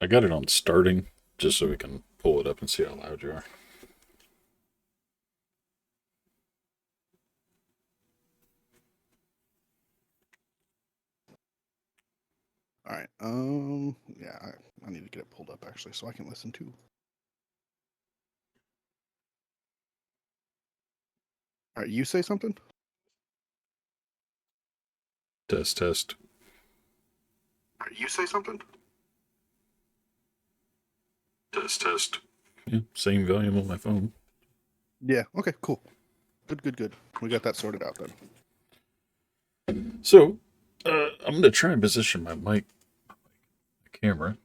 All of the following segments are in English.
I got it on starting just so we can pull it up and see how loud you are. All right. Yeah, I need to get it pulled up actually so I can listen too. All right, you say something? Test, test. All right, you say something? Test, test. Yeah, same volume on my phone. Yeah. Okay. Cool. Good. We got that sorted out then. So, I'm going to try and position my mic, camera.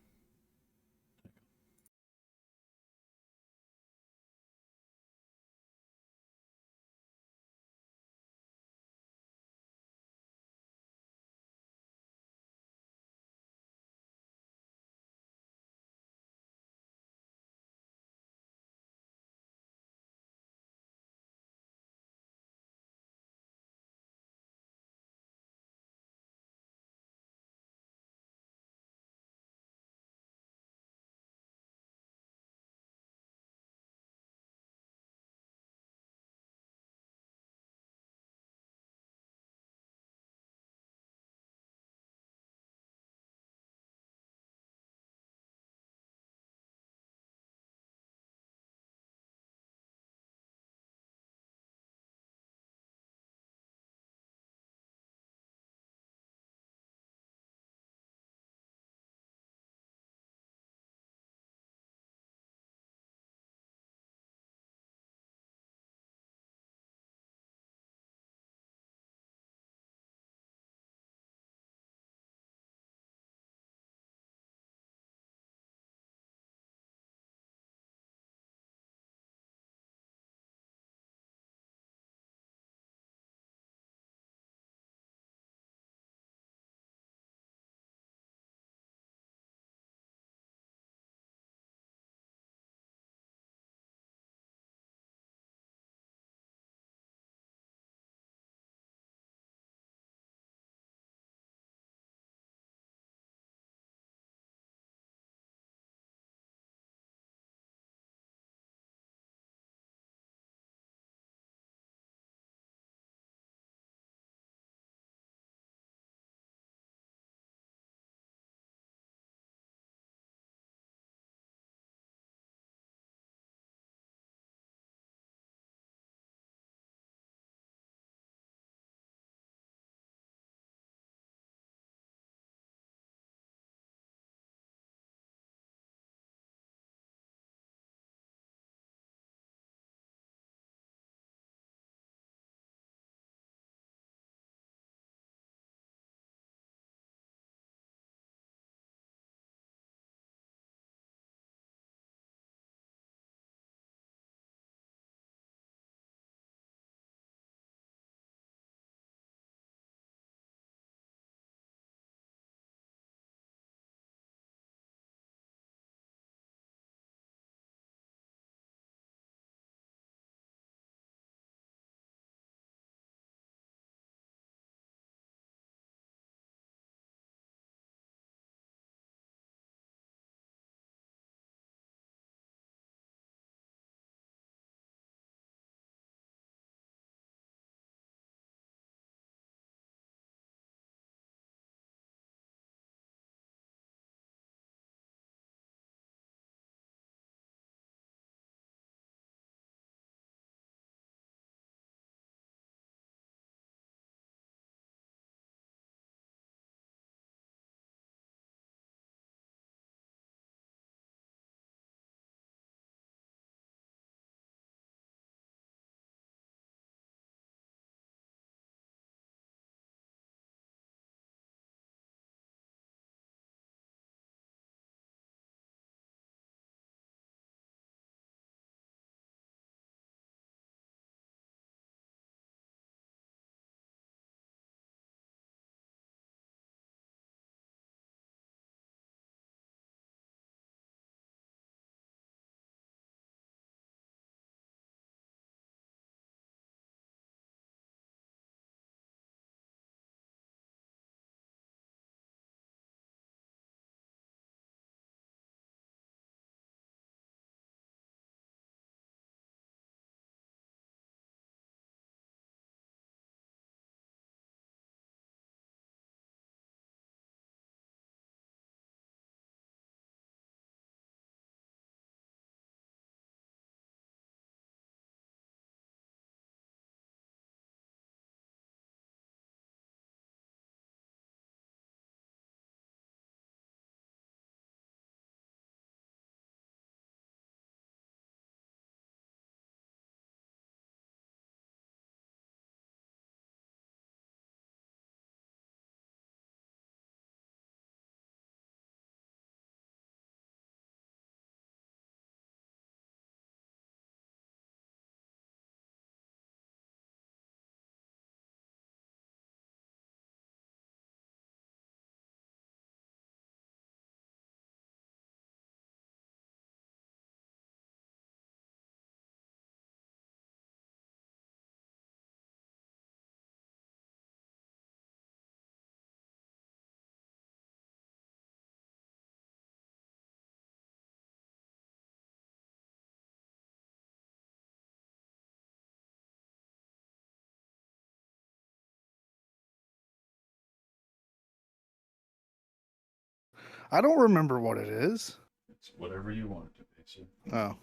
I don't remember what it is. It's whatever you want it to be, sir. Oh,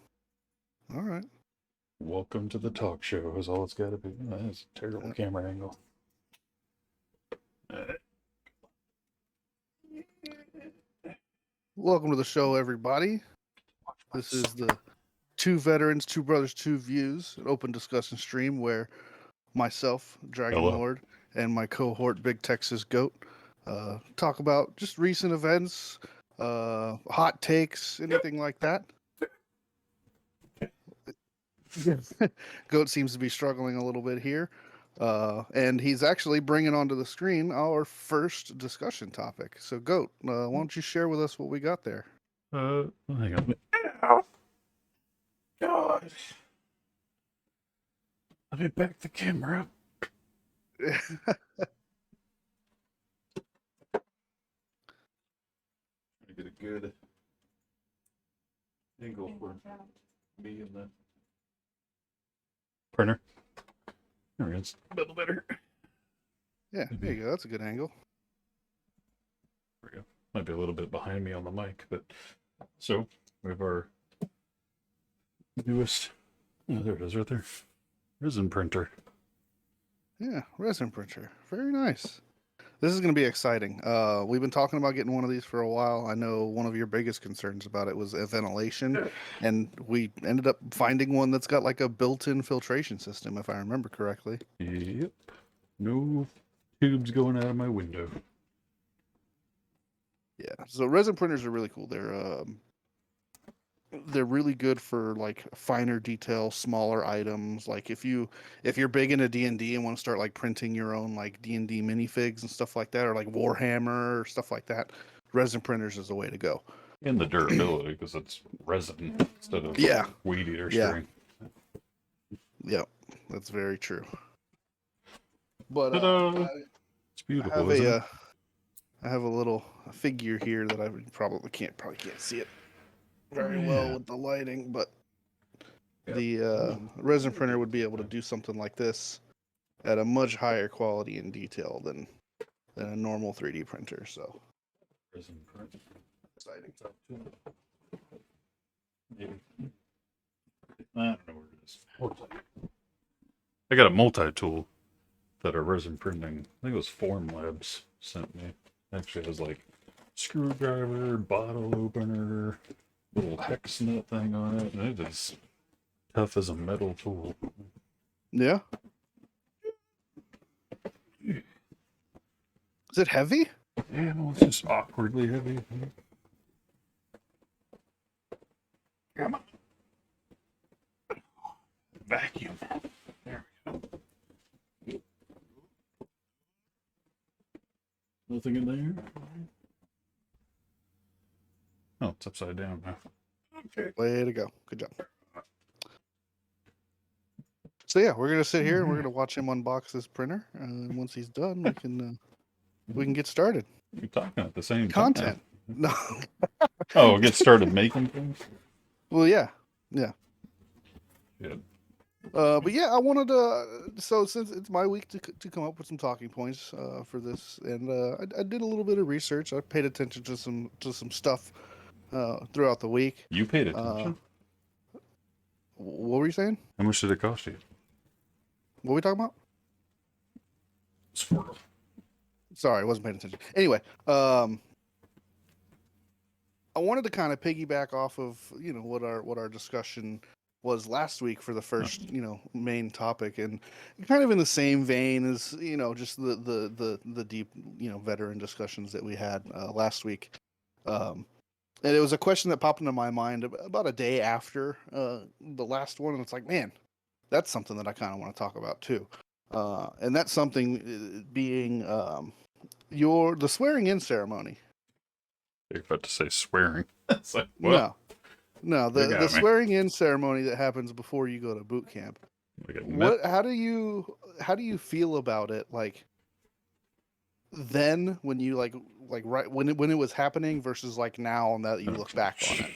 all right. Welcome to the talk show is all it's got to be. Oh, that's a terrible camera angle. Welcome to the show, everybody. This is the Two Veterans, Two Brothers, Two Views, an open discussion stream where myself, Dragon Hello. Lord, and my cohort, Big Texas Goat, talk about just recent events, hot takes, anything like that. Goat seems to be struggling a little bit here. And he's actually bringing onto the screen our first discussion topic. So, Goat, why don't you share with us what we got there? Hang on. Ow. God. Let me back the camera up. Get a good angle for me and the printer. There we go. It's a little better. Yeah, there you go. That's a good angle. There we go. Might be a little bit behind me on the mic, but so we have our newest. Oh, there it is, right there. Resin printer. Yeah, resin printer. Very nice. This is going to be exciting. We've been talking about getting one of these for a while. I know one of your biggest concerns about it was ventilation, and we ended up finding one that's got like a built-in filtration system, if I remember correctly. Yep. No tubes going out of my window. Yeah. So resin printers are really cool. They're really good for like finer detail, smaller items. Like if you're big into D&D and want to start like printing your own like D&D minifigs and stuff like that, or like Warhammer or stuff like that, resin printers is the way to go. And the durability, because it's resin instead of weed eater string. Yep, that's very true. But it's beautiful, isn't it? I have a little figure here that I probably can't see it very well with the lighting, but the resin printer would be able to do something like this at a much higher quality and detail than a normal 3D printer. So Resin print. exciting. Maybe. I don't know where it is. I got a multi-tool that are resin printing. I think it was Form Labs sent me. Actually, it was like screwdriver, bottle opener, little hex nut thing on it, and it is tough as a metal tool. Yeah. Is it heavy? Yeah, well, it's just awkwardly heavy. Come on. Vacuum. There we go. Nothing in there? Oh, it's upside down now. Okay. Way to go. Good job. So yeah, we're gonna sit here and we're gonna watch him unbox this printer, and once he's done, we can get started. You're talking at the same Content. time. No. Oh, get started making things? Well, yeah. Yeah. But yeah, I wanted to. So since it's my week to come up with some talking points for this, and I did a little bit of research. I paid attention to some stuff throughout the week. You paid attention? What were you saying? How much did it cost you? What were we talking about? Swirl. Sorry, I wasn't paying attention. Anyway, I wanted to kind of piggyback off of what our discussion was last week for the first main topic, and kind of in the same vein as just the deep veteran discussions that we had last week. And it was a question that popped into my mind about a day after the last one, and it's like, man, that's something that I kind of want to talk about too. And that's something being the swearing in ceremony. You're about to say swearing. It's like, what? No, the swearing in ceremony that happens before you go to boot camp. How do you feel about it? Like then when you like right when it was happening versus like now and that you look back on it.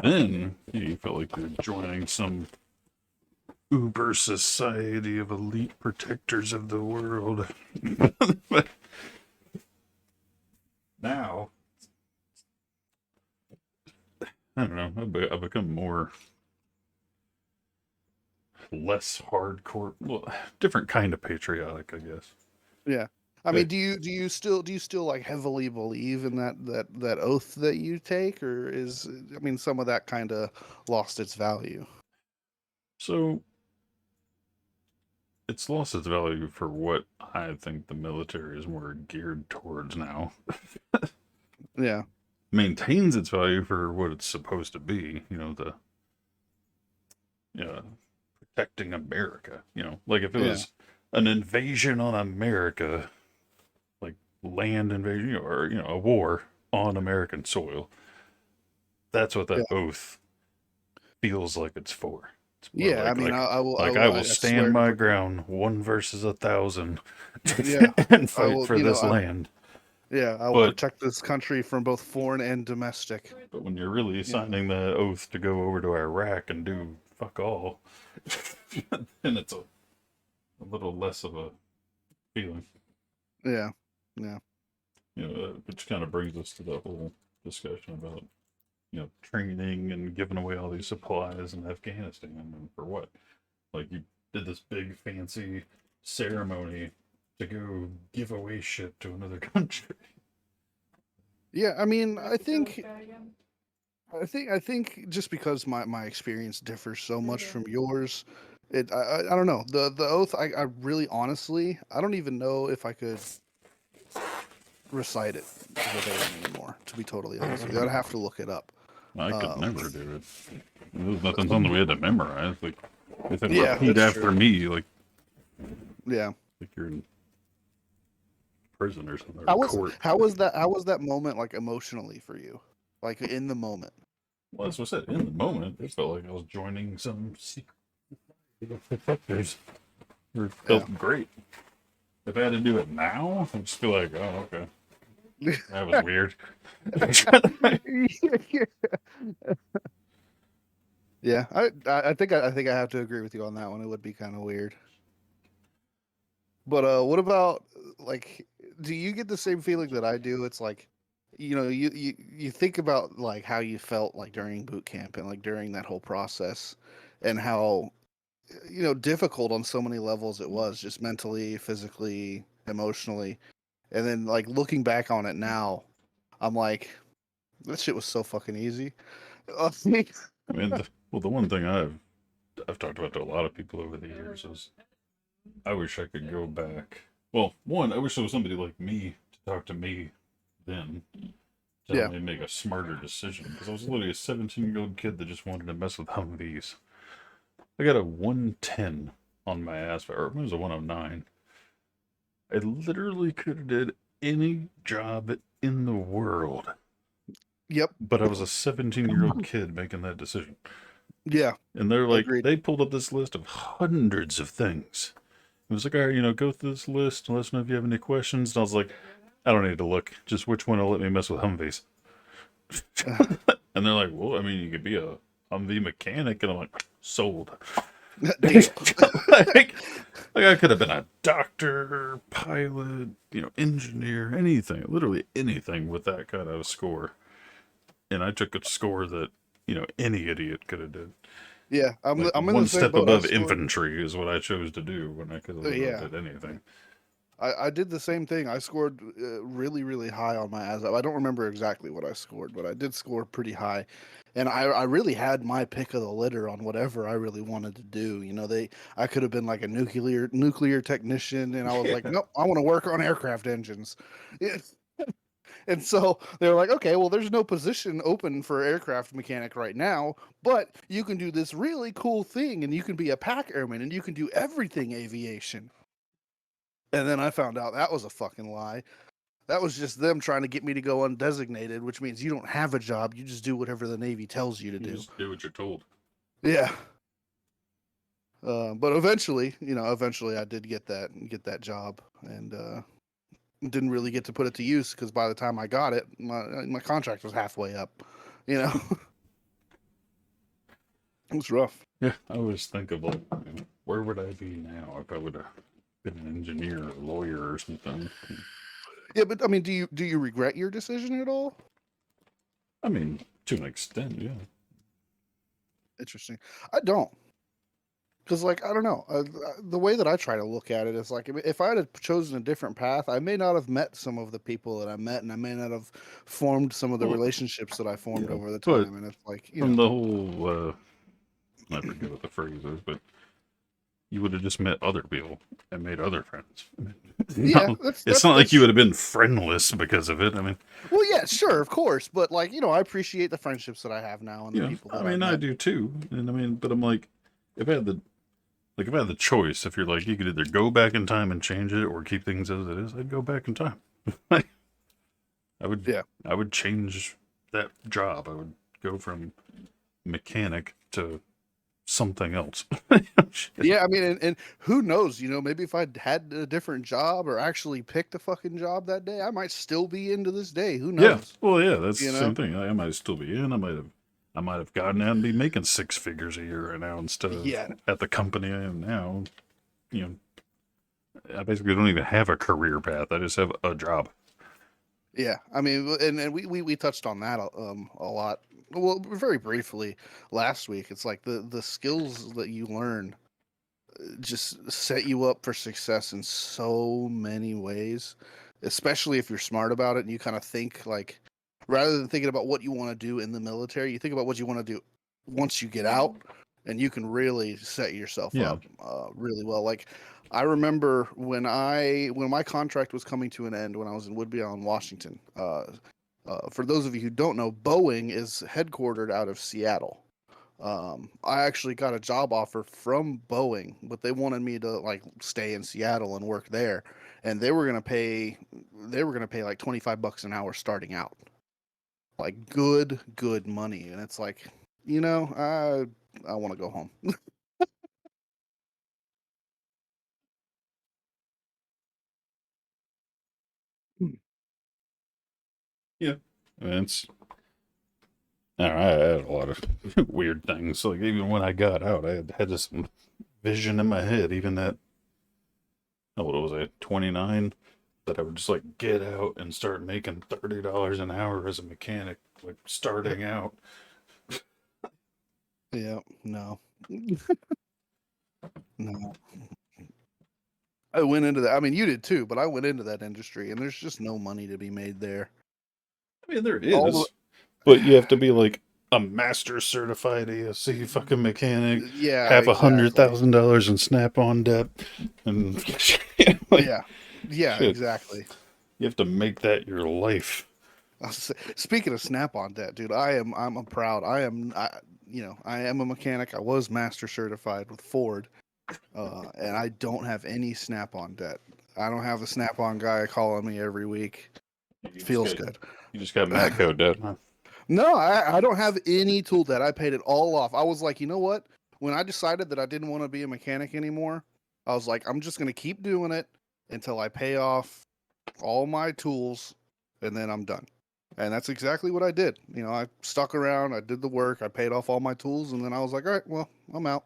Then you felt like you're joining some uber society of elite protectors of the world. But now I don't know. I've become less hardcore, well, different kind of patriotic, I guess. Yeah. I Uh, mean, do you still like heavily believe in that oath that you take, or is I mean some of that kind of lost its value? So it's lost its value for what I think the military is more geared towards now. Yeah. Maintains its value for what it's supposed to be. The uh, protecting America. Like if it Yeah. was an invasion on America, like land invasion, or a war on American soil. That's what Yeah. that oath feels like it's for. It's more Yeah. I like mean, like I will I like will I I will I stand swear to my protect. ground, one versus 1,000, Yeah. and I fight will. for this land. I will But protect this country from both foreign and domestic. but when you're really You know. signing the oath to go over to Iraq and do fuck all, then it's a little less of a feeling. Yeah. Yeah. Which kind of brings us to the whole discussion about training and giving away all these supplies in Afghanistan, and for what? Like you did this big fancy ceremony to go give away shit to another country. Yeah. I mean, I think just because my experience differs so much from yours, I don't know the oath. I really honestly I don't even know if I could recite it verbatim anymore. To be totally honest with you, I'd have to look it up. I could Um, never do it. It was nothing something we had to memorize. Like they said, yeah, repeat that's after true. me, like Yeah. you're in prison or something or How was court. how was that how was that moment like emotionally for you? Like in the moment. Well, that's what I said. In the moment, it felt like I was joining some secret detectives. It Yeah. felt great. If I had to do it now, I'd just be like, oh, okay. That was weird. Yeah, I think I have to agree with you on that one. It would be kind of weird. But what about like do you get the same feeling that I do? It's like you think about like how you felt like during boot camp and like during that whole process and how difficult on so many levels it was just mentally, physically, emotionally. And then like looking back on it now, I'm like that shit was so fucking easy. I mean, the one thing I've talked about to a lot of people over the years is I wish I could go back. Well, one, I wish there was somebody like me to talk to me then, to help Yeah. me make a smarter decision. Because I was literally a 17-year-old kid that just wanted to mess with Humvees. I got a 110 on my ass, or it was a 109. I literally could have did any job in the world, Yep. but I was a 17-year-old kid making that decision. Yeah. And they're like, Agreed. they pulled up this list of hundreds of things. It was like, all right, go through this list and let us know if you have any questions. And I was like, I don't need to look. Just which one will let me mess with Humvees. And they're like, well, I mean, you could be a Humvee mechanic. And I'm like, sold. Deal. like, I could have been a doctor, pilot, engineer, anything, literally anything with that kind of score. And I took a score that, any idiot could have did. Yeah, I'm Like I'm in the one same step boat. I above scored. infantry is what I chose to do when I could have literally Yeah, did anything. I did the same thing. I scored really really high on my ASAP. I don't remember exactly what I scored, but I did score pretty high, and I really had my pick of the litter on whatever I really wanted to do. I could have been like a nuclear technician, and I was like, Yeah. nope, I want to work on aircraft engines. Yeah. And so they're like, okay, well, there's no position open for aircraft mechanic right now, but you can do this really cool thing, and you can be a pack airman, and you can do everything aviation. And then I found out that was a fucking lie. That was just them trying to get me to go undesignated, which means you don't have a job. You just do whatever the Navy tells you to You do. just do what you're told. Yeah. But eventually I did get that job, and didn't really get to put it to use because by the time I got it, my contract was halfway up. You know, it was rough. Yeah, I always think of like, where would I be now if I would have been an engineer or lawyer or something? Yeah, but I mean, do you regret your decision at all? I mean, To an extent, yeah. Interesting. I don't. Because, like, I don't know. The way that I try to look at it is like, if I had chosen a different path, I may not have met some of the people that I met, and I may not have formed some of the Well, relationships that I formed yeah, over the but time. And it's like, from the whole, I forget what the phrase is, but you would have just met other people and made other friends. I mean, yeah, it's not like you that's would have been friendless because of it. I mean, well, yeah, sure, of course, but like, I appreciate the friendships that I have now and the yeah, people I that I've mean, I met. do too. And I mean, but I'm like, if I had the if I had the choice, if you're like, you could either go back in time and change it or keep things as it is, I'd go back in time. I would, Yeah. I would change that job. I would go from mechanic to something else. Shit. Yeah, I mean, and who knows? Maybe if I'd had a different job or actually picked a fucking job that day, I might still be into this day. Who Yeah, knows? well, yeah, that's the You same know? thing. I might still be in. I might have gotten out and be making six figures a year right now instead of Yeah, at the company I am now. You know, I basically don't even have a career path. I just have a job. yeah. I mean, and we touched on that a lot. Well, very briefly last week. It's like the skills that you learn just set you up for success in so many ways, especially if you're smart about it and you kind of think like, rather than thinking about what you want to do in the military, you think about what you want to do once you get out, and you can really set yourself Yeah, up really well. Like, I remember when my contract was coming to an end when I was in Woodby Island, Washington. For those of you who don't know, Boeing is headquartered out of Seattle. I actually got a job offer from Boeing, but they wanted me to like stay in Seattle and work there, and they were gonna pay like $25 an hour starting out, like good money, and it's like, I want to go home. yeah. And it's I don't know, I had a lot of weird things. Like even when I got out, I had this vision in my head. Even at what was I, 29, that I would just like get out and start making $30 an hour as a mechanic, like starting out. Yeah, no, no. I went into that. I mean, you did too, but I went into that industry, and there's just no money to be made there. I mean, there All is, but you have to be like a master certified ASC fucking mechanic, yeah, have a hundred exactly. thousand dollars in Snap-on debt, and like Yeah, yeah, shit, exactly. you have to make that your life. Speaking of Snap-on debt, dude, I'm proud. I am a mechanic. I was master certified with Ford, and I don't have any Snap-on debt. I don't have a Snap-on guy calling me every week. You just Feels got good. you just got Matco debt, huh? No, I don't have any tool debt. I paid it all off. I was like, you know what? When I decided that I didn't want to be a mechanic anymore, I was like, I'm just gonna keep doing it until I pay off all my tools, and then I'm done. And that's exactly what I did. I stuck around, I did the work, I paid off all my tools, and then I was like, all right, well, I'm out.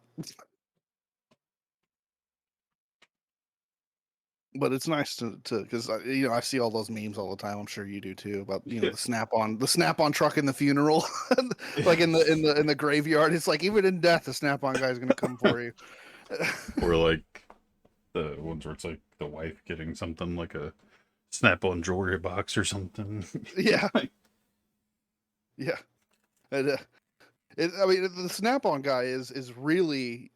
But it's nice to because I see all those memes all the time. I'm sure you do too about Yeah. the snap on truck in the funeral, like in the graveyard. It's like even in death, the snap on guy is gonna come for you. Or like the ones where it's like the wife getting something like a Snap-on jewelry box or something. Yeah, yeah. And, I mean, the Snap-on guy is really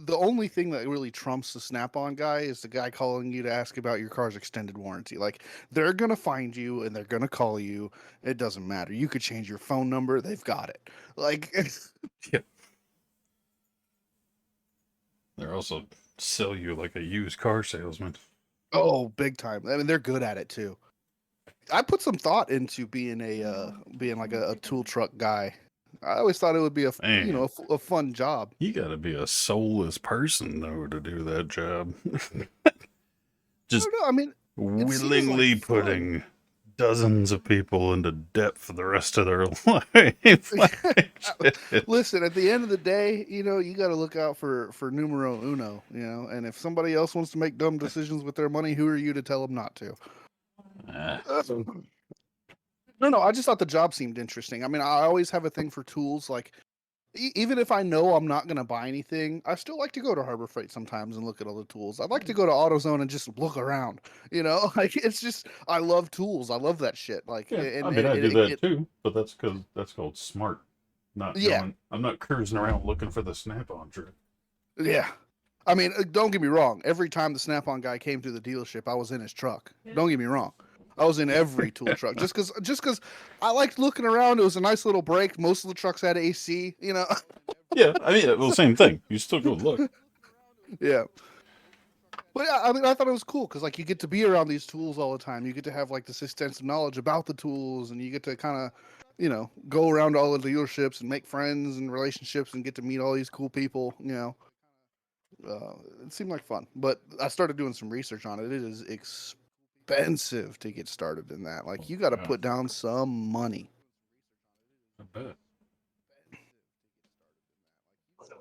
the only thing that really trumps the Snap-on guy is the guy calling you to ask about your car's extended warranty. Like, they're gonna find you and they're gonna call you. It doesn't matter. You could change your phone number. They've got it. Like, Yeah. They're also sell you like a used car salesman. oh, big time. I mean, they're good at it too. I put some thought into being like a tool truck guy. I always thought it would be Man, a fun job. you gotta be a soulless person though to do that job. I Just don't know. I mean, it seems like willingly fun. putting dozens of people into debt for the rest of their life. Like, shit. Listen, at the end of the day, you got to look out for numero uno, and if somebody else wants to make dumb decisions with their money, who are you to tell them not to? Ah, No, I just thought the job seemed interesting. I mean, I always have a thing for tools. Like, even if I know I'm not going to buy anything, I still like to go to Harbor Freight sometimes and look at all the tools. I'd like to go to AutoZone and just look around. Like it's just I love tools. I love that shit. Like, Yeah, I and mean, I do it, that it too, but that's because that's called smart. Not yeah, going. I'm not cruising around looking for the snap-on trick. yeah. I mean, don't get me wrong. Every time the Snap-on guy came to the dealership, I was in his truck. Don't get me wrong. I was in every tool truck just because I liked looking around. It was a nice little break. Most of the trucks had AC. Yeah, I mean, well, same thing. You still go look. Yeah. But yeah, I mean, I thought it was cool because like you get to be around these tools all the time. You get to have like this extensive knowledge about the tools, and you get to kind of, go around to all the dealerships and make friends and relationships and get to meet all these cool people. It seemed like fun. But I started doing some research on it. It is expensive to get started in that. Like you got to Yeah, put down some money. I bet.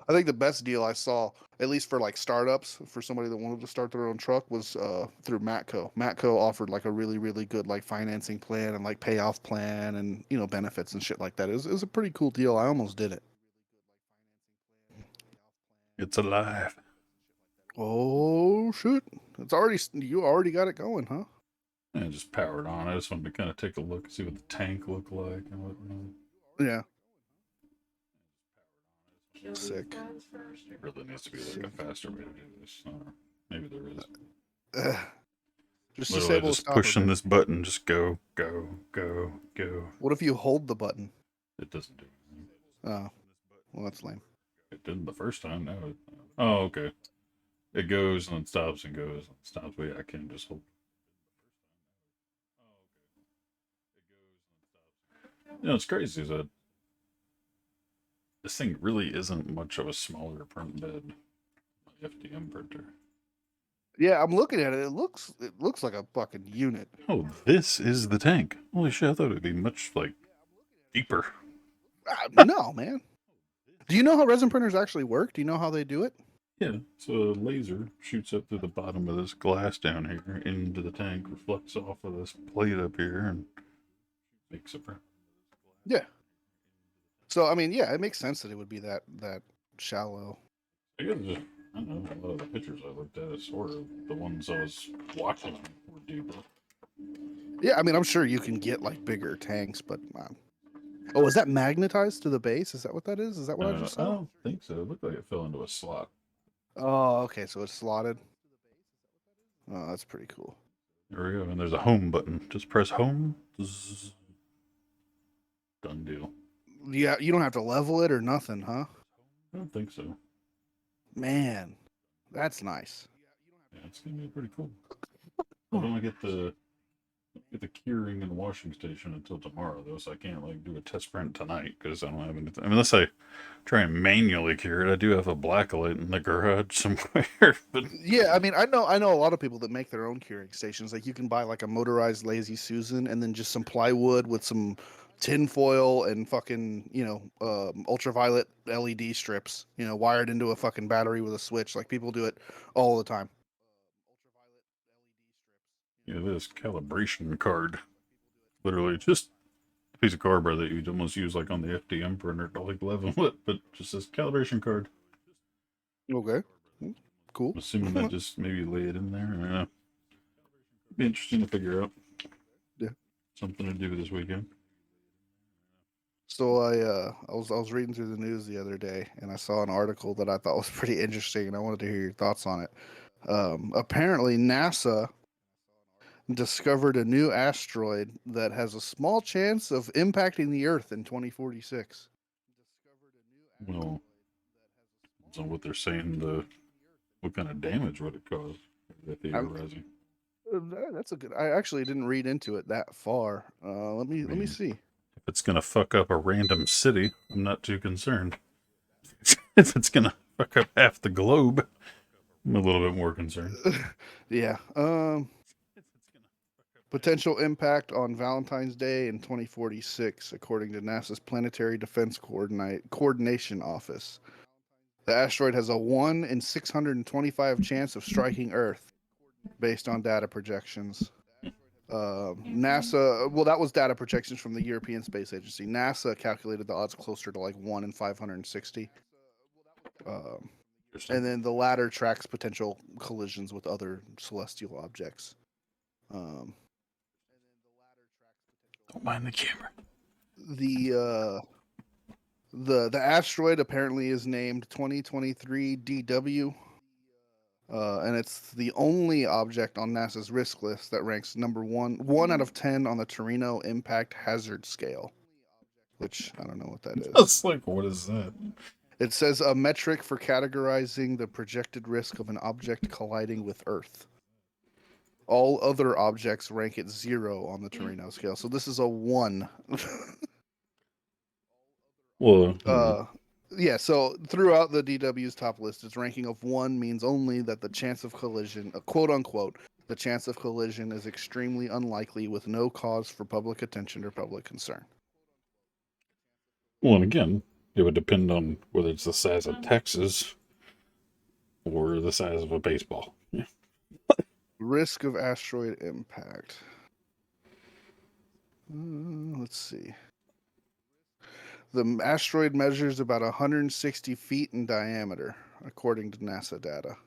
I think the best deal I saw, at least for like startups, for somebody that wanted to start their own truck, was through Matco. Matco offered like a really, really good like financing plan and like payoff plan and benefits and shit like that. It was a pretty cool deal. I almost did it. It's alive. Oh shit! You already got it going, huh? And just powered on. I just wanted to kind of take a look, see what the tank looked like and whatnot. Yeah. Sick. It really needs to be like a faster way to do this. Maybe there is. Just Literally disable the just stopper, pushing man. this button, just go, go, go, go. What if you hold the button? It doesn't do anything. Oh, well, that's lame. It didn't the first time. Now it. Oh, okay. It goes and then stops and goes and stops. But yeah, I can just hold. It's crazy is that this thing really isn't much of a smaller print bed. FDM printer. Yeah, I'm looking at it. It looks like a fucking unit. Oh, this is the tank. Holy shit! I thought it'd be much like deeper. No, man. Do you know how resin printers actually work? Do you know how they do it? Yeah, so a laser shoots up through the bottom of this glass down here into the tank, reflects off of this plate up here, and makes a print. Yeah. So I mean, yeah, it makes sense that it would be that shallow. I guess just, I don't know, a lot of the pictures I looked at is sort of the ones I was watching were deeper. Yeah, I mean, I'm sure you can get like bigger tanks, but oh, is that magnetized to the base? Is that what that is? Is that what I just I saw? don't think so. It looked like it fell into a slot. Oh, okay, so it's slotted. Oh, that's pretty cool. There we go. And there's a home button. Just press home. Zzz. Done deal. Yeah, you don't have to level it or nothing, huh? I don't think so. Man, that's nice. Yeah, it's gonna be pretty cool. I don't get the curing and washing station until tomorrow though, so I can't like do a test print tonight because I don't have anything. I mean, unless I try and manually cure it, I do have a blacklight in the garage somewhere. But Yeah, I mean, I know a lot of people that make their own curing stations. Like you can buy like a motorized Lazy Susan and then just some plywood with some tin foil and fucking ultraviolet LED strips, wired into a fucking battery with a switch. Like people do it all the time. yeah, this calibration card, literally just a piece of cardboard that you'd almost use like on the FDM printer to like level it, but just this calibration card. Okay, cool. I'm assuming that just maybe lay it in there. Yeah, be interesting to figure out. Yeah. Something to do this weekend. So I was reading through the news the other day and I saw an article that I thought was pretty interesting and I wanted to hear your thoughts on it. Apparently NASA discovered a new asteroid that has a small chance of impacting the Earth in 2046. Well, so what they're saying, what kind of damage would it cause? That I'm, theorizing. that's a good. I actually didn't read into it that far. Let me I let me mean, see. if it's gonna fuck up a random city, I'm not too concerned. If it's gonna fuck up half the globe, I'm a little bit more concerned. Yeah. Potential impact on Valentine's Day in 2046, according to NASA's Planetary Defense Coordination Office. The asteroid has a 1 in 625 chance of striking Earth, based on data projections. NASA, well, that was data projections from the European Space Agency. NASA calculated the odds closer to like 1 in 560. Um, and then the latter tracks potential collisions with other celestial objects. Um, Don't mind the camera. the the asteroid apparently is named 2023 DW, and it's the only object on NASA's risk list that ranks number one out of 10 on the Torino Impact Hazard Scale, which I don't know what that is. It's like, what is that? It says a metric for categorizing the projected risk of an object colliding with Earth. All other objects rank at 0 on the Torino scale, so this is a 1. Well, Yeah, so throughout the DW's top list, its ranking of 1 means only that the chance of collision, quote unquote, the chance of collision is extremely unlikely with no cause for public attention or public concern. well, and again, it would depend on whether it's the size of Texas or the size of a baseball. Yeah. Risk of asteroid impact. Let's see. The asteroid measures about 160 feet in diameter, according to NASA data.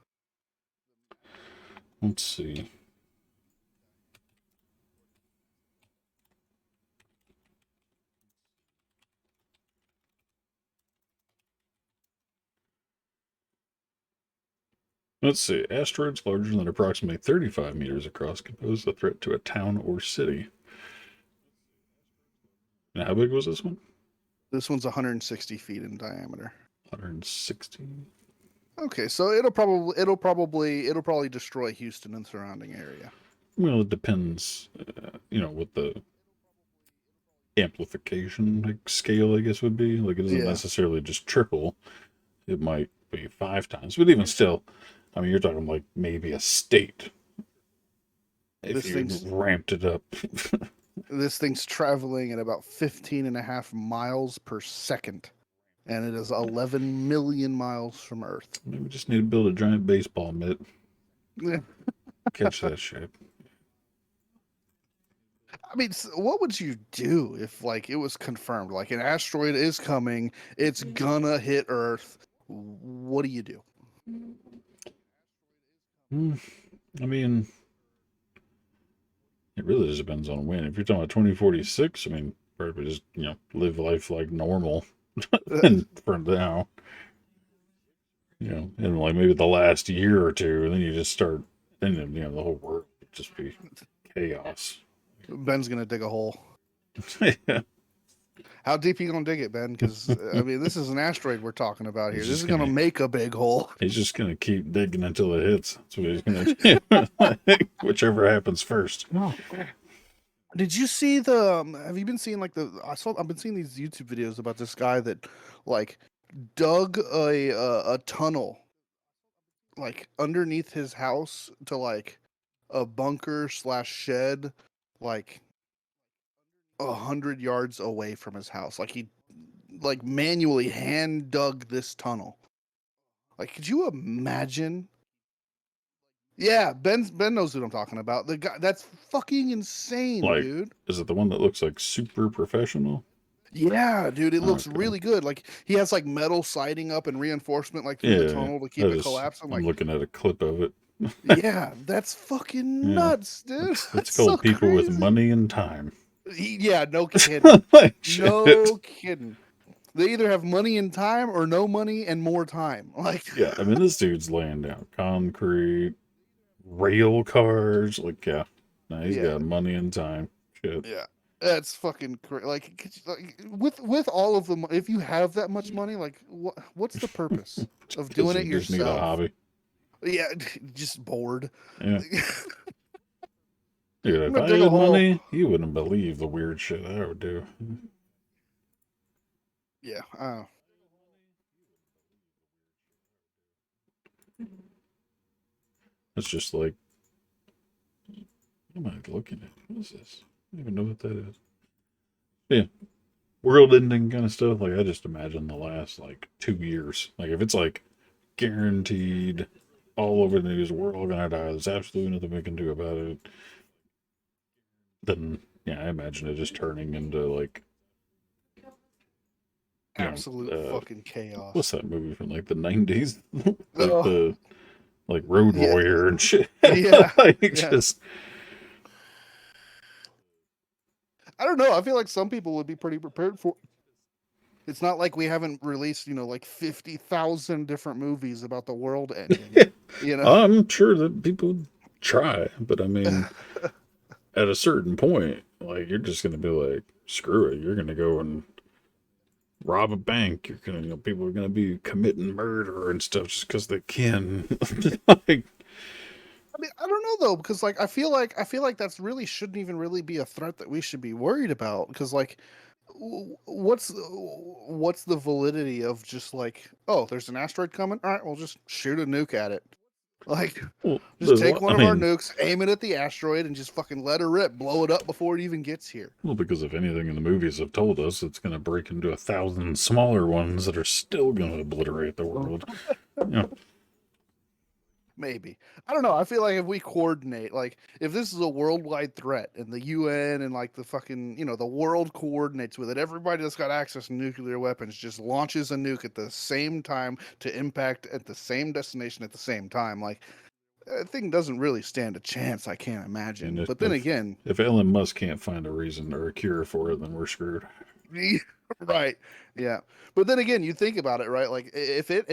Let's see. Let's see. Asteroids larger than approximately 35 meters across can pose a threat to a town or city. And how big was this one? This one's 160 feet in diameter. 160. Okay, so it'll probably destroy Houston and surrounding area. Well, it depends, what the amplification scale, I guess, would be. Like, it doesn't necessarily just triple. It might be 5 times. But even still, I mean, you're talking like maybe a state. If you ramped it up. This thing's traveling at about 15.5 miles per second. And it is 11 million miles from Earth. Maybe we just need to build a giant baseball mitt. Catch that shit. I mean, what would you do if, like, it was confirmed, like, an asteroid is coming, it's gonna hit Earth? What do you do? I mean, it really just depends on when. If you're talking about 2046, I mean, probably just, live life like normal and for now. In like maybe the last year or two, and then you just start, then, the whole world would just be chaos. Ben's gonna dig a hole. Yeah. How deep are you gonna dig it, Ben? Because I mean, this is an asteroid we're talking about here. This is gonna make a big hole. He's just gonna keep digging until it hits. That's what he's gonna do. Whichever happens first. Did you see the? Have you been seeing like I've been seeing these YouTube videos about this guy that like dug a tunnel like underneath his house to like a bunker / shed, like 100 yards away from his house. Like he like manually hand dug this tunnel. Like, could you imagine? Yeah, Ben knows what I'm talking about. The guy, that's fucking insane, like, dude. Is it the one that looks like super professional? Yeah, dude, it looks really good. Like he has like metal siding up and reinforcement like through the tunnel to keep it collapsing. I'm looking at a clip of it. Yeah, that's fucking nuts, dude. It's called so people crazy. With money and time. Yeah, no kidding. No kidding. They either have money and time or no money and more time. Like, yeah, I mean, this dude's laying down concrete, rail cars. Like, yeah, no, he's got money and time. Shit. Yeah, that's fucking crazy. Like, with all of them, if you have that much money, like, what's the purpose of doing it yourself? Just need a hobby. Yeah, just bored. Yeah. Dude, if I had money, you wouldn't believe the weird shit I would do. Yeah. It's just like, what am I looking at? What is this? I don't even know what that is. Yeah. World ending kind of stuff. Like, I just imagine the last, like, 2 years. Like, if it's, like, guaranteed all over the news, we're all gonna die. There's absolutely nothing we can do about it. then yeah, I imagine it just turning into like, you Absolute know, fucking what's chaos. that movie from like the 90s? Like Oh, the like Road yeah, Warrior and shit. yeah, Like yeah. just I don't know. I feel like some people would be pretty prepared for. It's not like we haven't released, like 50,000 different movies about the world ending. You know, I'm sure that people try, but I mean, at a certain point, like you're just gonna be like, screw it. You're gonna go and rob a bank. You're gonna, people are gonna be committing murder and stuff just because they can. Like, I mean, I don't know though, because like I feel like that's really shouldn't even really be a threat that we should be worried about. Because like, what's the validity of just like, oh, there's an asteroid coming? All right, we'll just shoot a nuke at it. Like, well, just there's a take lot. one I of our mean, nukes, aim it at the asteroid, and just fucking let her rip, blow it up before it even gets here. well, because if anything in the movies have told us, it's gonna break into 1,000 smaller ones that are still gonna obliterate the world. You know, Maybe. I don't know. I feel like if we coordinate, like if this is a worldwide threat and the UN and like the fucking, the world coordinates with it, everybody that's got access to nuclear weapons just launches a nuke at the same time to impact at the same destination at the same time. Like, that thing doesn't really stand a chance, I can't and imagine. if But then if again, if Elon Musk can't find a reason or a cure for it, then we're screwed. right. Yeah. But then again, you think about it, right? Like if it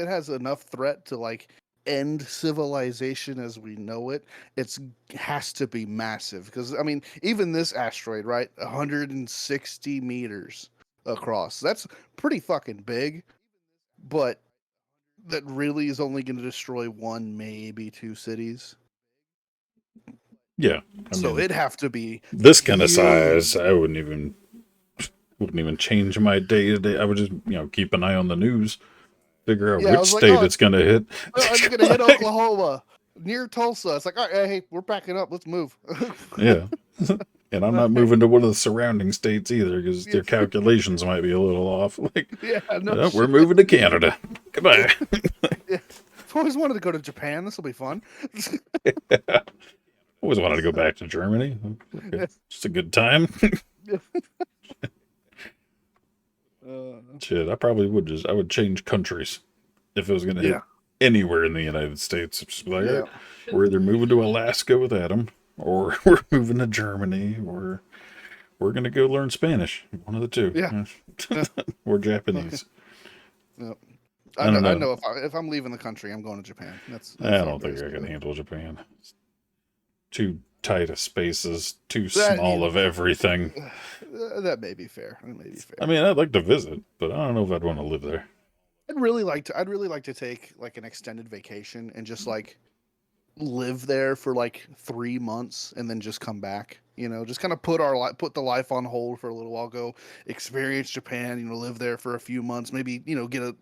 has enough threat to like end civilization as we know it, it's has to be massive. Because I mean, even this asteroid, right, 160 meters across. That's pretty fucking big, but that really is only going to destroy one, maybe two cities. Yeah, I So mean, it'd have to be this kind of size, huge. I wouldn't even change my day to day. I would just, keep an eye on the news, figure out Yeah, I which was like, state oh, it's gonna hit. I'm gonna hit Oklahoma near Tulsa. It's like, all right, hey, we're backing up. Let's move. Yeah. And I'm not moving to one of the surrounding states either because Yeah, their calculations might be a little off. Like, yeah, no oh, we're shit. moving to Canada. Yeah, Goodbye. yeah. I've always wanted to go to Japan. This will be fun. Always wanted to go back to Germany. Okay. Yeah, Just a good time. yeah. Uh, Shit, I probably would I would change countries if it was going to hit yeah, anywhere in the United States. It's just like, all right, yeah, we're either moving to Alaska with Adam, or we're moving to Germany, or we're going to go learn Spanish. One of the two. yeah, yeah. Or Fucking, Japanese. yeah. I don't I know. know if I'm leaving the country, I'm going to Japan. I That's don't think I could handle Japan. Too tight of spaces, too that. small of everything. That may be fair. That may be I fair. mean, I'd like to visit, but I don't know if I'd want to live there. I'd really like to take like an extended vacation and just like live there for like 3 months and then just come back. Just kind of put the life on hold for a little while. Go experience Japan. Live there for a few months. Maybe get a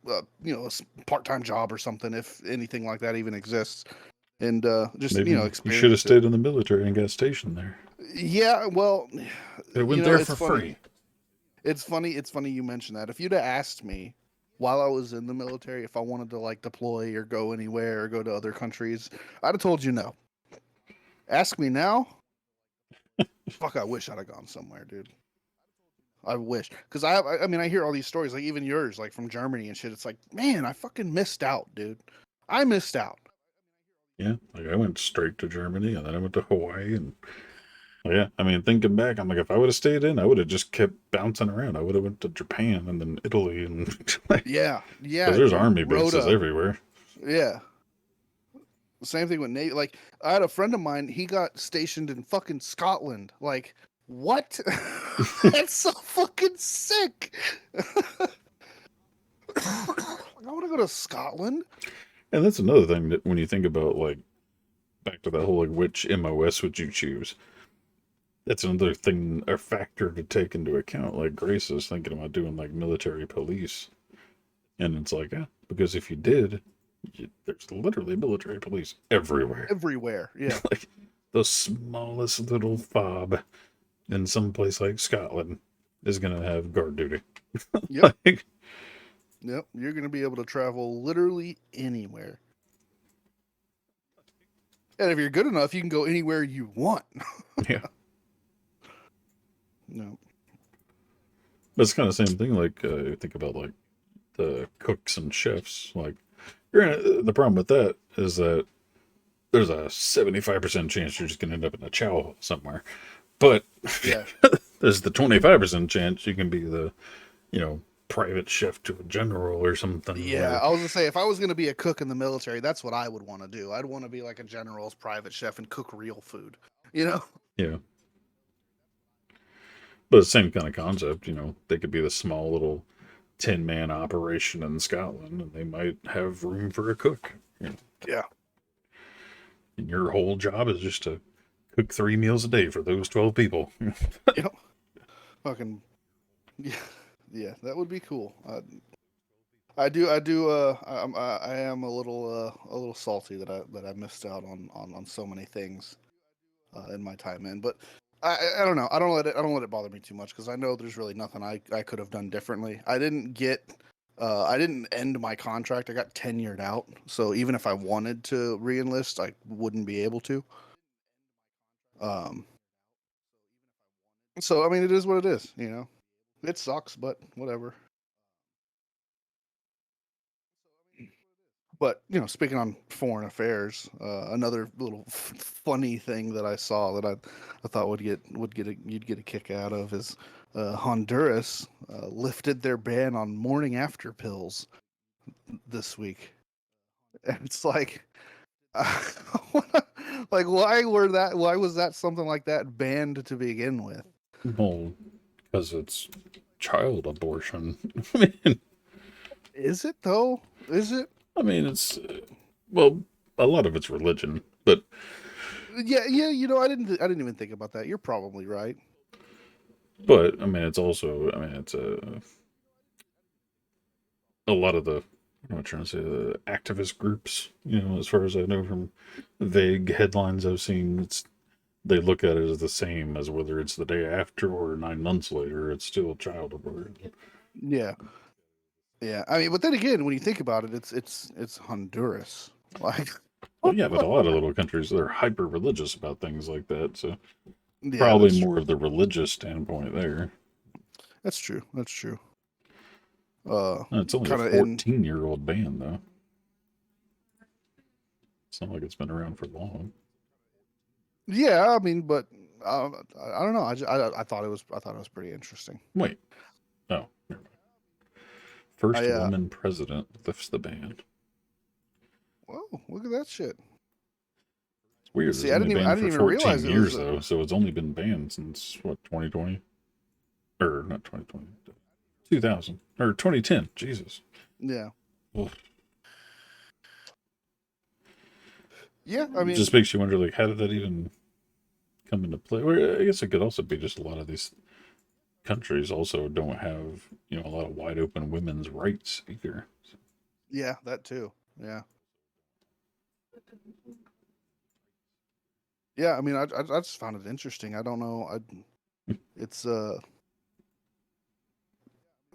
part-time job or something if anything like that even exists. And just Maybe you should have experience it. stayed in the military and got stationed there. Yeah, well, It went there it's for funny. free. It's funny you mentioned that. If you'd have asked me while I was in the military if I wanted to like deploy or go anywhere or go to other countries, I'd have told you no. Ask me now. Fuck, I wish I'd have gone somewhere, dude. I wish, because I mean, I hear all these stories, like even yours, like from Germany and shit. It's like, man, I fucking missed out, dude. I missed out. Yeah, like I went straight to Germany and then I went to Hawaii and yeah, I mean, thinking back, I'm like, if I would have stayed in, I would have just kept bouncing around. I would have went to Japan and then Italy and like, Yeah, because yeah, there's dude. army bases Rhoda. everywhere. Yeah. Same thing with Navy. Like, I had a friend of mine. He got stationed in fucking Scotland. Like, what? That's so fucking sick. I want to go to Scotland. And that's another thing that when you think about like back to that whole like which MOS would you choose? That's another thing, a factor to take into account. Like Grace is thinking about doing like military police, and it's like, yeah, because if you did, there's literally military police everywhere. Everywhere. Yeah. Like the smallest little fob in some place like Scotland is gonna have guard duty. Yep. Like, Yep. You're gonna be able to travel literally anywhere. And if you're good enough, you can go anywhere you want. Yeah. No. But it's kind of the same thing. Like, you think about like the cooks and chefs. Like, the problem with that is that there's a 75% chance you're just going to end up in a chow hall somewhere. But Yeah. there's the 25% chance you can be the, private chef to a general or something. Yeah, Where, I was gonna say if I was gonna be a cook in the military, that's what I would want to do. I'd want to be like a general's private chef and cook real food. You know? yeah. But the same kind of concept, they could be the small little 10-man operation in Scotland and they might have room for a cook. Yeah. And your whole job is just to cook 3 meals a day for those 12 people. Yep. Fucking yeah, yeah, that would be cool. I am a little salty that I missed out on so many things in my time in, but I don't know. I don't let it bother me too much because I know there's really nothing I could have done differently. I didn't end my contract. I got tenured out, so even if I wanted to reenlist, I wouldn't be able to. Um, so I mean, it is what it is. You know, it sucks, but whatever. But speaking on foreign affairs, another little funny thing that I saw that I thought you'd get a kick out of is Honduras lifted their ban on morning after pills this week, and it's like, like why was that something like that banned to begin with? Well, because it's child abortion. I mean, Is it though? Is it? it's, well, a lot of it's religion, but Yeah, yeah. I didn't even think about that. You're probably right. it's also, it's a lot of the, I'm trying to say, the activist groups, as far as I know from vague headlines I've seen, they look at it as the same as whether it's the day after or 9 months later, it's still child abortion. Yeah. Yeah, I mean, but then again, when you think about it, it's Honduras. Like, Well, yeah, but a lot of little countries, they're hyper religious about things like that, so yeah, probably that's true. more of the religious standpoint there. That's true. That's true. Uh, It's only a kind of in 14-year-old band, though. It's not like it's been around for long. yeah. I mean, but I don't know. I thought it was pretty interesting. Wait, oh, first I woman president lifts the ban. Whoa, look at that shit. It's weird. It's See, only I banned didn't for even 14 realize it was. years, though, so it's only been banned since, what, 2020? Or not 2020, 2000, or 2010. Jesus. Yeah, Ugh. yeah. I It just mean, makes you wonder, like, how did that even come into play? Or I guess it could also be just a lot of these countries also don't have, a lot of wide open women's rights either. So, yeah, that too. Yeah, yeah. I mean, I just found it interesting. I don't know. It's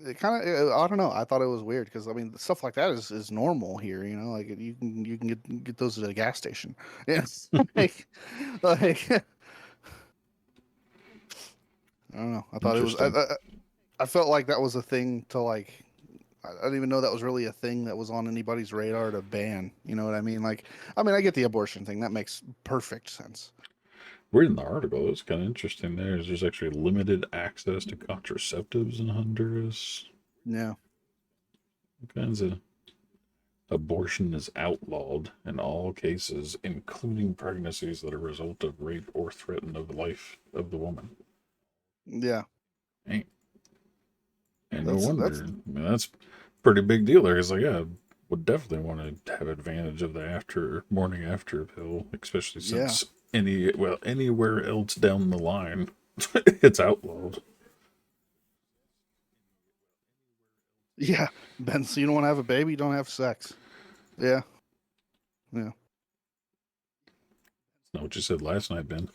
it kind of I don't know. I thought it was weird because I mean stuff like that is normal here. Like you can get those at a gas station. Yeah, like I don't know. I thought it was. interesting. I felt like that was a thing to like. I didn't even know that was really a thing that was on anybody's radar to ban. You know what I mean? Like, I mean, I get the abortion thing. That makes perfect sense. Reading the article, it's kind of interesting. There's actually limited access to contraceptives in Honduras. Yeah, All kinds of abortion is outlawed in all cases, including pregnancies that are a result of rape or threaten of the life of the woman. yeah. Ain't and no That's wonder. That's a pretty big deal there. Because, like, yeah, I would definitely want to have advantage of the morning after pill, especially yeah, since anywhere else down the line, it's outlawed. yeah. Ben, so you don't want to have a baby? You don't have sex. Yeah, yeah. That's not what you said last night, Ben.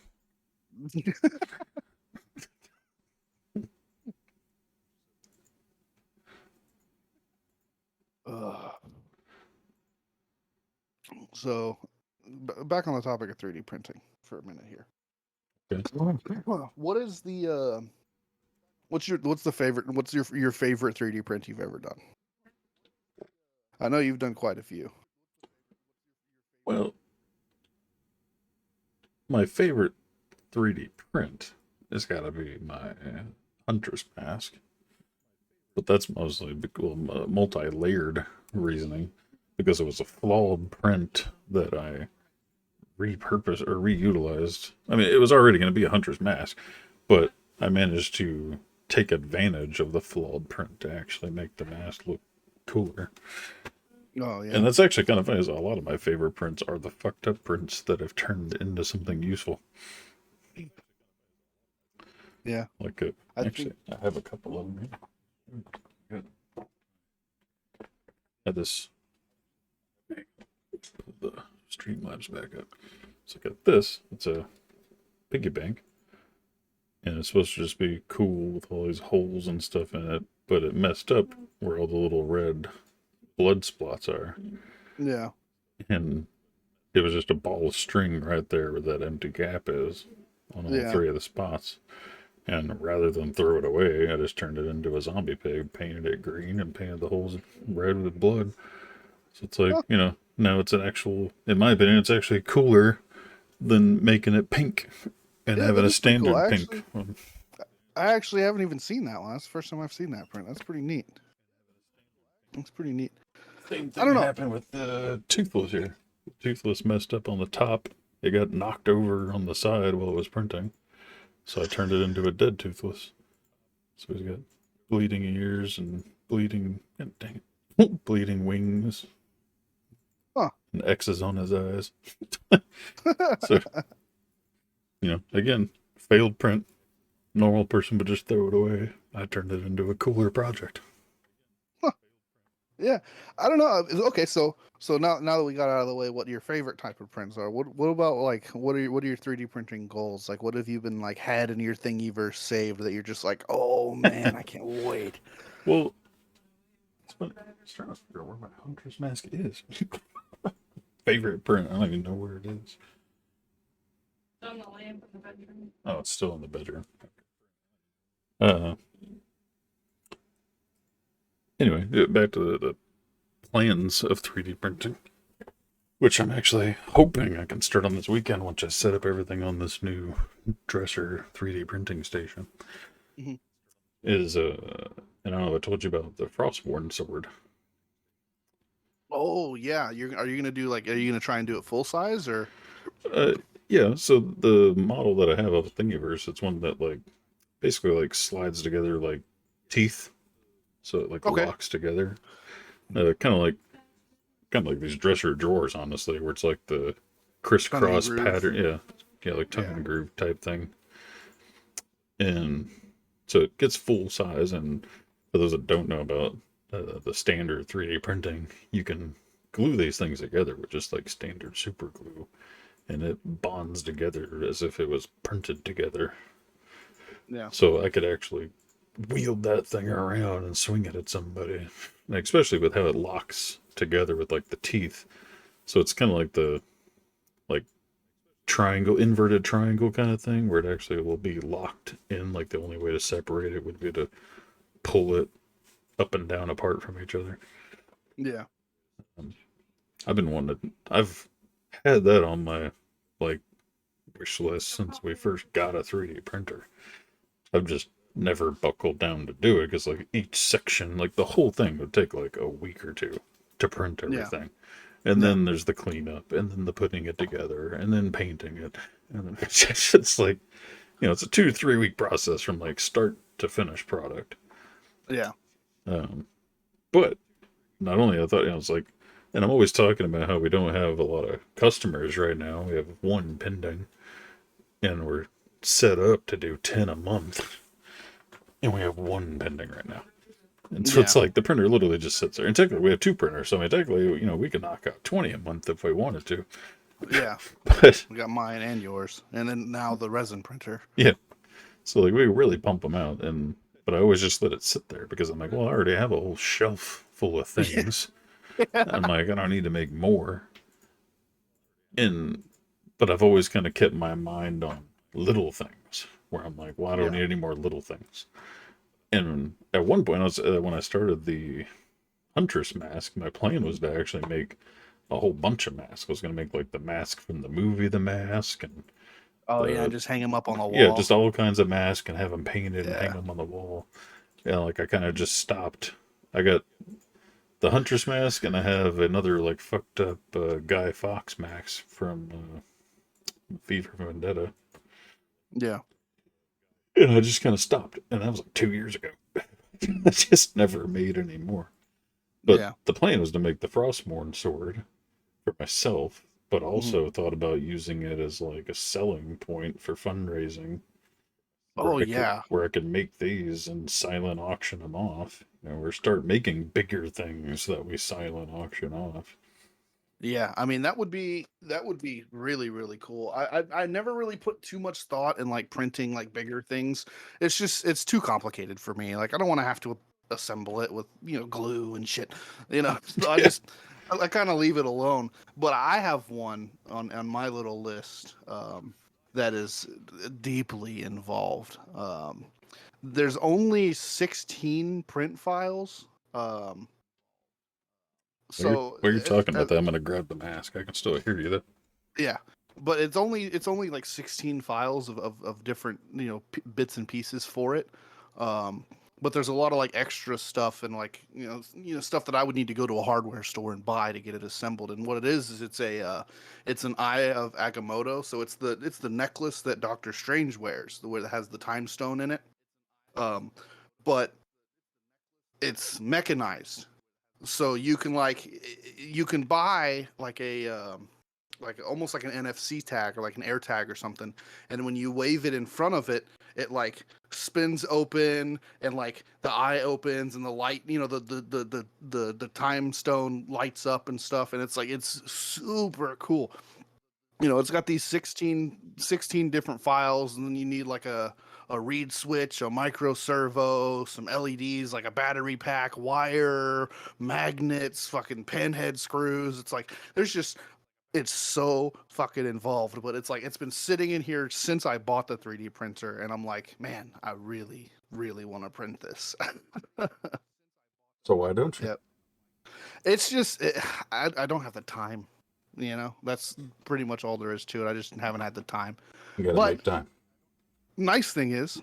Ugh. So back on the topic of 3D printing for a minute here. Okay. What is the what's your favorite 3D print you've ever done? I know you've done quite a few. Well, my favorite 3D print has got to be my hunter's mask, but that's mostly multi-layered reasoning because it was a flawed print that I repurposed or reutilized. I mean, it was already going to be a hunter's mask, but I managed to take advantage of the flawed print to actually make the mask look cooler. Oh yeah. And that's actually kind of funny. Is a lot of my favorite prints are the fucked up prints that have turned into something useful. Yeah. Like I actually, think I have a couple of them here. Good. I had this. The Streamlabs back up. So I got this. It's a piggy bank, and it's supposed to just be cool with all these holes and stuff in it, but it messed up where all the little red blood spots are, yeah. and it was just a ball of string right there where that empty gap is on all Yeah. three of the spots. And rather than throw it away, I just turned it into a zombie pig, painted it green, and painted the holes red with blood. So it's like, Huh. now it's an actual, in my opinion, it's actually cooler than making it pink and Yeah, having that a is pretty cool. standard pink. I actually haven't even seen that one. That's the first time I've seen that print. That's pretty neat. That's pretty neat. Same I thing don't know. happened with the Toothless here. Toothless messed up on the top. It got knocked over on the side while it was printing. So I turned it into a dead Toothless. So he's got bleeding ears and bleeding, dang it, bleeding wings. Huh. And X's on his eyes. So, again, failed print. Normal person would just throw it away. I turned it into a cooler project. Yeah, I don't know. Okay, so now that we got out of the way, what your favorite type of prints are? What about like what are your 3D printing goals? Like, what have you been like had in your Thingiverse saved that you're just like, oh man, I can't wait. Well, it's funny. I was trying to figure out where my hunter's mask is. Favorite print. I don't even know where it is. On the lamp in the bedroom. Oh, it's still in the bedroom. Uh. Anyway, back to the plans of 3D printing, which I'm actually hoping I can start on this weekend once I set up everything on this new dresser 3D printing station. Mhm. Is and I don't know if I told you about the Frostborn sword. Oh yeah, are you gonna do like are you gonna try and do it full size or? Yeah, so the model that I have of Thingiverse, it's one that like basically like slides together like teeth, so it like Okay. locks together. Kind of like these dresser drawers, honestly, where it's like the Tongue and crisscross groove. pattern. Yeah, like tongue Yeah. and groove type thing. And so it gets full size. And for those that don't know about the standard 3D printing, you can glue these things together with just like standard super glue, and it bonds together as if it was printed together. Yeah. So I could actually wield that thing around and swing it at somebody, and especially with how it locks together with like the teeth. So it's kind of like the like triangle, inverted triangle kind of thing, where it actually will be locked in. Like the only way to separate it would be to pull it up and down apart from each other. Yeah. I've been wanting to. I've had that on my like wish list since we first got a 3D printer. I've just never buckled down to do it because like each section, like the whole thing would take like a week or two to print Yeah. everything. And Yeah. then there's the cleanup, and then the putting it together, and then painting it. And then it's like, it's a 2 to 3 week process from like start to finish product. Yeah. But not only I thought, it's like, and I'm always talking about how we don't have a lot of customers right now. We have one pending, and we're set up to do 10 a month, and we have one pending right now. And so it's Yeah. like the printer literally just sits there. And technically, we have two printers, so I mean, technically, we could knock out 20 a month if we wanted to. Yeah. But We got mine and yours, and then now the resin printer. yeah, so like we really pump them out, but I always just let it sit there because I'm like, well, I already have a whole shelf full of things. I'm like, I don't need to make more. And but I've always kind of kept my mind on little things where I'm like, well, I don't Yeah. need any more little things. And at one point, I was when I started the Huntress mask, my plan was to actually make a whole bunch of masks. I was going to make like the mask from the movie, The Mask, and Oh yeah, and the just hang them up on the yeah, wall. just all kinds of masks and have them painted and hang Yeah. them on the wall. Yeah, like I kind of just stopped. I got the Huntress mask, and I have another like fucked up Guy Fawkes mask from V for Vendetta. Yeah. And I just kind of stopped, and that was like 2 years ago. I just never made any more. But Yeah. the plan was to make the Frostmourne sword for myself, but Mhm. also thought about using it as like a selling point for fundraising, Oh yeah. where I could make these and silent auction them off. Or start making bigger things that we silent auction off. Yeah, I mean that would be really really cool. I never really put too much thought in like printing like bigger things. It's just it's too complicated for me. Like I don't want to have to assemble it with glue and shit. So I Yeah. just I kind of leave it alone. But I have one on my little list that is deeply involved. There's only 16 print files. Um, so While you're talking uh, about that, I'm gonna grab the mask. I can still hear you though. Yeah, but it's only like 16 files of different bits and pieces for it. Um, but there's a lot of like extra stuff and like stuff that I would need to go to a hardware store and buy to get it assembled. And what it is it's an Eye of Agamotto. So it's the necklace that Doctor Strange wears, the way that has the time stone in it. Um, but it's mechanized, so you can buy like a like almost like an NFC tag or like an air tag or something, and when you wave it in front of it, it like spins open and like the eye opens and the light, the time stone lights up and stuff, and it's super cool. It's got these 16 different files, and then you need like a reed switch, a micro servo, some LEDs, like a battery pack, wire, magnets, fucking pinhead screws. It's like it's so fucking involved, but it's like it's been sitting in here since I bought the 3D printer, and I'm like, man, I really, really want to print this. So why don't you? Yep. It's just I don't have the time. That's pretty much all there is to it. I just haven't had the time. You gotta But make time. nice thing is,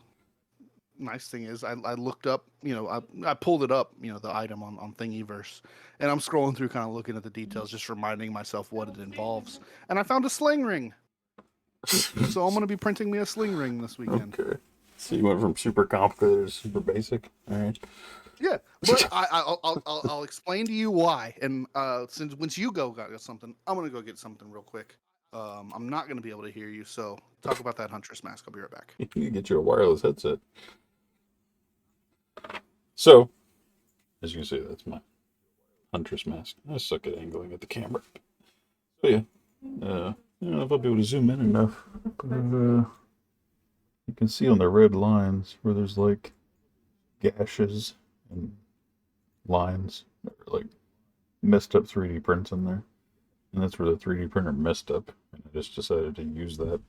I looked up, I pulled it up, the item on Thingiverse, and I'm scrolling through, kind of looking at the details, just reminding myself what it involves. And I found a sling ring, so I'm gonna be printing me a sling ring this weekend. Okay. So you went from super complicated to super basic. All right. Yeah, but I'll explain to you why. And since once you got something, I'm gonna go get something real quick. I'm not gonna be able to hear you, so talk about that Huntress mask. I'll be right back. You can get you a wireless headset. So, as you can see, that's my Huntress mask. I suck at angling at the camera. So yeah, I don't know if I'll be able to zoom in enough, but you can see on the red lines where there's like gashes and lines, or like messed up 3D prints in there, and that's where the 3D printer messed up, and I just decided to use that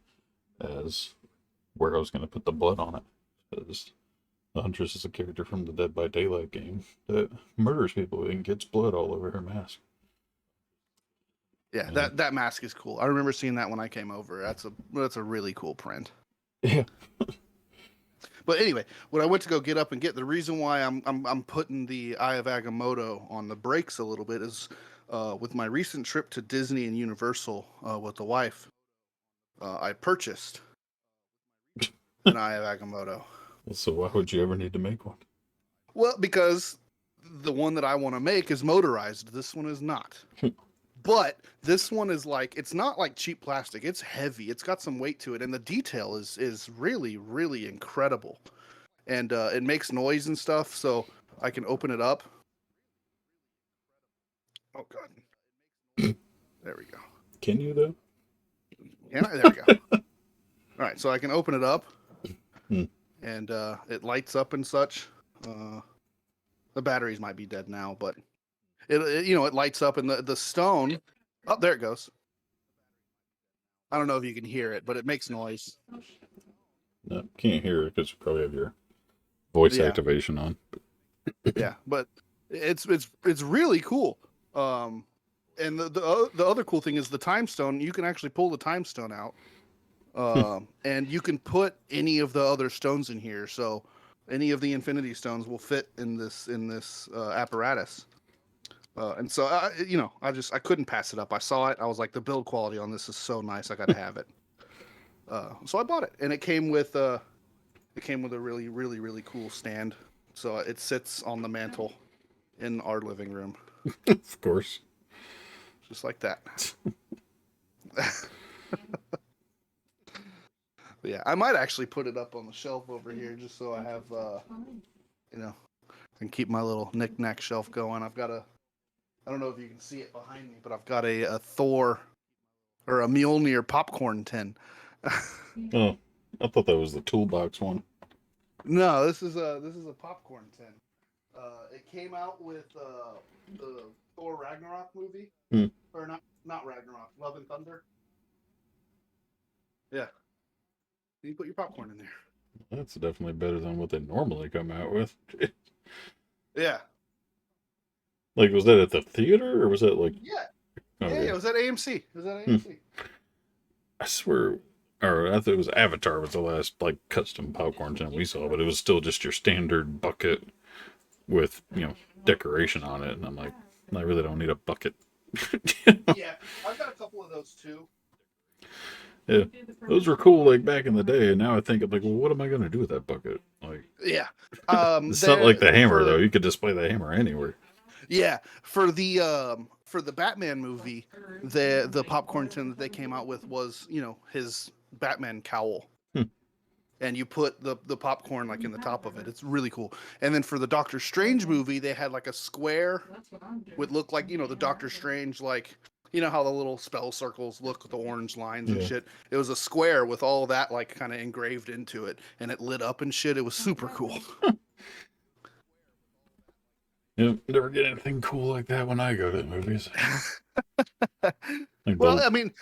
as where I was going to put the blood on it, because the Huntress is a character from the Dead by Daylight game that murders people and gets blood all over her mask. Yeah, that mask is cool. I remember seeing that when I came over. That's a really cool print. Yeah. But anyway, when I went to go get up and get, the reason why I'm putting the Eye of Agamotto on the brakes a little bit is with my recent trip to Disney and Universal with the wife, I purchased an Eye of Agamotto. So why would you ever need to make one? Well, because the one that I want to make is motorized. This one is not. But this one is like, it's not like cheap plastic. It's heavy. It's got some weight to it, and the detail is really really incredible. And it makes noise and stuff, so I can open it up. Oh god, there we go. Can you though? Can I? There we go. All right, so I can open it up, Hmm. and it lights up and such. The batteries might be dead now, but it lights up, and the stone. Oh, there it goes. I don't know if you can hear it, but it makes noise. No, can't hear it because you probably have your voice Yeah. activation on. Yeah, but it's really cool. And the other cool thing is the time stone. You can actually pull the time stone out, and you can put any of the other stones in here. So any of the infinity stones will fit in this apparatus. And so I couldn't pass it up. I saw it. I was like, the build quality on this is so nice. I got to have it. So I bought it, and it came with a really really really cool stand. So it sits on the mantle in our living room, Of course. just like that. But yeah, I might actually put it up on the shelf over here just so I have, I can keep my little knick-knack shelf going. I don't know if you can see it behind me, but I've got a Thor or a Mjolnir popcorn tin. Oh, I thought that was the toolbox one. No, this is a popcorn tin. It came out with the Thor Ragnarok movie, or not Ragnarok, Love and Thunder. Yeah, you put your popcorn in there. That's definitely better than what they normally come out with. Yeah, Like, was that at the theater or was that like? yeah, Okay. yeah. It was at AMC. It was at AMC. I swear, or I thought it was Avatar was the last like custom popcorn tin we saw, but it was still just your standard bucket with decoration on it, and I'm like, I really don't need a bucket. Yeah, I've got a couple of those too. Yeah, those were cool like back in the day, and now I think I'm like, well, what am I gonna do with that bucket? Like, Yeah, it's not like the hammer though. You could display the hammer anywhere. Yeah, for the Batman movie, the popcorn tin that they came out with was his Batman cowl. And you put the popcorn like in the top of it. It's really cool. And then for the Doctor Strange movie, they had like a square would look like the Doctor Strange, like how the little spell circles look with the orange lines and shit. It was a square with all that like kind of engraved into it, and it lit up and shit. It was super cool. Yeah, never get anything cool like that when I go to the movies. Like Well, I mean,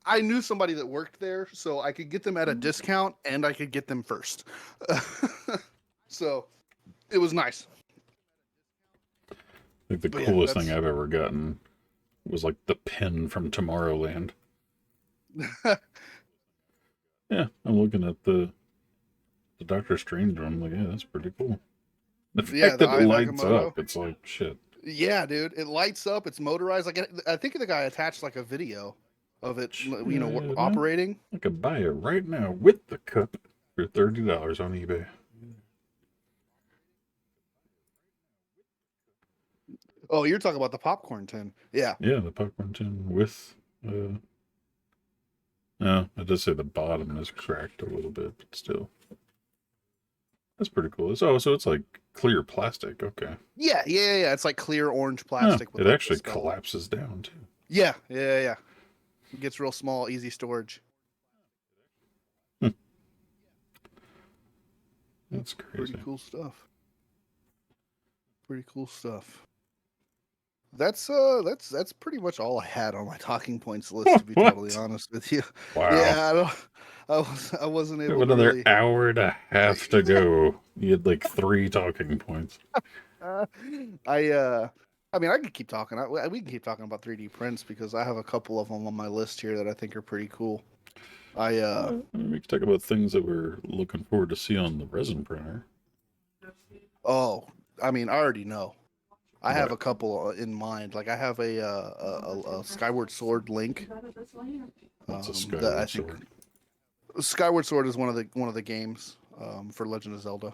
I knew somebody that worked there, so I could get them at a discount and I could get them first. So it was nice. like the But coolest thing I've ever gotten was like the pin from Tomorrowland. Yeah, I'm looking at the Doctor Strange one. I'm like, yeah, that's pretty cool. The fact that it lights up, it's like shit. Yeah, dude, it lights up. It's motorized. Like I think the guy attached like a video of it, operating. I could buy it right now with the cup for $30 on eBay. Oh, you're talking about the popcorn tin. Yeah. Yeah, the popcorn tin with. No, I just say the bottom is cracked a little bit, but still. That's pretty cool. So it's like clear plastic. Okay. Yeah. It's like clear orange plastic. It actually collapses down too. Yeah. It gets real small, easy storage. That's crazy. Pretty cool stuff. That's pretty much all I had on my talking points list, to be totally honest with you. Wow. Yeah, I wasn't able. Another hour and a half to go. You had like 3 talking points. I mean, I could keep talking. We can keep talking about 3D prints because I have a couple of them on my list here that I think are pretty cool. We can talk about things that we're looking forward to see on the resin printer. Oh, I mean, I already know. I have a couple in mind. Like I have a Skyward Sword Link. What's a Skyward Sword? Skyward Sword is one of the games for Legend of Zelda.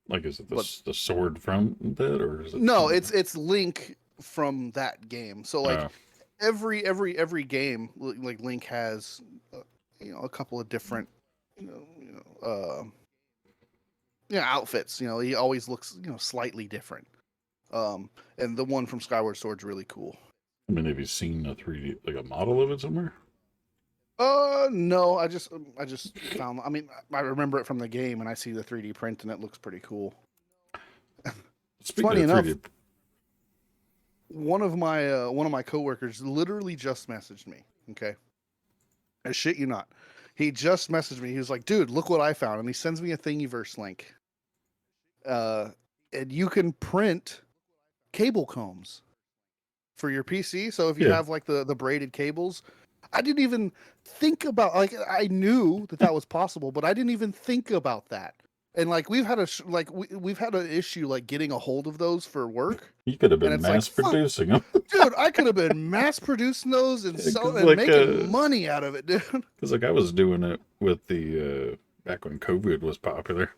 Like, is it the sword from that, or is it? No, it's Link from that game. So like every game, like Link has a couple of different outfits. He always looks slightly different. And the one from Skyward Sword's really cool. I mean, have you seen a 3D, like a model of it somewhere? No, I just found. I mean, I remember it from the game, and I see the 3D print, and it looks pretty cool. Speaking funny of enough. 3D, one of my coworkers literally just messaged me. Okay, I shit you not. He just messaged me. He was like, "Dude, look what I found," and he sends me a Thingiverse link. And you can print cable combs for your PC. So if you Yeah. have like the braided cables, I didn't even think about, like, I knew that that was possible, but I didn't even think about that. And like we've had we've had an issue like getting a hold of those for work, You could have and been it's like, mass fuck, producing them. dude, I could have been mass producing those and Because selling and making money out of it, dude. I was doing it with the back when COVID was popular.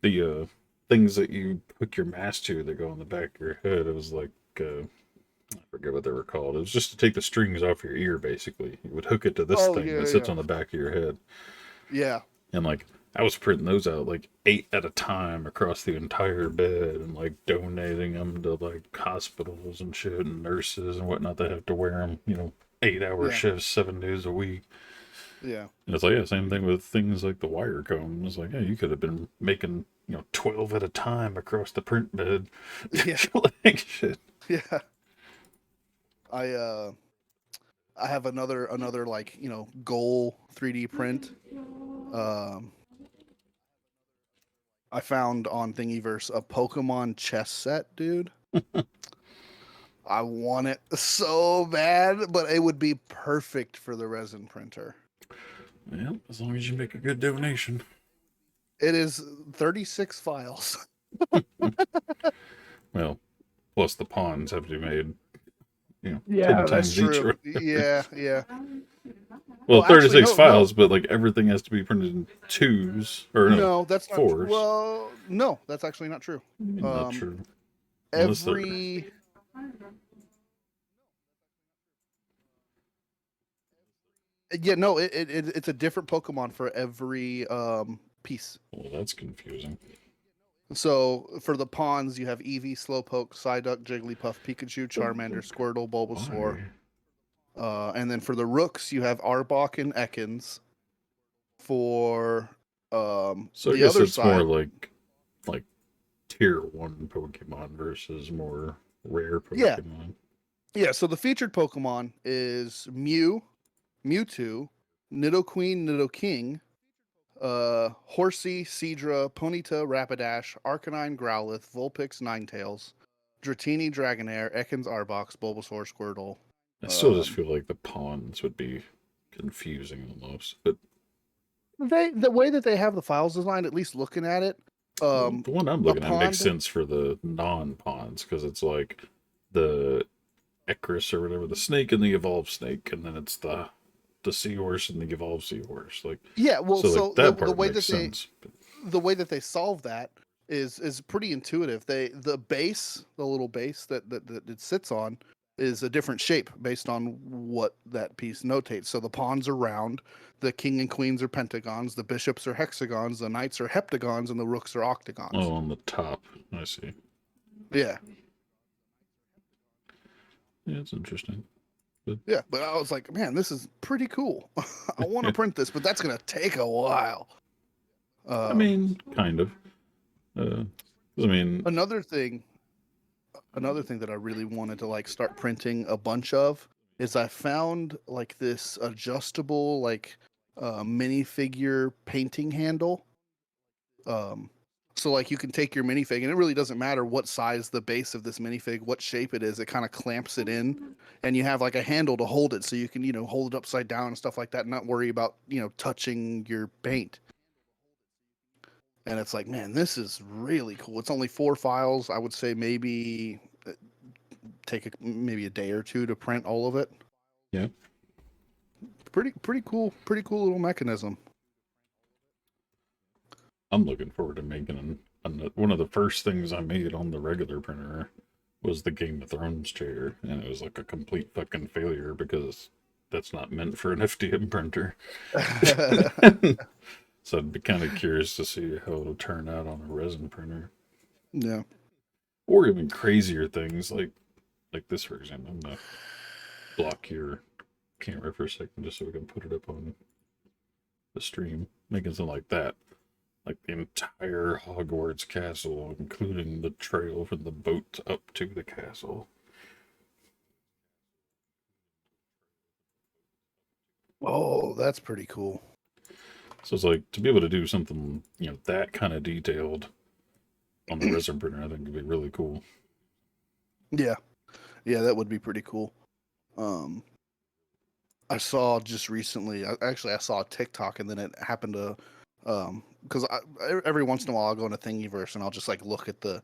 The things that you hook your mask to that go on the back of your head. It was like I forget what they were called. It was just to take the strings off your ear, basically. You would hook it to this Oh thing yeah, that sits yeah, on the back of your head. yeah, And like I was printing those out like 8 at a time across the entire bed and like donating them to like hospitals and shit and nurses and whatnot that have to wear them, 8-hour yeah, shifts, 7 days a week. yeah. And it's like, yeah, same thing with things like the wire comb. It's like, yeah, you could have been making, 12 at a time across the print bed. Yeah. Like shit. Yeah. I I have another like, goal 3D print. Um I found on Thingiverse a Pokemon chess set, dude. I want it so bad, but it would be perfect for the resin printer. Yeah, as long as you make a good donation. It is 36 files. Well, plus the pawns have to be made, Yeah, 10 that's times each. true. Yeah, yeah. Well, Well, actually, 36 no, no, files, but like everything has to be printed in twos, or no, no, that's not true. fours. Well, no, that's actually not true. Not true. Unless they're, Every Yeah, no, it's a different Pokemon for every piece. well, that's confusing. So for the pawns, you have Eevee, Slowpoke, Psyduck, Jigglypuff, Pikachu, Charmander, Squirtle, Bulbasaur. Why? And then for the rooks, you have Arbok and Ekans. For So I the guess other it's more side, like tier 1 Pokemon versus more rare yeah, Pokemon. yeah. So the featured Pokemon is Mew, Mewtwo, Nidoqueen, Nidoking, Horsey, Seadra, Ponyta, Rapidash, Arcanine, Growlithe, Vulpix, Ninetales, Dratini, Dragonair, Ekans, Arbok, Bulbasaur, Squirtle. I still just feel like the pawns would be confusing almost. But The way that they have the files designed, at least looking at it, well, the one I'm a looking at makes pond. sense for the non-pawns because it's like the Ecris or whatever, the snake and the evolved snake, and then it's the seahorse and the evolved seahorse. Like, Yeah, well, so like so that the part way makes that sense. the way that they solve that is pretty intuitive. The base, the little base that it sits on, is a different shape based on what that piece notates. So the pawns are round, the king and queens are pentagons, the bishops are hexagons, the knights are heptagons, and the rooks are octagons. Oh, on the top, I see. Yeah, Yeah, it's interesting. But yeah. But I was like, man, this is pretty cool. I want to print this, but that's gonna take a while. I mean, kind of. I mean, Another thing that I really wanted to like start printing a bunch of is I found like this adjustable like minifigure painting handle. Um, so like you can take your minifig, and it really doesn't matter what size the base of this minifig, what shape it is. It kind of clamps it in, and you have like a handle to hold it, so you can hold it upside down and stuff like that, and not worry about touching your paint. And it's like, man, this is really cool. It's only 4 files. I would say maybe take maybe a day or two to print all of it. yeah. Pretty cool little mechanism. I'm looking forward to making one of the first things I made on the regular printer was the Game of Thrones chair, and it was like a complete fucking failure because that's not meant for an FDM printer. So I'd be kind of curious to see how it'll turn out on a resin printer, Yeah. or even crazier things like this, for example. I'm gonna block your camera for a second just so we can put it up on the stream, making something like that. Like the entire Hogwarts castle, including the trail from the boat up to the castle. Oh, that's pretty cool. So it's like to be able to do something, that kind of detailed on the resin printer, I think would be really cool. Yeah, yeah, that would be pretty cool. Um, I saw just recently. Actually, I saw a TikTok, and then it happened to, because every once in a while I'll go into Thingiverse and I'll just like look at the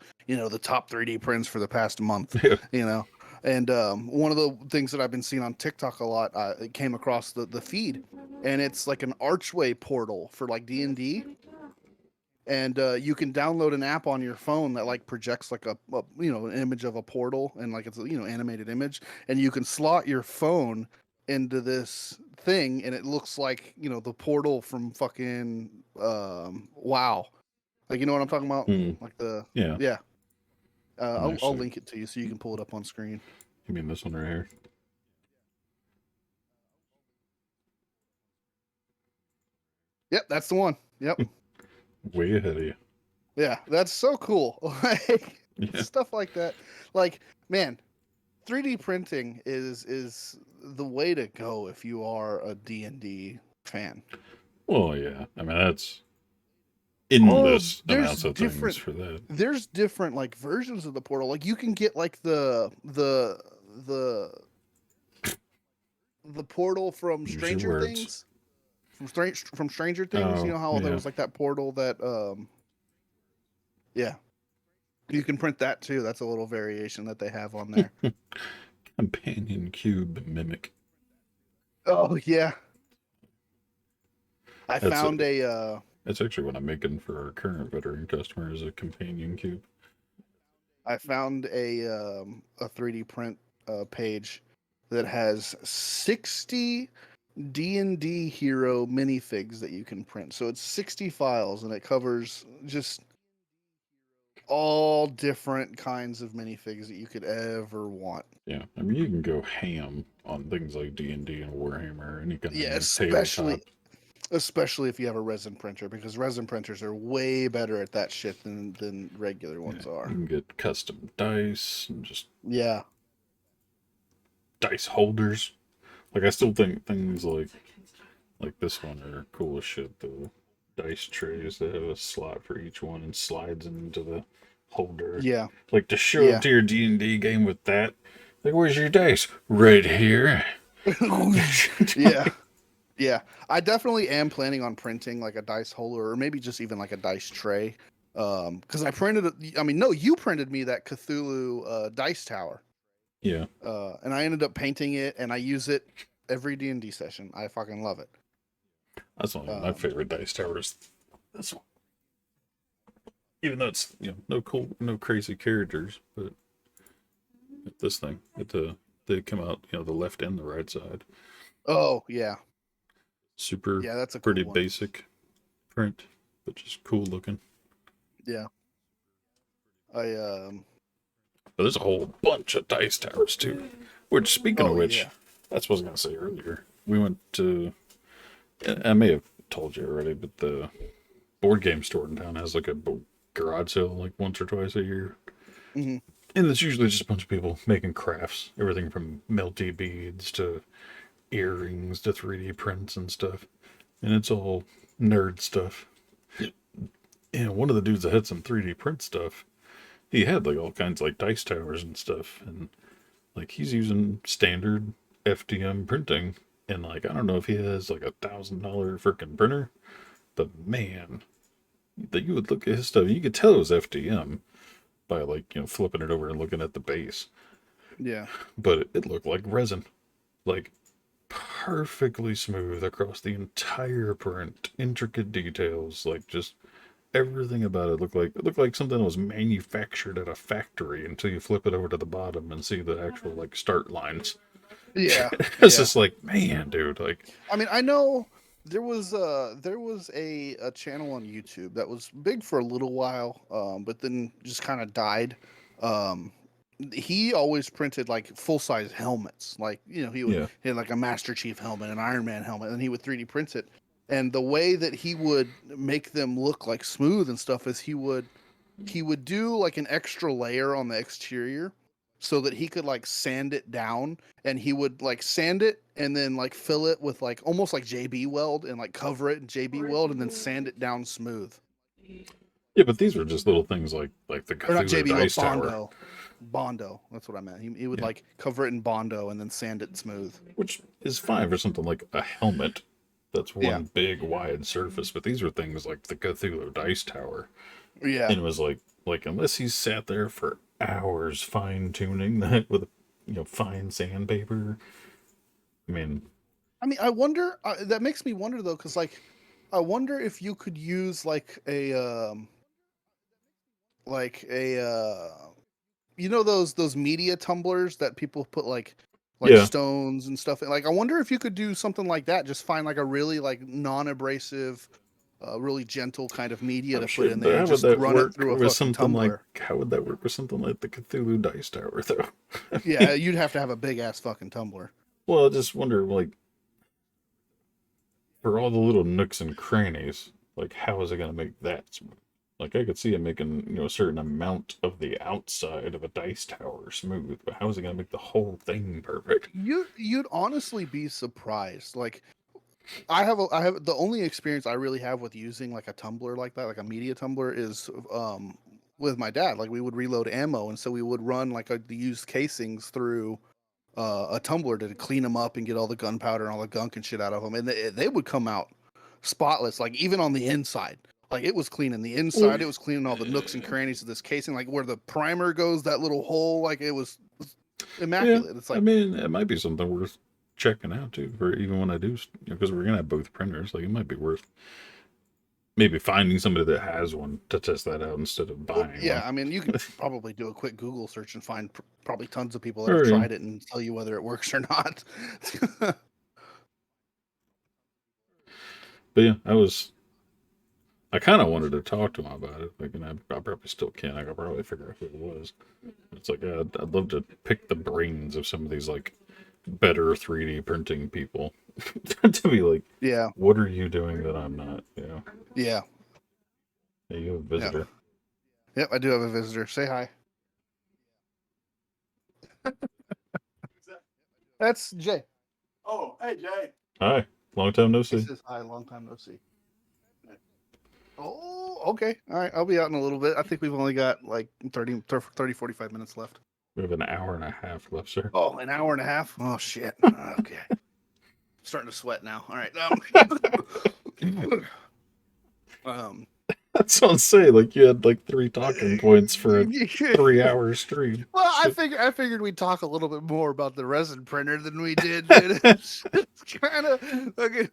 top 3D prints for the past month, Yeah. you know. And one of the things that I've been seeing on TikTok a lot, it came across the feed, and it's like an archway portal for like D&D, and you can download an app on your phone that like projects like an image of a portal, and like it's a animated image, and you can slot your phone into this thing, and it looks like the portal from fucking WoW. Like, you know what I'm talking about? Mm, Like the yeah. yeah. Let me I'll see. link it to you so you can pull it up on screen. You mean this one right here? Yep, that's the one. Yep. Way ahead of you. Yeah, that's so cool. Like Yeah. stuff like that. Like, man, 3D printing is the way to go if you are a D&D fan. Well, yeah. I mean, that's Oh, endless amounts of things for that. there's different like versions of the portal. Like you can get like the portal from Use your Stranger words. Things. From Stranger Things, you Oh, know how there yeah. was like that portal that yeah. You can print that too. That's a little variation that they have on there. Companion cube mimic. Oh yeah. I That's a, found a that's actually what I'm making for our current veteran customer is a companion cube. I found a 3D print page that has 60 D&D hero minifigs that you can print. So it's 60 files, and it covers just all different kinds of minifigs that you could ever want. Yeah, I mean you can go ham on things like D&D and Warhammer, any kind Yeah, of tabletop. especially if you have a resin printer, because resin printers are way better at that shit than regular Yeah, ones you are. can get custom dice and just Yeah. dice holders. Like I still think things like this one are cool as shit. The dice trays that have a slot for each one and slides into the holder. Yeah. Like to show up Yeah. to your D&D game with that. Like, where's your dice? Right here. Yeah. Yeah, I definitely am planning on printing like a dice holder, or maybe just even like a dice tray. Because I mean, no, you printed me that Cthulhu dice tower, Yeah, and I ended up painting it, and I use it every D&D session. I fucking love it. that's one of my Um, favorite dice towers. This one, even though it's no cool, no crazy characters, but this thing, they come out the left and the right side. oh yeah, Super yeah, that's a pretty cool one. basic print, but just cool looking. Yeah, I. But there's a whole bunch of dice towers too. Which, speaking of Oh which, yeah. that's what I was gonna say earlier. We went to. I may have told you already, but the board game store in town has like a garage sale like once or twice a year, Hmm. and it's usually just a bunch of people making crafts, everything from melty beads to earrings to 3D prints and stuff, and it's all nerd stuff. And one of the dudes that had some 3D print stuff, he had like all kinds of like dice towers and stuff, and like he's using standard FDM printing, and like I don't know if he has like $1,000 freaking printer, but man, that you would look at his stuff, you could tell it was FDM by like flipping it over and looking at the base, Yeah. but it looked like resin, like perfectly smooth across the entire print, intricate details, like just everything about it looked like something that was manufactured at a factory until you flip it over to the bottom and see the actual like start lines. Yeah. It's Yeah. just like, man, dude, like, I mean, I know there was a channel on YouTube that was big for a little while, but then just kind of died. Um, he always printed like full size helmets, like yeah, he had like a Master Chief helmet, an Iron Man helmet, and he would 3D print it. And the way that he would make them look like smooth and stuff is he would do like an extra layer on the exterior, so that he could like sand it down, and he would like sand it and then like fill it with like almost like JB weld and like cover it in JB weld and then sand it down smooth. Yeah, but these were just little things like the Or not Cthulhu JB weld, Dice Tower, Bondo. Bondo. That's what I meant. He would Yeah. like cover it in Bondo and then sand it smooth. which is fine for something like a helmet. That's one Yeah. big wide surface, but these are things like the Cthulhu Dice Tower. Yeah. And it was like unless he sat there for hours fine tuning that with fine sandpaper. I mean, I wonder. That makes me wonder though, because like, I wonder if you could use like a those media tumblers that people put like Yeah. stones and stuff in. Like, I wonder if you could do something like that. Just find like a really like non-abrasive, really gentle kind of media to put in there how and would just that run it work through a with fucking something like? tumbler. How would that work with something like the Cthulhu Dice Tower, though? Yeah, you'd have to have a big ass fucking tumbler. Well, I just wonder, like, for all the little nooks and crannies, like, how is it going to make that smooth? Like, I could see it making, a certain amount of the outside of a dice tower smooth, but how is it going to make the whole thing perfect? You'd honestly be surprised. Like, I have the only experience I really have with using like a tumbler like that, like a media tumbler, is with my dad. Like, we would reload ammo, and so we would run like the used casings through a tumbler to clean them up and get all the gunpowder and all the gunk and shit out of them, and they would come out spotless. Like, even on the inside, like it was cleaning the inside, it was cleaning all the nooks and crannies of this casing, like where the primer goes, that little hole, like it was immaculate. Yeah, It's I like, mean, it might be something worth checking out, too, for even when I do, because we're going to have both printers. Like, it might be worth maybe finding somebody that has one to test that out instead of buying yeah, one. I mean, you could probably do a quick Google search and find probably tons of people that Or, have yeah. tried it and tell you whether it works or not. But yeah, I kind of wanted to talk to him about it. Like, and I probably still can. I could probably figure out who it was. It's like, I'd love to pick the brains of some of these, like, better 3D printing people to be like, Yeah, what are you doing that I'm not? yeah, Hey, you have a visitor. yep. I do have a visitor. Say hi. That's Jay. Oh, hey Jay. Hi, long time no He see. says hi. Long time no see. Oh, okay. All right. I'll be out in a little bit. I think we've only got like 30, 45 minutes left. We have an hour and a half left, sir. Oh, an hour and a half? Oh, shit. Okay. Starting to sweat now. All right. That's what I'm saying. Like, you had like 3 talking points for a 3-hour stream. Well, I figured we'd talk a little bit more about the resin printer than we did. Dude. It's kind of okay.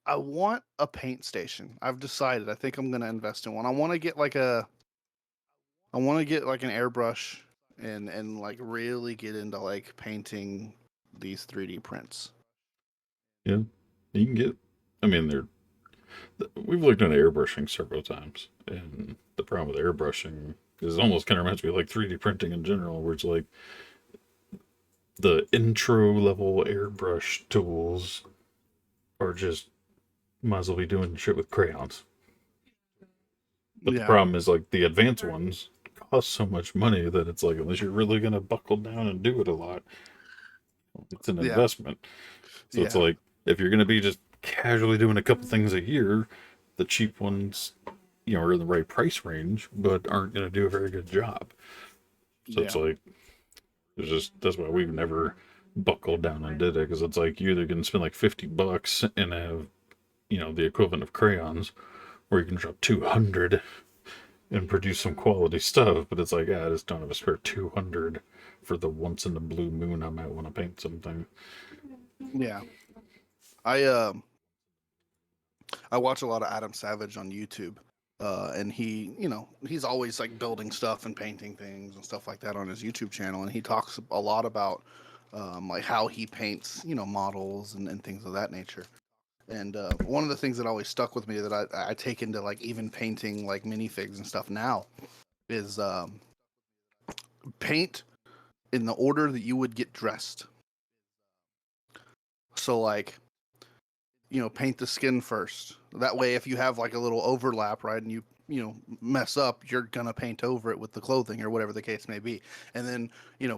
I want a paint station. I've decided. I think I'm gonna invest in one. I want to get like an airbrush and like really get into like painting these 3D prints. Yeah, you can get. I mean, we've looked at airbrushing several times, and the problem with airbrushing is it almost kind of reminds me of like 3D printing in general, where it's like the intro level airbrush tools are just might as well be doing shit with crayons. But the problem is like the advanced ones cost so much money that it's like unless you're really gonna buckle down and do it a lot, it's an investment. So it's like if you're gonna be just casually doing a couple things a year, the cheap ones, are in the right price range, but aren't gonna do a very good job. So it's like that's why we've never buckled down and did it, because it's like you either can spend like $50 and have the equivalent of crayons, or you can drop 200 and produce some quality stuff. But it's like, I just don't have a spare 200 for the once in the blue moon I might want to paint something. Yeah, I watch a lot of Adam Savage on YouTube, and he's always like building stuff and painting things and stuff like that on his YouTube channel, and he talks a lot about like how he paints models and things of that nature. And one of the things that always stuck with me that I take into like even painting like minifigs and stuff now is paint in the order that you would get dressed. So like paint the skin first. That way, if you have like a little overlap, right, and you mess up, you're gonna paint over it with the clothing or whatever the case may be, and then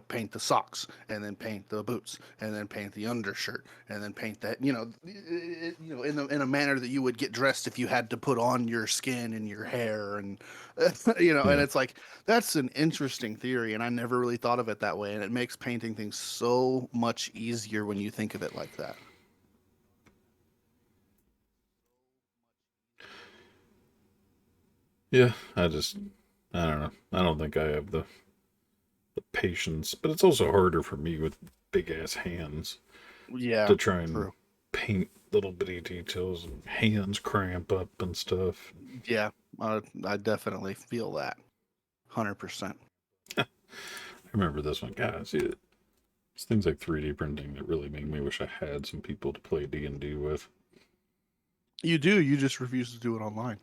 paint the socks, and then paint the boots, and then paint the undershirt, and then paint that in a manner that you would get dressed if you had to put on your skin and your hair, and and it's like that's an interesting theory, and I never really thought of it that way, and it makes painting things so much easier when you think of it like that. Yeah, I don't know. I don't think I have the patience, but it's also harder for me with big ass hands Yeah, to try and true. paint little bitty details, and hands cramp up and stuff. Yeah, I definitely feel that, 100%. I remember this one. God, see, it's things like 3D printing that really make me wish I had some people to play D&D with. You do. You just refuse to do it online.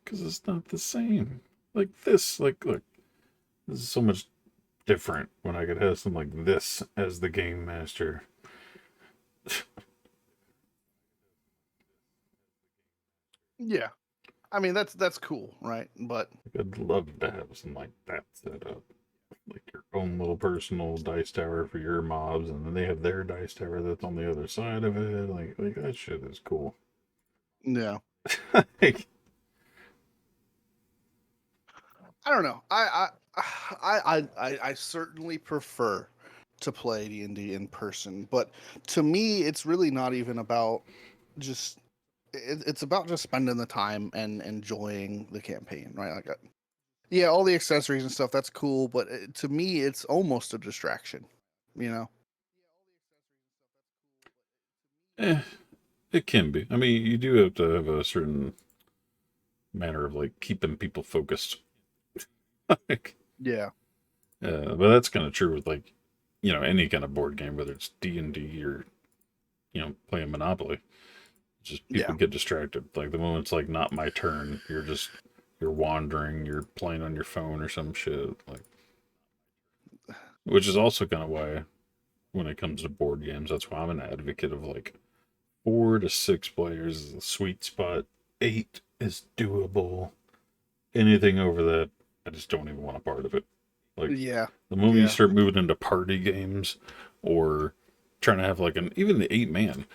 Because it's not the same. Like this, look, this is so much different when I could have something like this as the game master. Yeah, I mean that's cool, right? But I'd love to have something like that set up. Like your own little personal dice tower for your mobs, and then they have their dice tower that's on the other side of it. Like that shit is cool. yeah, Like, I don't know. I certainly prefer to play D&D in person, but to me, it's really not even about just. It's about just spending the time and enjoying the campaign, right? Like, yeah, all the accessories and stuff, that's cool, but to me, it's almost a distraction, you know? eh, it can be. I mean, you do have to have a certain manner of like keeping people focused. Like, Yeah. but that's kind of true with like, any kind of board game, whether it's D&D or playing Monopoly. Just people Yeah. get distracted. Like the moment it's like not my turn, you're wandering, you're playing on your phone or some shit. Like, which is also kind of why when it comes to board games, that's why I'm an advocate of like 4 to 6 players is the sweet spot. 8 is doable. Anything over that, I just don't even want a part of it. Like Yeah. the moment you Yeah. start moving into party games or trying to have like even the 8 man.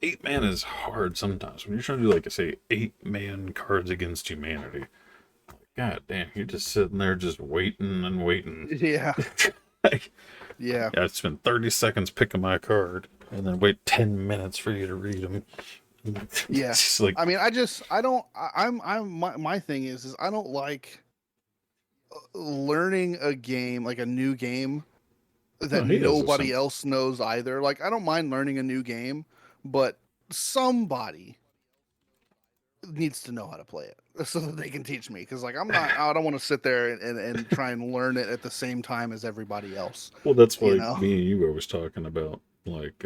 8 man is hard sometimes. When you're trying to do like say 8 man Cards Against Humanity. God damn, you're just sitting there just waiting and waiting. Yeah. Like, Yeah. I spend 30 seconds picking my card and then wait 10 minutes for you to read them. Yeah. It's just like, I mean, my thing is I don't like learning a game, like a new game that oh, he has nobody else knows either. Like, I don't mind learning a new game, but somebody needs to know how to play it so that they can teach me. Because like I don't want to sit there and try and learn it at the same time as everybody else. well, that's You like know? me and you were always talking about, like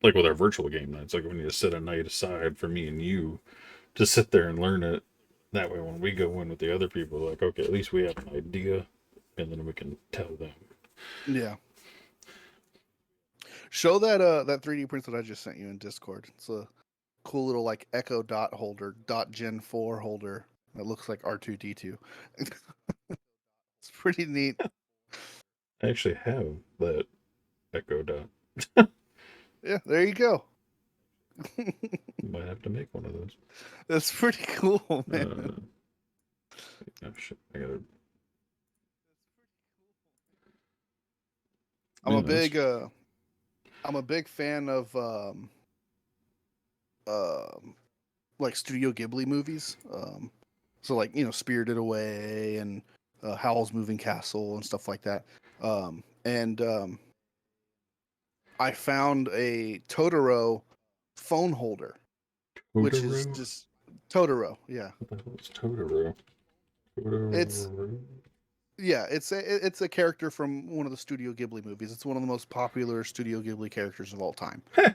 with our virtual game nights. Like, we need to set a night aside for me and you to sit there and learn it. That way, when we go in with the other people, like, okay, at least we have an idea, and then we can tell them. Yeah. Show that 3D print that I just sent you in Discord. It's a cool little like Echo dot holder, dot Gen 4 holder that looks like R2D2. It's pretty neat. I actually have that Echo Dot. Yeah, there you go. Might have to make one of those. That's pretty cool, man. Oh shit! I gotta. I'm Yeah, a big I'm a big fan of like Studio Ghibli movies. So like, Spirited Away and Howl's Moving Castle and stuff like that. And I found a Totoro phone holder, which is Totoro? just Totoro. Yeah, What the hell is Totoro? it's Totoro. yeah, it's a character from one of the Studio Ghibli movies. It's one of the most popular Studio Ghibli characters of all time. Is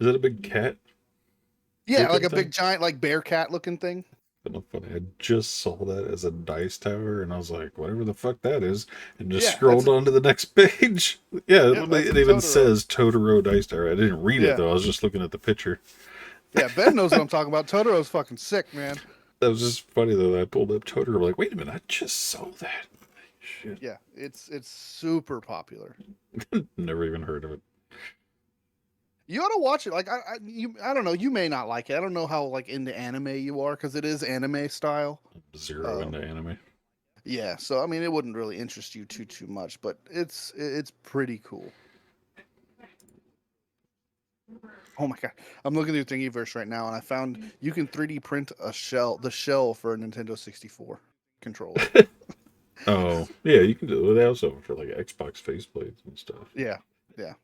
that a big cat? Yeah, like Looking a thing? big giant like bear cat looking thing. But no funny. I just saw that as a dice tower, and I was like, whatever the fuck that is, and just Yeah, that's scrolled on to the next page. Yeah, yeah, that's it a even Totoro. says Totoro dice tower. I didn't read Yeah. it though. I was just looking at the picture. Yeah, Ben knows what I'm talking about. Totoro's fucking sick, man. That was just funny though. I pulled up Totoro. I'm like, wait a minute, I just saw that. Shit, Yeah, it's super popular. never even heard of it. You ought to watch it. Like I don't know. You may not like it. I don't know how like into anime you are because it is anime style. Zero into anime. Yeah, so I mean, it wouldn't really interest you too much, but it's pretty cool. Oh my god, I'm looking through Thingiverse right now, and I found you can 3D print the shell for a Nintendo 64 controller. Oh yeah, you can do it. They also for like Xbox faceplates and stuff. Yeah, yeah.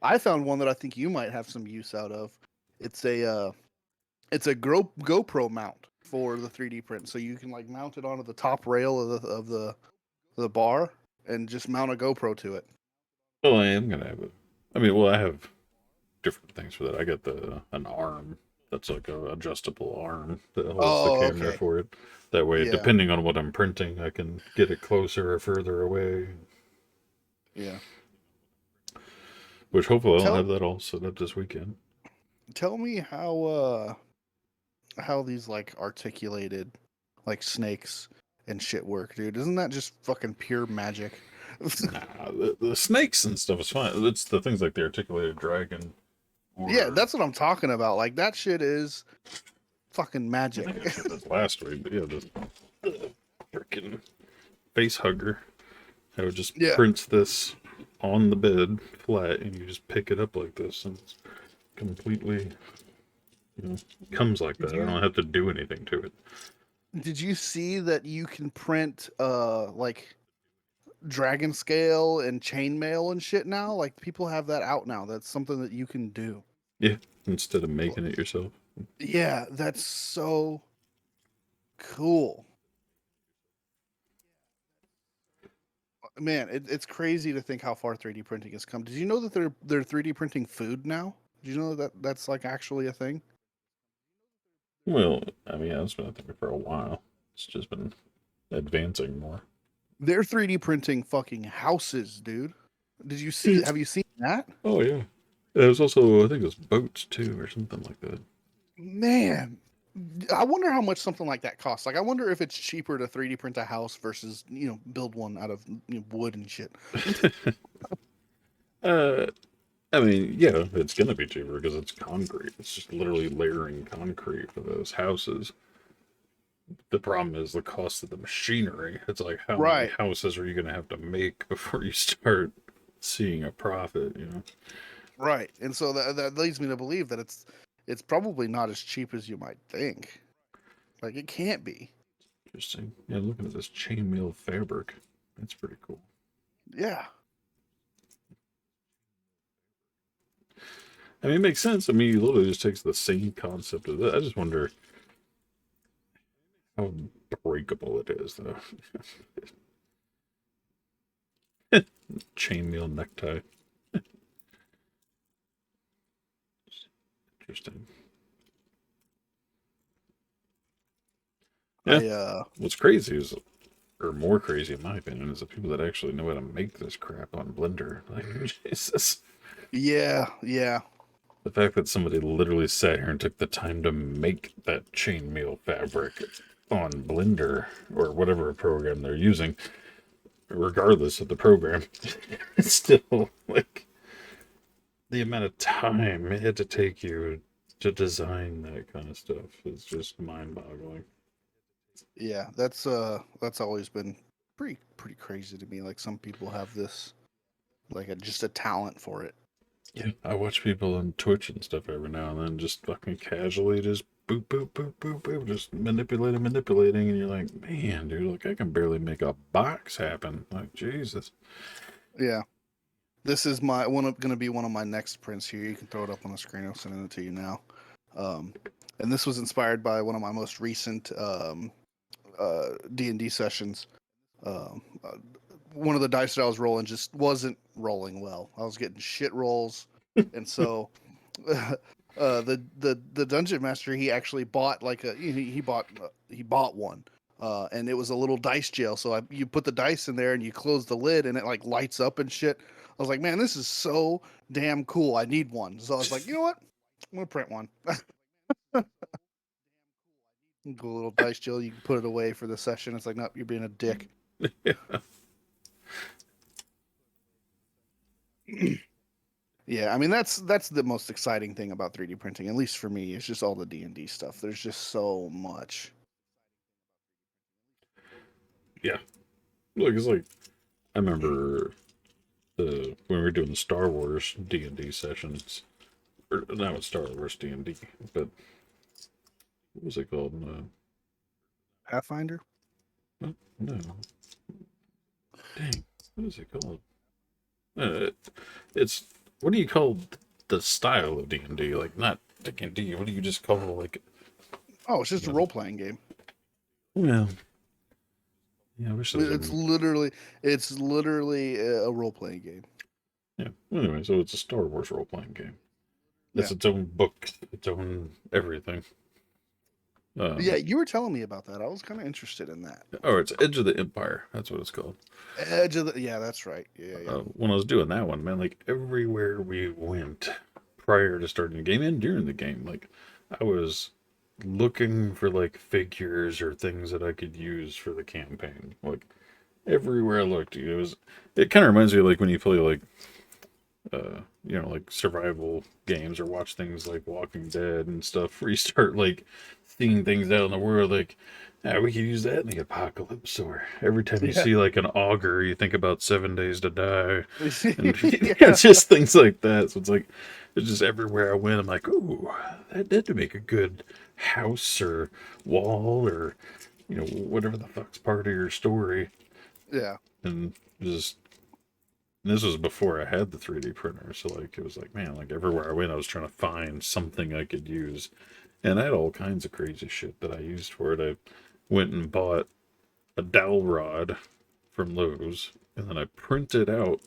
I found one that I think you might have some use out of. It's a GoPro mount for the 3D print, so you can like mount it onto the top rail of the bar and just mount a GoPro to it. Well, I am gonna have it. I mean, well, I have different things for that. I got an arm that's like a adjustable arm that holds the Oh, camera okay. for it. That way, Yeah. depending on what I'm printing, I can get it closer or further away. Yeah. Which hopefully I'll Tell have that all set up this weekend. tell me how these like articulated like snakes and shit work, dude. Isn't that just fucking pure magic? Nah, the snakes and stuff is fine. It's the things like the articulated dragon. Or, Yeah, that's what I'm talking about. Like that shit is fucking I magic. think I said this last week, but yeah, the freaking face hugger. I would just Yeah. print this on the bed flat, and you just pick it up like this, and it's completely, comes like that. I don't have to do anything to it. Did you see that you can print like dragon scale and chainmail and shit now? Like people have that out now. That's something that you can do. Yeah, instead of making it yourself. Yeah, that's so cool. Man, it's crazy to think how far 3D printing has come. Did you know that they're 3D printing food now? Did you know that that's like actually a thing? Well, I mean, yeah, it's been a thing for a while. It's just been advancing more. They're 3D printing fucking houses, dude. Did you see? Have you seen that? Oh yeah. There's also I think it was boats too or something like that. Man, I wonder how much something like that costs. Like, I wonder if it's cheaper to 3D print a house versus build one out of wood and shit. uh, I mean, yeah, it's gonna be cheaper because it's concrete. It's just literally layering concrete for those houses. The problem is the cost of the machinery. It's like how many Right. houses are you gonna have to make before you start seeing a profit? Right. And so that leads me to believe that it's probably not as cheap as you might think. Like it can't be. Interesting. Yeah, looking at this chainmail fabric, that's pretty cool. Yeah. I mean, it makes sense. I mean, he literally just takes the same concept of that. I just wonder how breakable it is, though. Chainmail necktie. Interesting. Yeah. What's crazy is, or more crazy in my opinion, is the people that actually know how to make this crap on Blender. Like, Jesus. Yeah. Yeah. The fact that somebody literally sat here and took the time to make that chainmail fabric on Blender or whatever program they're using, regardless of the program, it's still like the amount of time it had to take you to design that kind of stuff is just mind-boggling. Yeah. That's always been pretty crazy to me. Like some people have this like just a talent for it. Yeah, I watch people on Twitch and stuff every now and then just fucking casually just boop, boop, boop, boop, boop, just manipulating, and you're like, man, dude, like I can barely make a box happen. Like, Jesus. Yeah. This is going to be one of my next prints here. You can throw it up on the screen. I'll send it to you now. And this was inspired by one of my most recent D&D sessions. One of the dice that I was rolling just wasn't rolling well. I was getting shit rolls, and so The dungeon master, he actually bought like he bought one, and it was a little dice jail. So you put the dice in there and you close the lid and it like lights up and shit. I was like, man, this is so damn cool. I need one. So I was like, you know what? I'm gonna print one. Cool little dice jail. You can put it away for the session. It's like, nope, you're being a dick. Yeah, I mean that's the most exciting thing about 3D printing, at least for me. It's just all the D&D stuff. There's just so much. Yeah. Look, it's like I remember when we were doing the Star Wars D&D sessions, or now it's Star Wars D&D, but what was it called? Pathfinder? No, dang, what is it called? Uh, it's what do you call the style of D&D? Like not D&D. What do you just call like? Oh, it's just a Yeah. role-playing game. Well, yeah, I wish there was It's literally a role-playing game. yeah. Well, anyway, so it's a Star Wars role playing game. It's Yeah. its own book, its own everything. Yeah, you were telling me about that. I was kind of interested in that. Oh, it's Edge of the Empire. That's what it's called. Edge of the Yeah, that's right. Yeah. When I was doing that one, man, like everywhere we went prior to starting the game and during the game, like I was looking for like figures or things that I could use for the campaign. Like everywhere I looked, it kind of reminds me of like when you play like like survival games or watch things like Walking Dead and stuff where you start like seeing things out in the world like we could use that in the apocalypse, or every time you Yeah. see like an auger you think about 7 Days to Die, and Yeah. it's just things like that. So it's just everywhere I went I'm like, ooh, that'd make a good house or wall or whatever the fuck's part of your story. Yeah. And just this was before I had the 3D printer, so like it was like, man, like everywhere I went, I was trying to find something I could use, and I had all kinds of crazy shit that I used for it. I went and bought a dowel rod from Lowe's, and then I printed out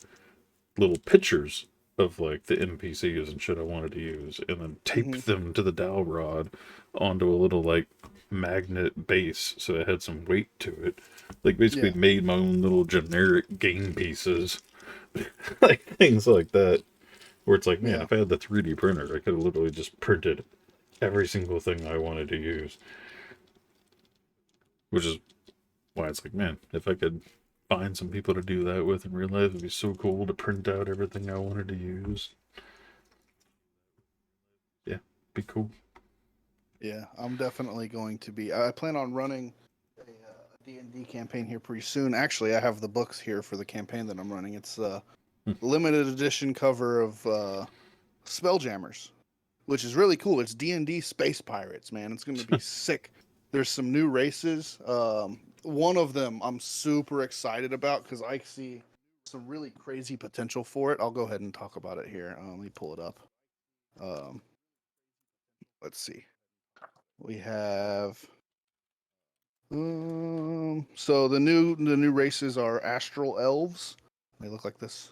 little pictures of like the NPCs and shit I wanted to use, and then taped them to the dowel rod onto a little like magnet base, so it had some weight to it. Like basically Yeah. made my own little generic game pieces. Like things like that, where it's like, man, Yeah. if I had the 3D printer, I could have literally just printed every single thing I wanted to use. Which is why it's like, man, if I could find some people to do that with in real life, it'd be so cool to print out everything I wanted to use. Yeah, be cool. Yeah, I'm definitely going to be. I plan on running a D&D campaign here pretty soon. Actually, I have the books here for the campaign that I'm running. It's a limited edition cover of Spelljammers, which is really cool. It's D&D Space Pirates, man. It's going to be sick. There's some new races. One of them I'm super excited about because I see some really crazy potential for it. I'll go ahead and talk about it here. Let me pull it up. Let's see. We have so the new races are astral elves. They look like this.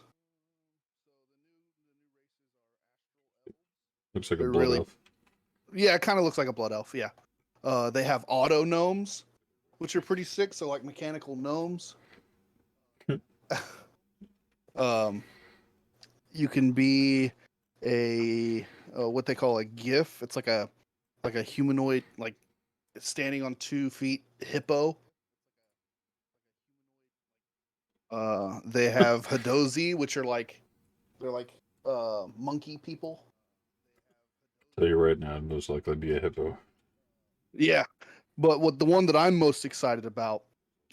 Looks like a They're blood really elf. Yeah, it kind of looks like a blood elf, yeah. They have auto gnomes, which are pretty sick, so like mechanical gnomes. You can be a what they call a gif. It's like a humanoid, like standing on 2 feet hippo. They have Hadozi, which are they're like monkey people. Tell you right now, most likely be a hippo. Yeah, but what the one that I'm most excited about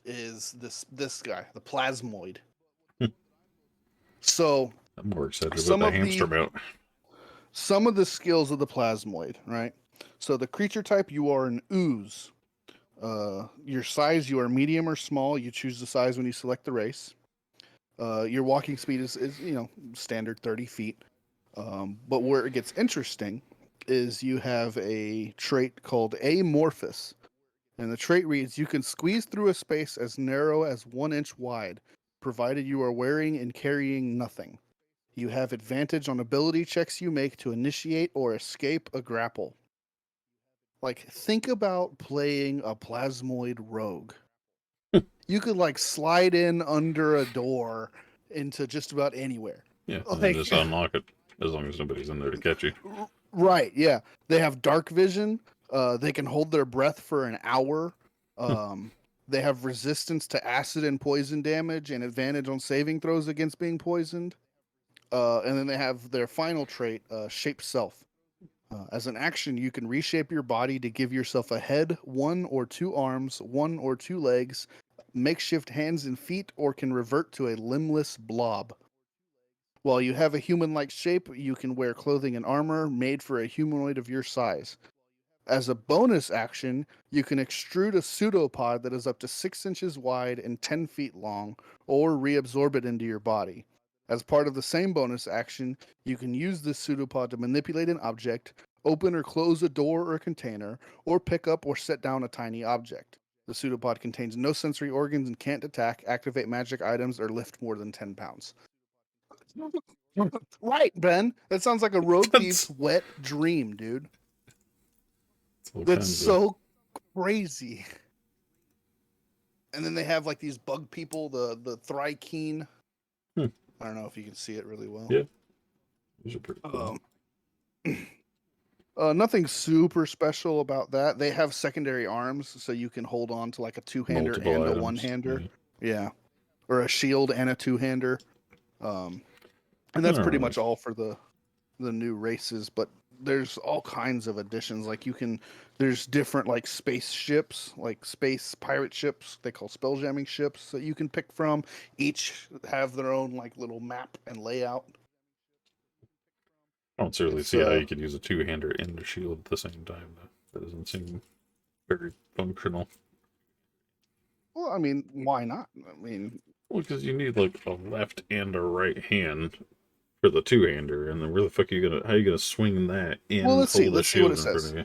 is this guy, the plasmoid. So I'm more excited about some the of hamster the mount. some of the skills of the plasmoid, right? So the creature type, you are an ooze. Your size, you are medium or small. You choose the size when you select the race. Your walking speed is standard 30 feet. But where it gets interesting is you have a trait called amorphous. And the trait reads, you can squeeze through a space as narrow as 1 inch wide, provided you are wearing and carrying nothing. You have advantage on ability checks you make to initiate or escape a grapple. Like, think about playing a plasmoid rogue. You could like slide in under a door into just about anywhere. Yeah, and then Like, just unlock it as long as nobody's in there to catch you. right, yeah. They have dark vision. They can hold their breath for an hour. They have resistance to acid and poison damage and advantage on saving throws against being poisoned. And then they have their final trait, Shape Self. As an action, you can reshape your body to give yourself a head, 1 or 2 arms, 1 or 2 legs, makeshift hands and feet, or can revert to a limbless blob. While you have a human-like shape, you can wear clothing and armor made for a humanoid of your size. As a bonus action, you can extrude a pseudopod that is up to 6 inches wide and 10 feet long, or reabsorb it into your body. As part of the same bonus action, you can use this pseudopod to manipulate an object, open or close a door or a container, or pick up or set down a tiny object. The pseudopod contains no sensory organs and can't attack, activate magic items, or lift more than 10 pounds. Right, Ben. That sounds like a rogue thief's wet dream, dude. all That's kinds of- so crazy. And then they have like these bug people, the Thrykeen. Hmm. I don't know if you can see it really well. Yeah. Those are pretty cool. Nothing super special about that. They have secondary arms, so you can hold on to like a two-hander Multiple and a items, one-hander. yeah. Yeah, or a shield and a two-hander. And that's pretty much all for the new races. But there's all kinds of additions. Like there's different like space ships, like space pirate ships. They call spelljamming ships that you can pick from. Each have their own like little map and layout. I don't really It's, see how you could use a two-hander and a shield at the same time. That doesn't seem very functional. Well, I mean, why not? I mean, Well, because you need like a left and a right hand for the two-hander, and then where the fuck are you gonna? How are you gonna swing that and well, let's see. hold a Let's see what shield it in front says. of you?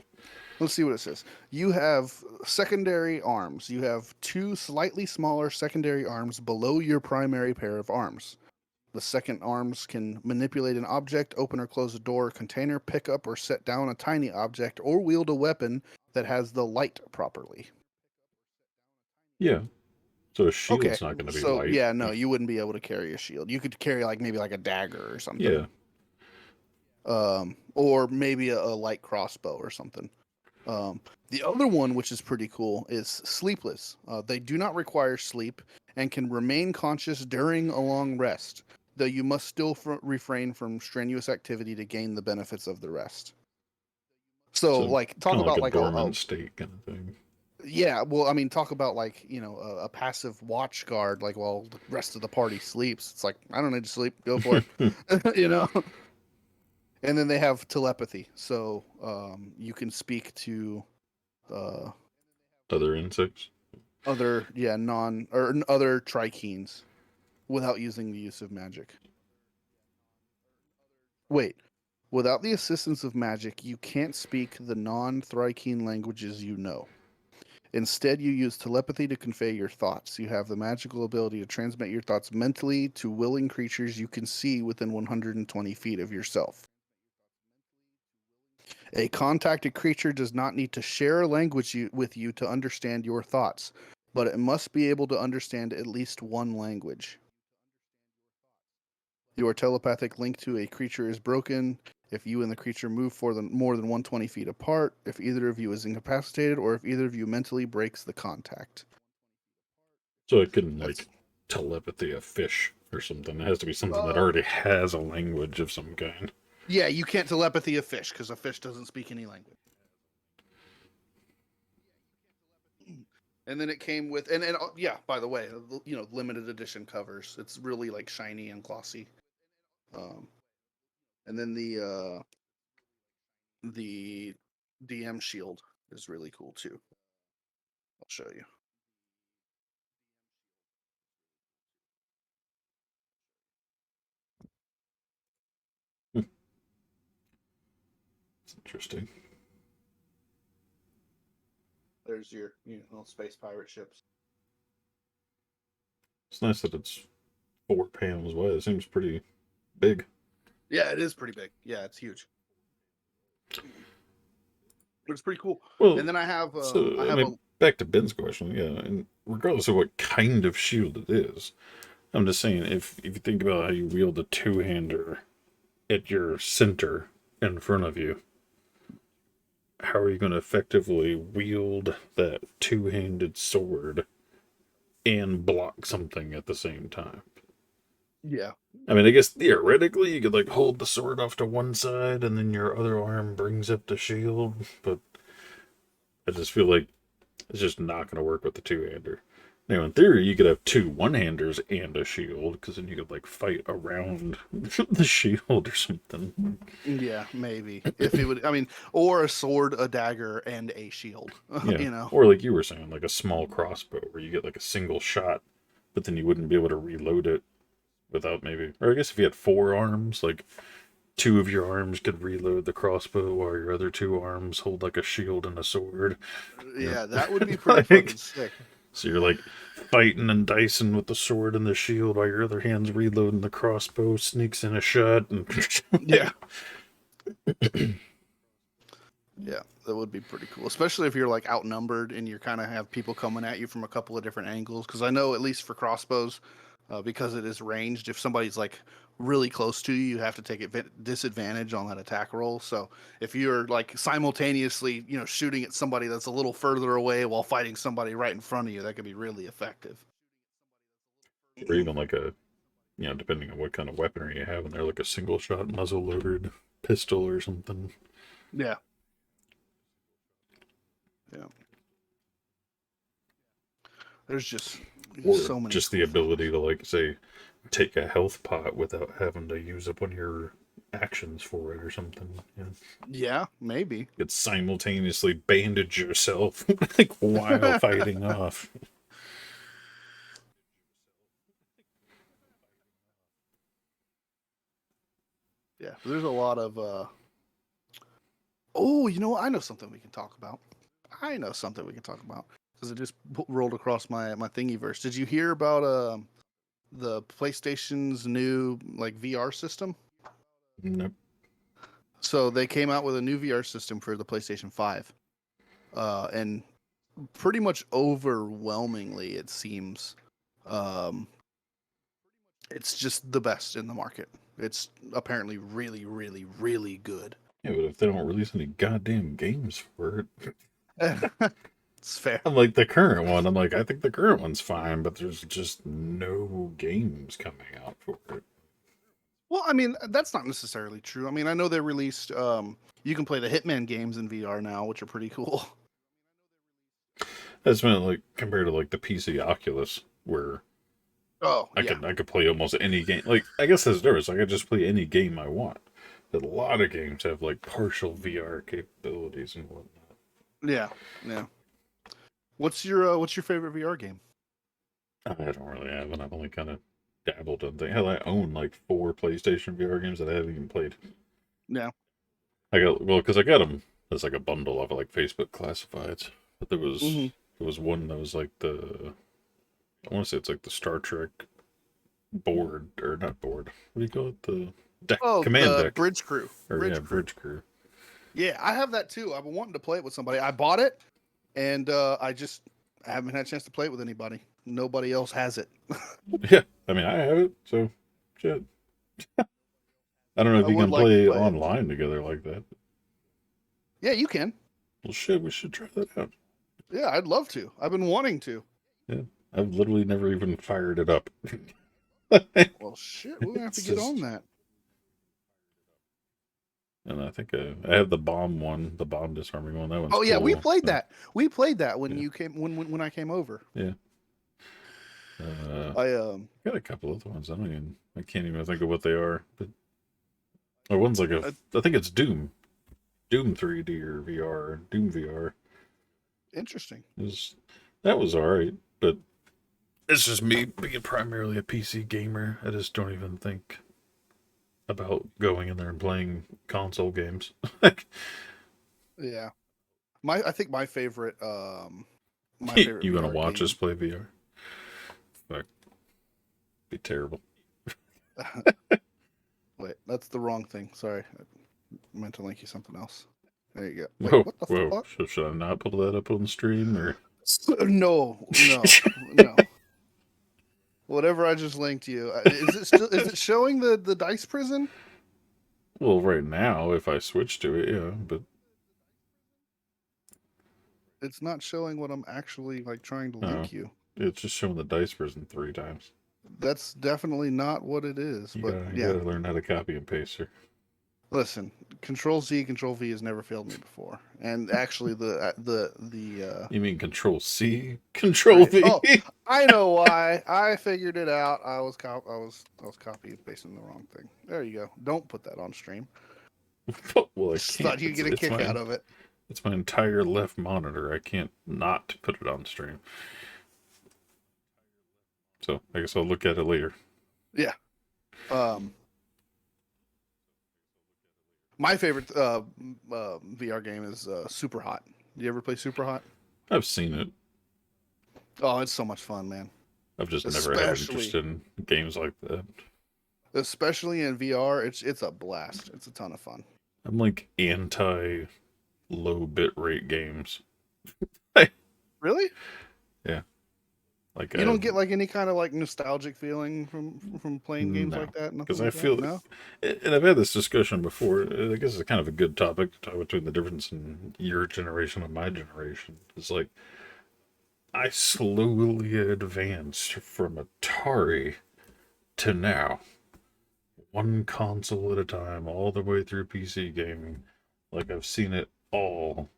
Let's see what it says. You have secondary arms. You have 2 slightly smaller secondary arms below your primary pair of arms. The second arms can manipulate an object, open or close a door or container, pick up or set down a tiny object, or wield a weapon that has the light properly. Yeah. So a Okay, shield's not gonna be so light. yeah, no, you wouldn't be able to carry a shield. You could carry like maybe like a dagger or something. Yeah. Or maybe a light crossbow or something. The other one, which is pretty cool, is sleepless. They do not require sleep and can remain conscious during a long rest, though you must still refrain from strenuous activity to gain the benefits of the rest. So, like, talk Kinda about a like dormant state kind of thing. yeah. Well, I mean, talk about like a passive watch guard, like while the rest of the party sleeps. It's like I don't need to sleep. Go for it, you know. And then they have telepathy, so you can speak to Other insects. other other Trykeens without using the use of magic. Wait, without the assistance of magic, you can't speak the non-Thrykeen languages you know. Instead, you use telepathy to convey your thoughts. You have the magical ability to transmit your thoughts mentally to willing creatures you can see within 120 feet of yourself. A contacted creature does not need to share a language with you to understand your thoughts, but it must be able to understand at least one language. Your telepathic link to a creature is broken if you and the creature move more than 120 feet apart, if either of you is incapacitated, or if either of you mentally breaks the contact. So it couldn't like telepathy a fish or something. It has to be something that already has a language of some kind. Yeah, you can't telepathy a fish because a fish doesn't speak any language. And then it came with, and yeah, by the way, limited edition covers. It's really like shiny and glossy. And then the DM shield is really cool too. I'll show you. It's interesting. There's your space pirate ships. It's nice that it's 4 panels wide. It seems pretty big. Yeah, it is pretty big. Yeah, it's huge. But it's pretty cool. Well, And then I have so I mean, back to Ben's question, yeah, and regardless of what kind of shield it is, I'm just saying if you think about how you wield a two-hander at your center in front of you, how are you going to effectively wield that two-handed sword and block something at the same time? yeah. I mean, I guess theoretically you could like hold the sword off to one side and then your other arm brings up the shield, but I just feel like it's just not going to work with the two-hander. Now, in theory, you could have two one-handers and a shield, because then you could like fight around the shield or something. Yeah, maybe. If it would, I mean, or a sword, a dagger, and a shield. Yeah, You know. or like you were saying, like a small crossbow where you get like a single shot, but then you wouldn't be able to reload it without maybe, or I guess if you had four arms, like two of your arms could reload the crossbow while your other two arms hold like a shield and a sword. Yeah, that would be pretty fucking sick. So you're like fighting and dicing with the sword and the shield while your other hand's reloading the crossbow, sneaks in a shot, and Yeah. Yeah, that would be pretty cool, especially if you're like outnumbered and you kind of have people coming at you from a couple of different angles. Because I know, at least for crossbows, because it is ranged, if somebody's like really close to you, you have to take disadvantage on that attack roll. So if you're like simultaneously, shooting at somebody that's a little further away while fighting somebody right in front of you, that could be really effective. or even like a, depending on what kind of weaponry you have in there, like a single shot muzzle loaded pistol or something. Yeah. Yeah. There's just Or so many. just the ability to, like, say, take a health pot without having to use up one of your actions for it or something. Yeah. Yeah, maybe. You could simultaneously bandage yourself like while fighting off. Yeah, there's a lot of. Oh, I know something we can talk about. I know something we can talk about because it just rolled across my thingiverse. Did you hear about the PlayStation's new like VR system? Nope. So they came out with a new VR system for the PlayStation 5, and pretty much overwhelmingly, it seems, um, it's just the best in the market. It's apparently really, really, really good. Yeah, but if they don't release any goddamn games for it, It's fair. I'm like the current one. I'm like, I think the current one's fine, but there's just no games coming out for it. Well, I mean, that's not necessarily true. I mean, I know they released, you can play the Hitman games in VR now, which are pretty cool. That's meant like compared to like the PC Oculus, where Oh, I yeah. could play almost any game. Like I guess that's different. Like I just play any game I want. But a lot of games have like partial VR capabilities and whatnot. Yeah, yeah. What's your favorite VR game? I don't really have, and I've only kind of dabbled in things. Hell, I own like 4 PlayStation VR games that I haven't even played. Yeah. Because I got them as like a bundle of like Facebook classifieds. But there Mhm. was one that was like I want to say it's like the Star Trek board or not board. What do you call it? The deck, Oh, command the deck, Bridge Crew. or Bridge yeah, Crew. Bridge Crew. Yeah, I have that too. I've been wanting to play it with somebody. I bought it, and I haven't had a chance to play it with anybody. Nobody else has it. Yeah, I mean I have it, so shit. I don't know if I you would can like to play play it. online together like that. Yeah, you can. Well, shit, we should try that out. Yeah, I'd love to. I've been wanting to. Yeah, I've literally never even fired it up. Well, shit, we're gonna have to It's get just- on that. And I think I have the bomb one, the bomb disarming one. That one's Oh yeah, we cool, played so, that. We played that when Yeah. you came when I came over. Yeah. I Got a couple other ones. I can't even think of what they are. But one's like I think it's Doom 3D or VR, Doom VR. interesting. That was alright, but it's just me being primarily a PC gamer. I just don't even think about going in there and playing console games. Yeah. I think my favorite my favorite You gonna VR watch game. us play VR? Fuck. Be terrible. Wait, that's the wrong thing. Sorry, I meant to link you something else. There you go. Wait, Whoa, what the whoa. fuck? Should I not pull that up on the stream or? No, no. Whatever I just linked you. Is it still? Is it showing the dice prison? Well, right now, if I switch to it, yeah, but It's not showing what I'm actually like trying to no, link you. it's just showing the dice prison 3 times. That's definitely not what it is. But You yeah, gotta learn how to copy and paste, sir. listen. Control Z, Control V has never failed me before. And actually, the You mean Control C, Control right. V? Oh, I know why. I figured it out. I was copy and pasting the wrong thing. There you go. Don't put that on stream. Well, I Just can't. thought you'd get a kick out of it. It's my entire left monitor. I can't not put it on stream. So I guess I'll look at it later. Yeah. My favorite VR game is Super Hot. Do you ever play Super Hot? I've seen it. Oh, it's so much fun, man. I've just never had interest in games like that. Especially in VR, it's a blast. It's a ton of fun. I'm like anti low bit rate games. Really? Yeah. Like You don't get like any kind of like nostalgic feeling from playing games No, like that? because Nothing I like feel, that? No? and I've had this discussion before. I guess it's kind of a good topic to talk between the difference in your generation and my generation. It's like I slowly advanced from Atari to now, one console at a time, all the way through PC gaming. Like I've seen it all,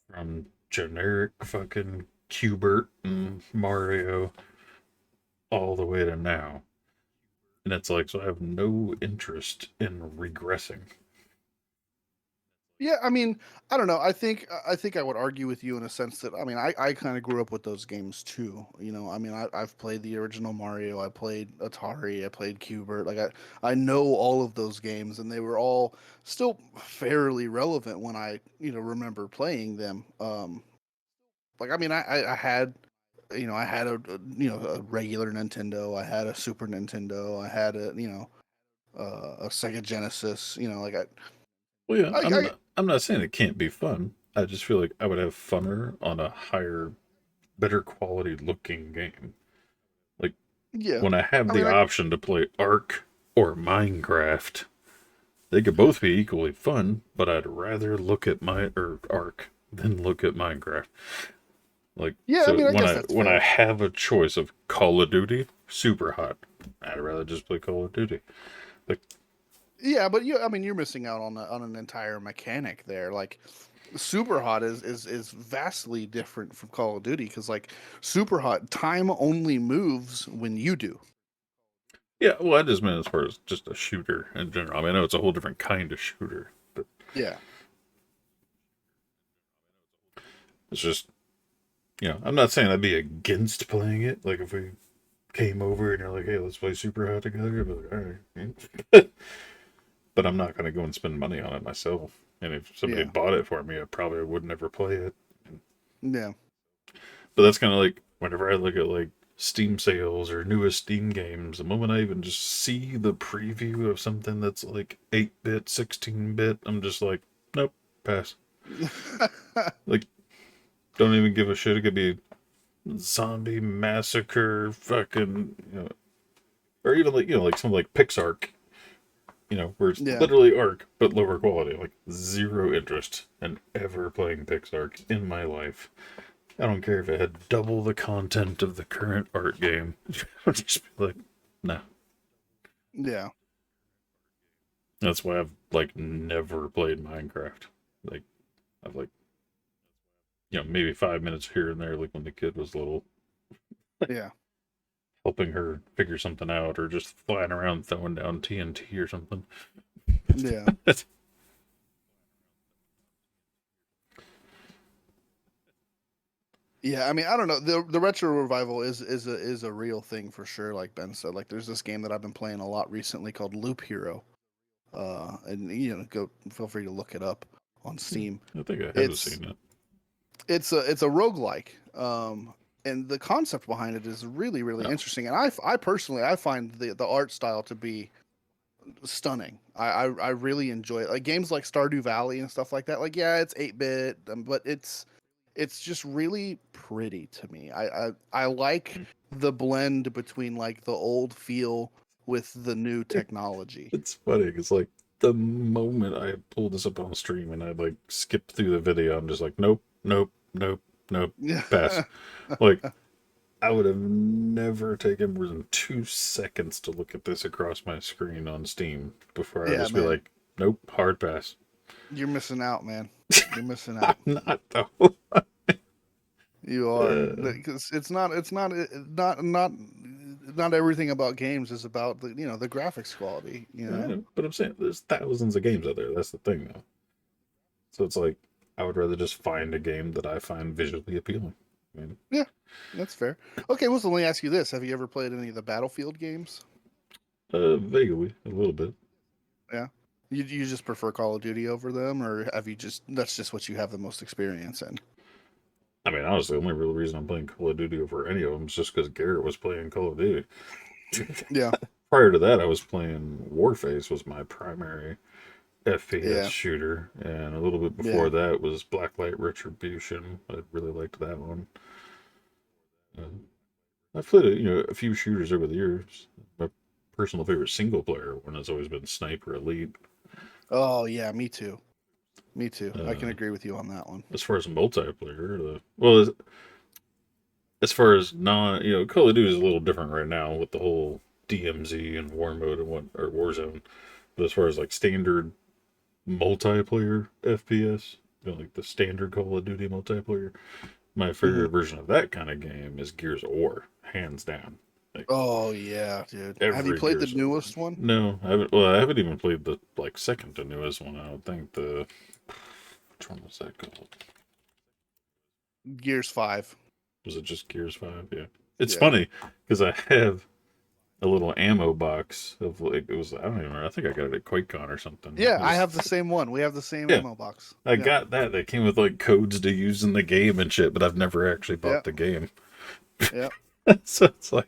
from generic fucking Qbert and Mario all the way to now. And it's like, so I have no interest in regressing. Yeah, I mean, I don't know. I think I would argue with you in a sense that I mean, I kind of grew up with those games too. You know, I mean, I've played the original Mario, I played Atari, I played Qbert. Like I know all of those games, and they were all still fairly relevant when I remember playing them. Like I mean, I had I had a regular Nintendo, I had a Super Nintendo, I had a Sega Genesis. Like Well, yeah, I I'm not saying it can't be fun. I just feel like I would have funner on a higher, better quality looking game. Like yeah. when I have I the mean, option to play Ark or Minecraft, they could both be equally fun, but I'd rather look at Ark than look at Minecraft. Like, yeah, I so mean, I guess that's when I fair. have a choice of Call of Duty, Super Hot, I'd rather just play Call of Duty. Like, Yeah, but I mean, you're missing out on an entire mechanic there. Like, Super Hot is vastly different from Call of Duty because like Super Hot, time only moves when you do. yeah, well, I just meant as far as just a shooter in general. I mean, I know it's a whole different kind of shooter, but Yeah, it's just, I'm not saying I'd be against playing it. Like, if we came over and you're like, hey, let's play Super Hot together, I'd be like, all right. But I'm not going to go and spend money on it myself. And if somebody yeah, bought it for me, I probably would never play it. yeah, But that's kind of like whenever I look at like Steam sales or newest Steam games, the moment I even just see the preview of something that's like 8-bit, 16-bit, I'm just like, nope, pass. Like, don't even give a shit. It could be zombie massacre, fucking, or even like, like something like Pixark, where it's yeah, literally Ark, but lower quality. Like, zero interest in ever playing Pixark in my life. I don't care if it had double the content of the current art game. I'd just be like, no. yeah. That's why I've like never played Minecraft. Like, I've like, maybe 5 minutes here and there, like when the kid was little, Yeah. helping her figure something out, or just flying around throwing down TNT or something. Yeah. Yeah, I mean, I don't know. The retro revival is a real thing for sure. Like Ben said, like there's this game that I've been playing a lot recently called Loop Hero, and go feel free to look it up on Steam. I think I have It's seen it. it's a roguelike, and the concept behind it is really No. interesting. And I personally I find the art style to be stunning. I really enjoy it. Like games like Stardew Valley and stuff like that. Like yeah, it's 8-bit, but it's just really pretty to me. I like the blend between like the old feel with the new technology. It's funny because like the moment I pulled this up on stream and I like skipped through the video, I'm just like, nope, nope, nope, nope, pass. Like I would have never taken more than 2 seconds to look at this across my screen on Steam before I Yeah, just be man. like, nope, hard pass. You're missing out, man. You're missing out. I'm not though. You are, because not everything about games is about the the graphics quality. You I know. know, but I'm saying there's thousands of games out there. That's the thing, though. So it's like I would rather just find a game that I find visually appealing. I mean, Yeah, that's fair. Okay, well, so let me ask you this: have you ever played any of the Battlefield games? vaguely, a little bit. Yeah. You just prefer Call of Duty over them, or have you just that's just what you have the most experience in? I mean, honestly, the only real reason I'm playing Call of Duty over any of them is just because Garrett was playing Call of Duty. Yeah. Prior to that, I was playing Warface was my primary FPS Yeah. shooter, and a little bit before that was Blacklight Retribution. I really liked that one. I've played a few shooters over the years. My personal favorite single player one has always been Sniper Elite. Oh yeah, me too. Me too. I can Uh, agree with you on that one. As far as multiplayer, as far as non, Call of Duty is a little different right now with the whole DMZ and War Mode and or Warzone. But as far as like standard multiplayer FPS, like the standard Call of Duty multiplayer, my favorite version of that kind of game is Gears of War, hands down. Like Oh yeah, dude. Have you every played the Gears of War. newest one? No, I haven't. Well, I haven't even played the like second to newest one. I don't think which one was that called? Gears 5. Was it just Gears 5? Yeah. It's Yeah. funny because I have a little ammo box of like it was I don't even remember. I think I got it at QuakeCon or something. Yeah, It I was- have the same one. We have the same Yeah. ammo box. I Yeah. got that. That came with like codes to use in the game and shit, but I've never actually bought Yeah. the game. Yeah. So it's like,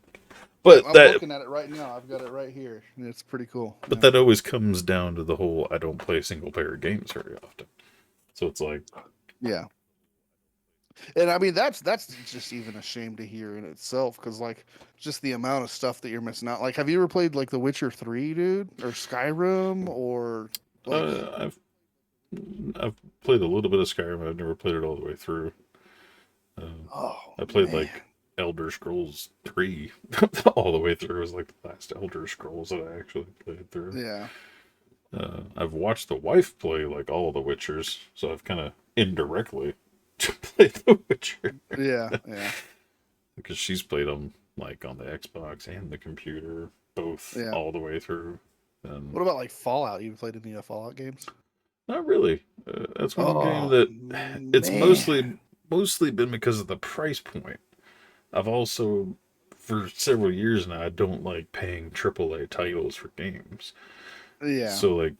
but I'm that looking at it right now. I've got it right here. And it's pretty cool. but that always comes down to the whole I don't play single player games very often. So it's like Yeah. And I mean that's just even a shame to hear in itself, because like just the amount of stuff that you're missing out. Like, have you ever played like The Witcher 3, dude, or Skyrim, or like? I've played a little bit of Skyrim. I've never played it all the way through. Oh, I played man. like Elder Scrolls 3 all the way through. It was like the last Elder Scrolls that I actually played through. Yeah. I've watched the wife play like all of the Witchers, so I've kind of indirectly played the Witcher Yeah. Yeah. because she's played them like on the Xbox and the computer, both Yeah. all the way through. And What about like Fallout? You played any Fallout games? not really. That's one game Oh, that it's man. mostly been because of the price point. I've also, for several years now, I don't like paying AAA titles for games. Yeah. So like,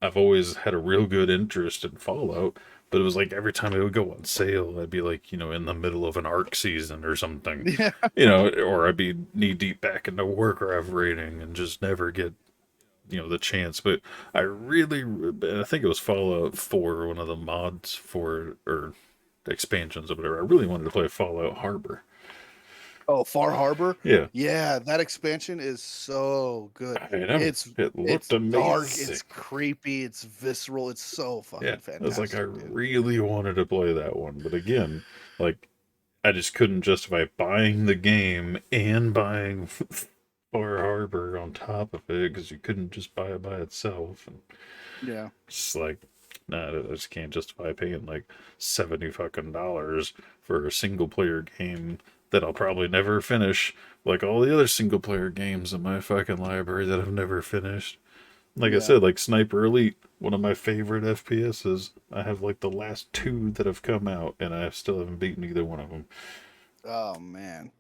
I've always had a real good interest in Fallout, but it was like every time it would go on sale, I'd be like, in the middle of an arc season or something, Yeah. or I'd be knee deep back into Warcraft raiding and just never get, the chance. But I think it was Fallout 4, one of the mods for, or expansions or whatever. I really wanted to play Fallout Harbor. Oh, Far Harbor. Yeah. Yeah, that expansion is so good. I know. It It looked it's amazing. dark, it's creepy, it's visceral, it's so fucking Yeah, fantastic. I was like, I dude. really wanted to play that one, but again, like, I just couldn't justify buying the game and buying Far Harbor on top of it because you couldn't just buy it by itself. And Yeah. it's like, nah, I just can't justify paying like $70 fucking for a single player game that I'll probably never finish, like all the other single player games in my fucking library that I've never finished. Like I Yeah. said, like Sniper Elite, one of my favorite FPSs. I have like the last 2 that have come out, and I still haven't beaten either one of them. Oh man.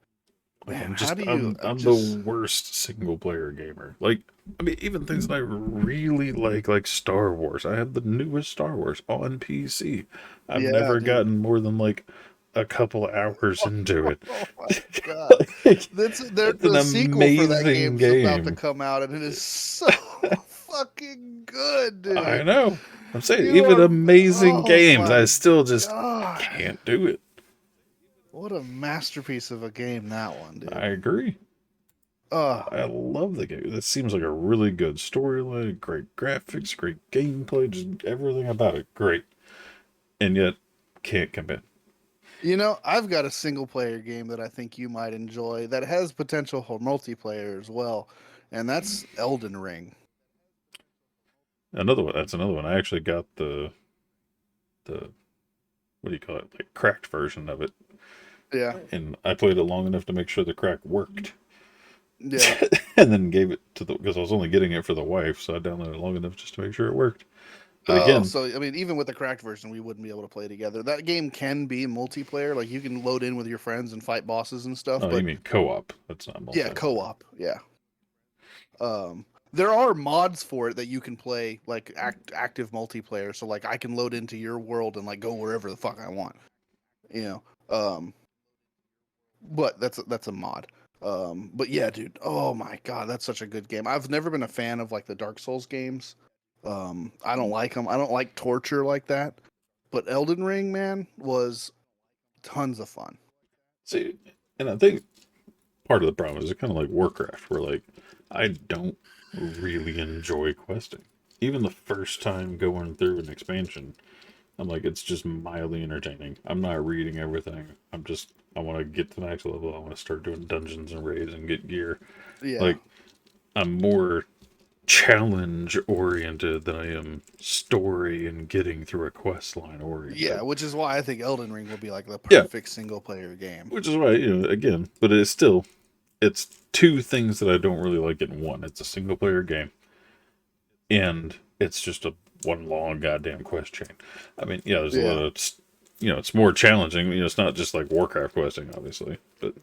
Like, Man, I'm just, how do you I'm just the worst single player gamer. Like, I mean, even things that I really like Star Wars. I have the newest Star Wars on PC. I've Yeah, never dude. gotten more than like a couple hours into it. Oh my god. Like, That's it's an the sequel for that amazing game is about to game. come out, and it is so fucking good, dude. I know. I'm saying, You even are. amazing Oh games, I my still just god! can't do it. What a masterpiece of a game that one, dude. I agree. Oh, I love the game. This seems like a really good storyline, great graphics, great gameplay, just everything about it great. And yet, can't commit. you know, I've got a single player game that I think you might enjoy that has potential for multiplayer as well, and that's Elden Ring. Another one. That's another one. I actually got the what do you call it? Like cracked version of it, Yeah, and I played it long enough to make sure the crack worked, yeah. and then gave it to the because I was only getting it for the wife, so I downloaded it long enough just to make sure it worked. But Oh, again, so I mean, even with the cracked version, we wouldn't be able to play together. That game can be multiplayer, like you can load in with your friends and fight bosses and stuff. oh, you But mean co-op? That's not yeah, multiplayer. co-op. Yeah. There are mods for it that you can play like active multiplayer. So like I can load into your world and like go wherever the fuck I want. You know. But that's a mod. But yeah, dude. Oh my god, that's such a good game. I've never been a fan of like the Dark Souls games. I don't like them. I don't like torture like that. But Elden Ring, man, was tons of fun. See, and I think part of the problem is it's kind of like Warcraft, where like I don't really enjoy questing. Even the first time going through an expansion, I'm like, it's just mildly entertaining. I'm not reading everything. I want to get to the next level. I want to start doing dungeons and raids and get gear. Yeah. Like, I'm more challenge oriented than I am story and getting through a quest line Yeah, oriented. which is why I think Elden Ring will be like the Yeah, perfect single player game. which is why, again, but it's two things that I don't really like in one. It's a single player game, and it's just a one long goddamn quest chain. I mean, yeah, there's a lot Yeah. of, it's more challenging. It's not just like Warcraft questing, obviously, but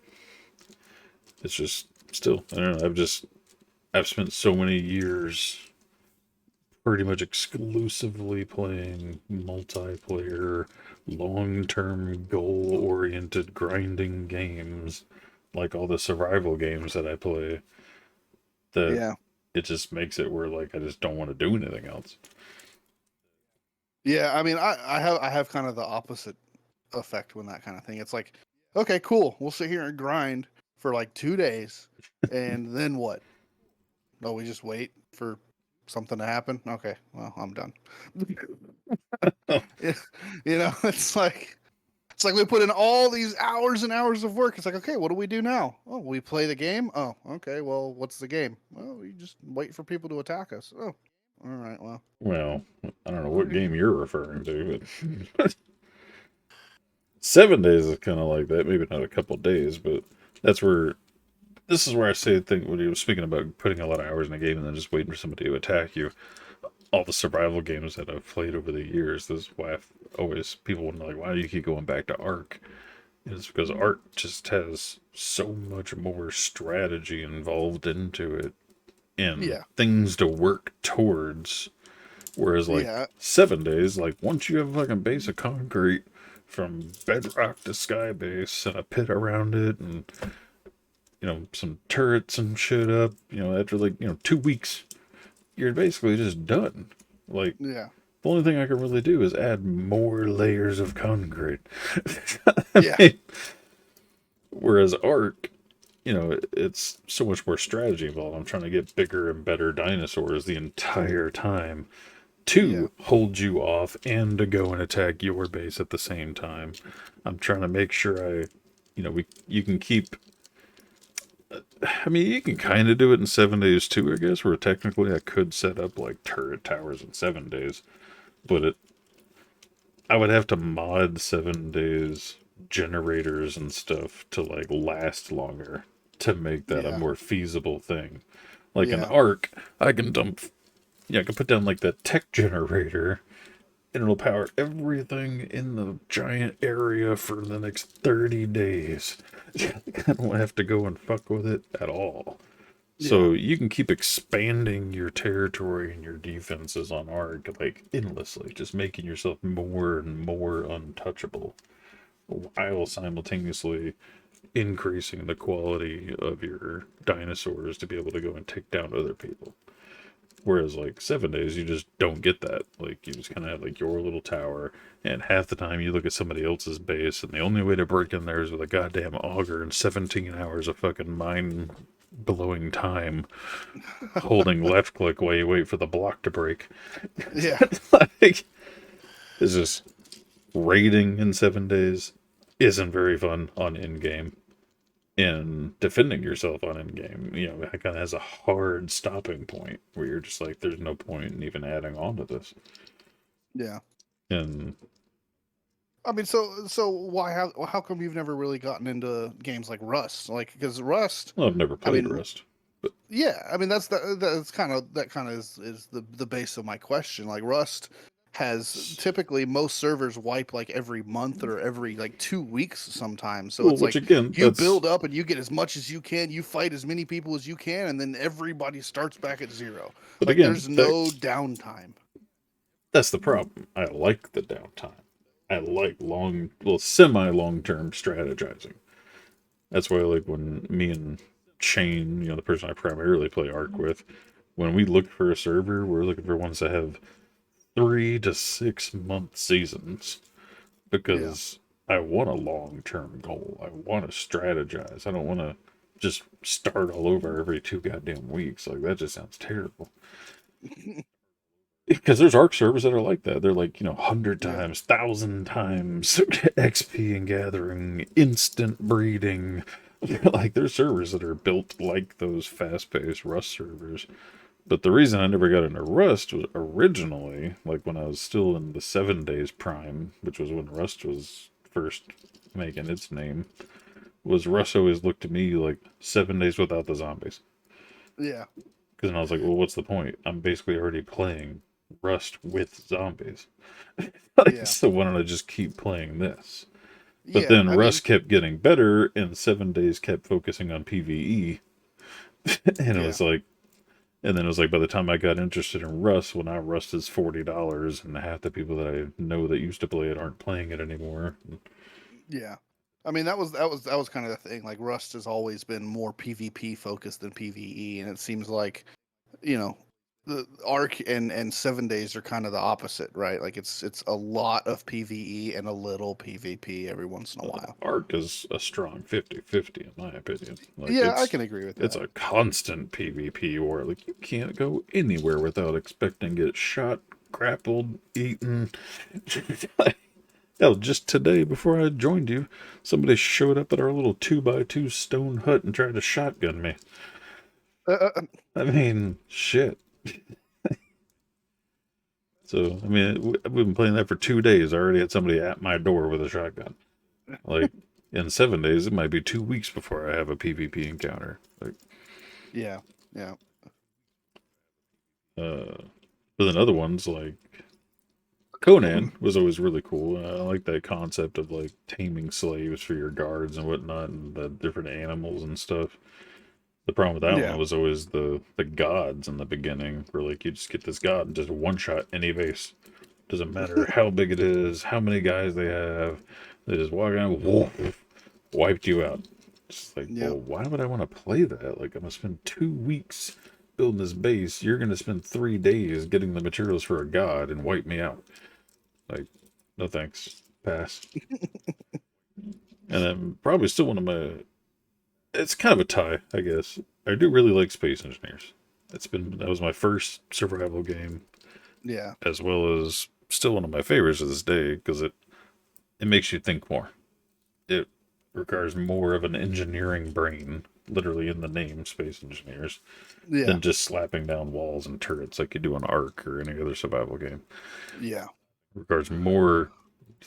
it's just still, I don't know. I've spent so many years pretty much exclusively playing multiplayer, long-term, goal-oriented, grinding games, like all the survival games that I play, that Yeah. it just makes it where like I just don't want to do anything else. Yeah, I mean, I have kind of the opposite effect when that kind of thing. It's like, okay, cool. We'll sit here and grind for like 2 days, and then what? Oh, we just wait for something to happen. Okay, well, I'm done. Yeah, it's like we put in all these hours and hours of work. It's like, okay, what do we do now? Oh, we play the game. Oh, okay. Well, what's the game? Well, we just wait for people to attack us. Oh, all right. Well, Well, I don't know what game you're referring to, but 7 days is kind of like that. Maybe not a couple days, but that's where this is where I say the thing when you were speaking about putting a lot of hours in a game and then just waiting for somebody to attack you. All the survival games that I've played over the years, this is why I've always people wonder like, why do you keep going back to Ark? It's because Ark just has so much more strategy involved into it and yeah, things to work towards. Whereas like yeah, 7 days, like once you have like a base of concrete from bedrock to sky base and a pit around it and some turrets and shit up, after like 2 weeks you're basically just done. Like, yeah, the only thing I can really do is add more layers of concrete. I yeah, mean, whereas Ark, it's so much more strategy involved. I'm trying to get bigger and better dinosaurs the entire time yeah, to hold you off and to go and attack your base at the same time. I'm trying to make sure you can keep. I mean, you can kind of do it in 7 days too, I guess, where technically I could set up like turret towers in 7 days, but I would have to mod 7 days generators and stuff to like last longer to make that a yeah, more feasible thing. Like an yeah, arc, I can I can put down like the tech generator and it'll power everything in the giant area for the next 30 days. I don't have to go and fuck with it at all. yeah, So you can keep expanding your territory and your defenses on Ark like endlessly, just making yourself more and more untouchable, while simultaneously increasing the quality of your dinosaurs to be able to go and take down other people. Whereas like 7 days, you just don't get that. Like you just kind of have like your little tower, and half the time you look at somebody else's base, and the only way to break in there is with a goddamn auger and 17 hours of fucking mind blowing time holding left click while you wait for the block to break. Yeah. Like, it's just raiding in 7 days isn't very fun on in game. And defending yourself on in game, it kind of has a hard stopping point where you're just like, there's no point in even adding on to this. Yeah. And I mean, so why how come you've never really gotten into games like Rust? Like, because Rust, well, I've never played mean, Rust, but yeah, I mean that's kind of is the base of my question. Like Rust has typically most servers wipe like every month or every like 2 weeks sometimes. So well, it's which like again, you build up and you get as much as you can, you fight as many people as you can, and then everybody starts back at zero. but Like again, there's no downtime. that's the problem. I like the downtime. I like semi long term strategizing. That's why I like when me and Shane, the person I primarily play Arc with, when we look for a server, we're looking for ones that have 3 to 6 month seasons because I want a long term goal. I want to strategize. I don't want to just start all over every 2 goddamn weeks. Like that just sounds terrible. Because there's Arc servers that are like that. They're like, 100 Yeah. times, 1,000 times XP and gathering, instant breeding. Like there's servers that are built like those fast paced Rust servers. But the reason I never got into Rust was originally, like when I was still in the 7 days prime, which was when Rust was first making its name, was Rust always looked to me like 7 days without the zombies. Yeah. Because then I was like, well, what's the point? I'm basically already playing Rust with zombies. Yeah. So why don't I just keep playing this? But Yeah. then I Rust kept getting better, and 7 days kept focusing on PvE. And it was like, and then it was like, by the time I got interested in Rust, well, now Rust is $40, and half the people that I know that used to play it aren't playing it anymore. Yeah. I mean that was kind of the thing. Like Rust has always been more PvP focused than PvE, and it seems like, the Arc and 7 days are kind of the opposite, right? Like it's a lot of PvE and a little PvP every once in a while. Arc is a strong 50-50 in my opinion. Like Yeah, I can agree with that. it's a constant PvP war. Like you can't go anywhere without expecting to get shot, grappled, eaten. Hell, just today before I joined you, somebody showed up at our little 2x2 stone hut and tried to shotgun me. I mean, shit. So, I mean, we've been playing that for 2 days. I already had somebody at my door with a shotgun. Like, in 7 days, it might be 2 weeks before I have a PvP encounter. Like, Yeah. Yeah. but then other ones, like Conan, was always really cool. I like that concept of, like, taming slaves for your guards and whatnot, and the different animals and stuff. The problem with that Yeah. one was always the gods in the beginning, where, like, you just get this god and just one-shot any base. Doesn't matter how big it is, how many guys they have. They just walk out, woof, wiped you out. It's like, Yep. well, why would I want to play that? Like, I'm gonna spend 2 weeks building this base. You're gonna spend 3 days getting the materials for a god and wipe me out. Like, no thanks. Pass. And then probably still one of my. It's kind of a tie, I guess. I do really like Space Engineers. That was my first survival game, Yeah. as well as still one of my favorites to this day because it makes you think more. It requires more of an engineering brain, literally in the name, Space Engineers, Yeah. than just slapping down walls and turrets like you do on Ark or any other survival game. Yeah. It requires more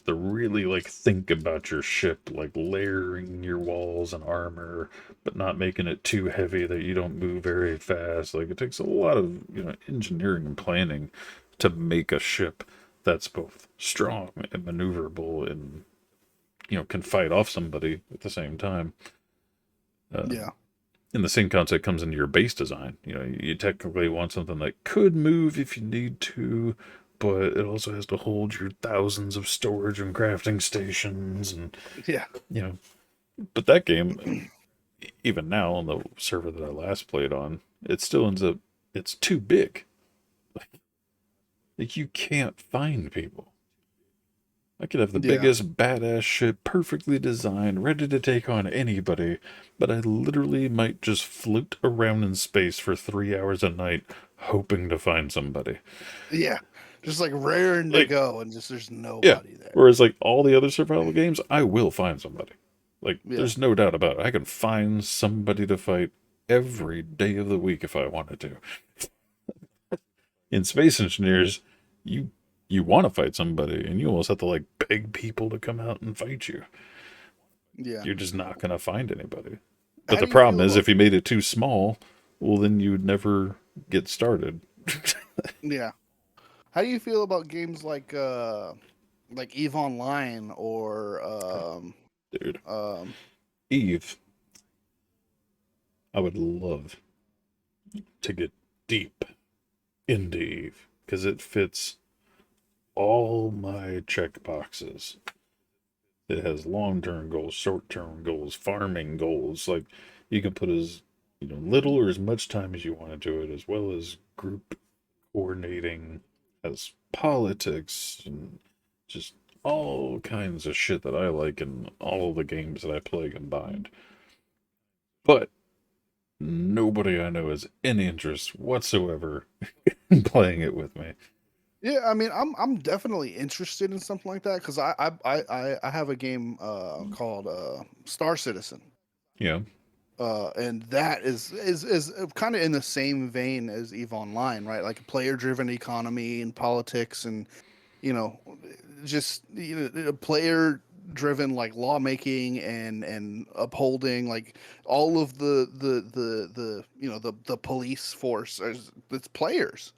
to really like think about your ship, like layering your walls and armor, but not making it too heavy that you don't move very fast. Like it takes a lot of engineering and planning to make a ship that's both strong and maneuverable and can fight off somebody at the same time. Yeah. And the same concept comes into your base design. You technically want something that could move if you need to, but it also has to hold your thousands of storage and crafting stations and Yeah. but that game, even now on the server that I last played on, it still ends up it's too big. Like, you can't find people. I could have the Yeah. biggest badass ship perfectly designed, ready to take on anybody, but I literally might just float around in space for 3 hours a night, hoping to find somebody. Yeah. Just like raring to Like, go, and just there's yeah. nobody there. Whereas, like, all the other survival games, I will find somebody. Like, Yeah. there's no doubt about it. I can find somebody to fight every day of the week if I wanted to. In Space Engineers, you you want to fight somebody, and you almost have to like beg people to come out and fight you. Yeah. You're just not gonna find anybody. But How the do you problem feel is, about if you made it too small, well, then you'd never get started. yeah? How do you feel about games like Eve Online or Dude, um Eve, I would love to get deep into Eve because it fits all my check boxes. It has long-term goals, short-term goals, farming goals. Like, you can put as little or as much time as you want into it, as well as group coordinating, as politics, and just all kinds of shit that I like in all the games that I play combined. But nobody I know has any interest whatsoever in playing it with me. yeah, I mean, I'm definitely interested in something like that because I have a game called Star Citizen. Yeah, And that is kind of in the same vein as Eve Online, right? Like a player-driven economy and politics, and you know, just player-driven like lawmaking and upholding like all of the police force. It's players.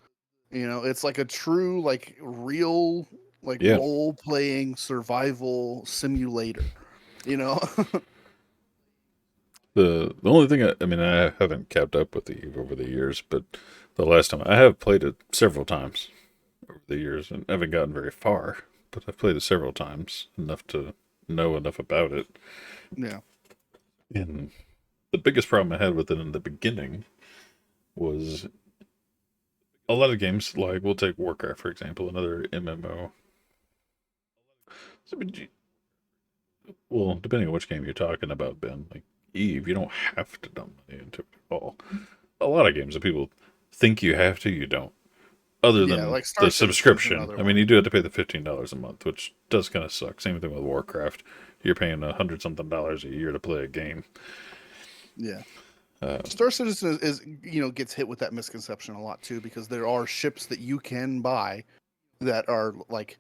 It's like a true like real like yeah. role-playing survival simulator. You know. The only thing I mean, I haven't kept up with Eve over the years, but the last time I have played it several times over the years, and I haven't gotten very far, but I've played it several times, enough to know enough about it. Yeah. And the biggest problem I had with it in the beginning was a lot of games, like we'll take Warcraft for example, another MMO. So, well, depending on which game you're talking about, Ben, like Eve, you don't have to dump money into it at all. A lot of games that people think you have to, you don't. Other Yeah, than like Star the Citizen's subscription. another I mean, one. you do have to pay the $15 a month, which does kind of suck. Same thing with Warcraft. You're paying $100 something a year to play a game. Yeah. Uh, Star Citizen is gets hit with that misconception a lot too because there are ships that you can buy that are like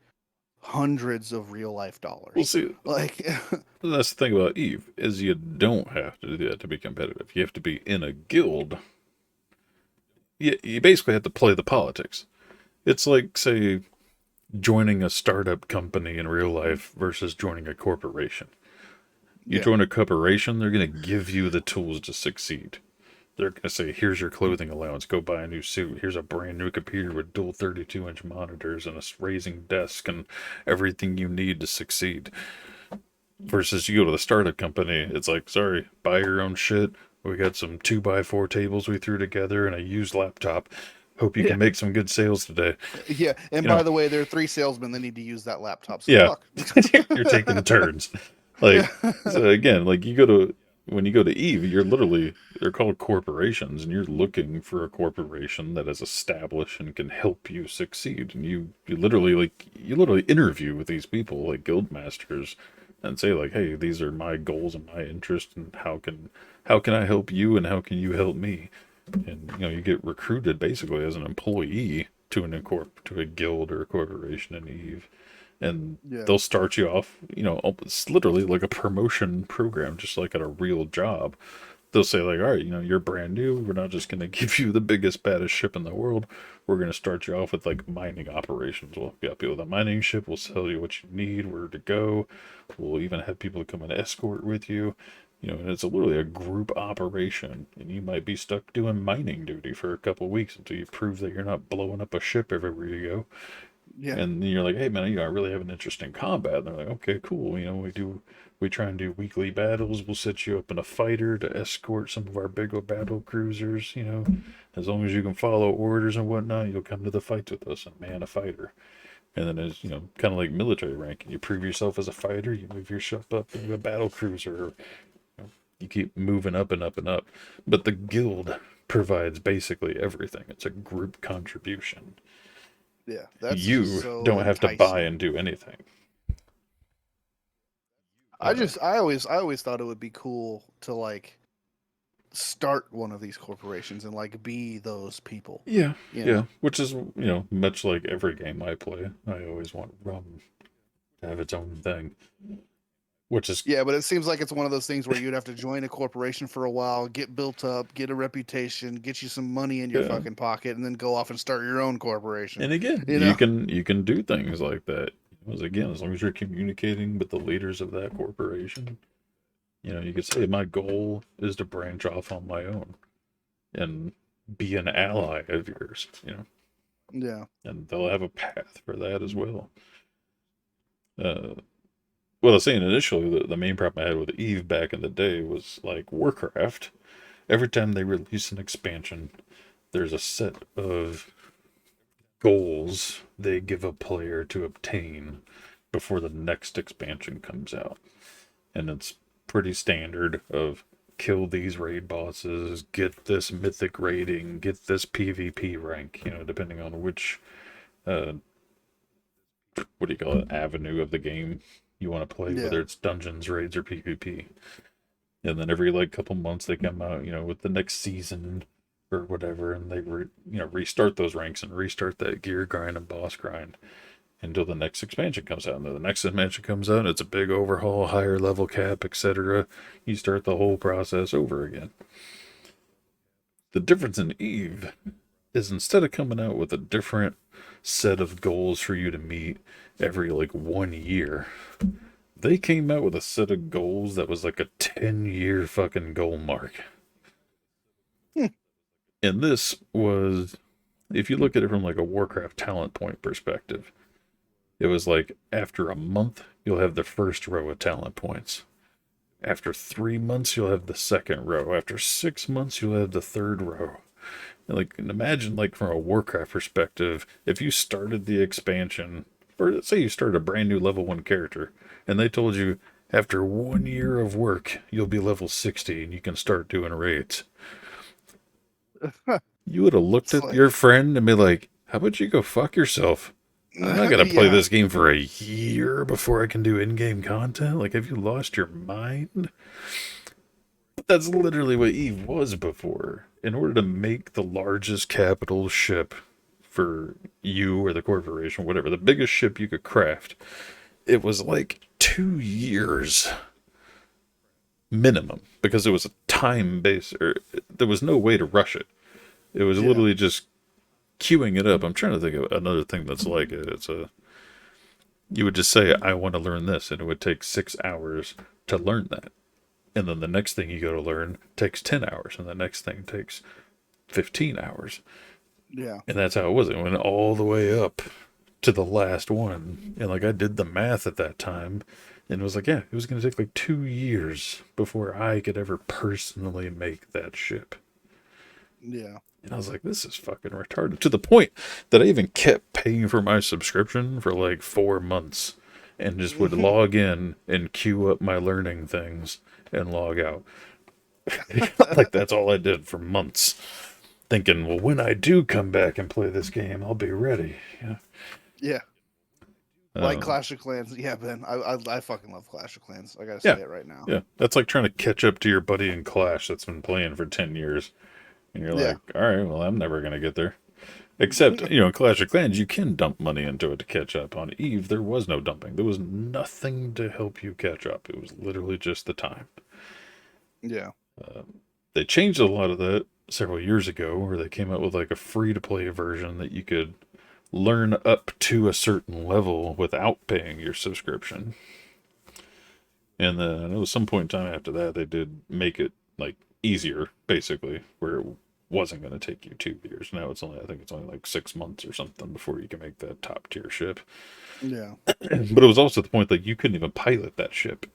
hundreds of real life we'll dollars. see. Like That's the thing about Eve is you don't have to do that to be competitive. You have to be in a guild. You basically have to play the politics. It's like, say, joining a startup company in real life versus joining a corporation. You yeah. join a corporation, they're going to give you the tools to succeed. They're going to say, here's your clothing allowance, go buy a new suit. Here's a brand new computer with dual 32-inch monitors and a raising desk and everything you need to succeed. Versus you go to the startup company, it's like, sorry, buy your own shit. We got some 2x4 tables we threw together and a used laptop. Hope you Yeah. can make some good sales today. Yeah. And You by know, the way, there are 3 salesmen that need to use that laptop. So good yeah, luck. you're taking turns. Yeah. Like, so again, like when you go to Eve, you're literally, they're called corporations, and you're looking for a corporation that is established and can help you succeed. And you literally interview with these people like guild masters and say like, hey, these are my goals and my interests, and how can I help you, and how can you help me? And you get recruited basically as an employee to a guild or a corporation in Eve, and Yeah. they'll start you off, it's literally like a promotion program, just like at a real job. They'll say like, all right, you're brand new. We're not just going to give you the biggest, baddest ship in the world. We're going to start you off with like mining operations. We'll get people with a mining ship. We'll tell you what you need, where to go. We'll even have people come and escort with you. And it's literally a group operation, and you might be stuck doing mining duty for a couple of weeks until you prove that you're not blowing up a ship everywhere you go. Yeah. And you're like, hey man, I really have an interest in combat. And they're like, okay, cool. We try and do weekly battles. We'll set you up in a fighter to escort some of our bigger battle cruisers. As long as you can follow orders and whatnot, you'll come to the fights with us and man a fighter. And then as kind of like military rank, you prove yourself as a fighter. You move your ship up into a battle cruiser. You keep moving up and up and up. But the guild provides basically everything. It's a group contribution. Yeah. That's You just so don't have to buy enticing. and do anything. I always thought it would be cool to like start one of these corporations and like be those people. Yeah, You yeah. know? Which is, much like every game I play. I always want rum to have its own thing. Which is, Yeah, but it seems like it's one of those things where you'd have to join a corporation for a while, get built up, get a reputation, get you some money in your yeah. fucking pocket, and then go off and start your own corporation. And again, You know? you can do things like that. As long as you're communicating with the leaders of that corporation, you could say my goal is to branch off on my own and be an ally of yours, Yeah. and they'll have a path for that as well. Well, I was saying initially, the main problem I had with Eve back in the day was like Warcraft. Every time they release an expansion, there's a set of goals they give a player to obtain before the next expansion comes out. And it's pretty standard of kill these raid bosses, get this mythic rating, get this PvP rank, depending on which what do you call it, avenue of the game you want to play, Yeah. whether it's dungeons, raids, or PvP. And then every like couple months they come out, with the next season or whatever, and they restart those ranks and restart that gear grind and boss grind until the next expansion comes out. And then the next expansion comes out, it's a big overhaul, higher level cap, etc. You start the whole process over again. The difference in Eve is instead of coming out with a different set of goals for you to meet every like 1 year, they came out with a set of goals that was like a 10-year fucking goal mark. And this was, if you look at it from like a Warcraft talent point perspective, it was like after a month, you'll have the first row of talent points. After 3 months, you'll have the second row. After 6 months, you'll have the third row. Like, imagine, like, from a Warcraft perspective, if you started the expansion, or let's say you started a brand new level 1 character, and they told you after 1 year of work, you'll be level 60 and you can start doing raids. You would have looked It's at like- your friend and be like, how about you go fuck yourself? I'm not going to play Yeah. this game for a year before I can do in-game content. Like, have you lost your mind? But that's literally what Eve was before. In order to make the largest capital ship for you or the corporation, whatever, the biggest ship you could craft, it was like 2 years minimum, because it was a time base, or there was no way to rush it. It was literally just queuing it up. I'm trying to think of another thing that's like it. You would just say, I want to learn this, and it would take 6 hours to learn that. And then the next thing you go to learn takes 10 hours, and the next thing takes 15 hours. Yeah. And that's how it was. It went all the way up to the last one. And like I did the math at that time, and it was like, yeah, it was going to take like 2 years before I could ever personally make that ship. Yeah. And I was like, this is fucking retarded. To the point that I even kept paying for my subscription for like 4 months and just would log in and queue up my learning things and log out. Like that's all I did for months. Thinking, well, when I do come back and play this game, I'll be ready. Yeah. Like Um, Clash of Clans. Yeah, Ben. I fucking love Clash of Clans. I gotta Yeah. say it right now. Yeah, that's like trying to catch up to your buddy in Clash that's been playing for 10 years. And you're Yeah. like, all right, well, I'm never going to get there. Except, in Clash of Clans, you can dump money into it to catch up. On Eve, there was no dumping. There was nothing to help you catch up. It was literally just the time. Yeah. They changed a lot of that several years ago, where they came out with like a free-to-play version that you could learn up to a certain level without paying your subscription. And then I know at some point in time after that, they did make it like easier, basically, where it wasn't going to take you 2 years. Now it's only, I think it's only like 6 months or something before you can make that top tier ship. Yeah. But it was also the point that you couldn't even pilot that ship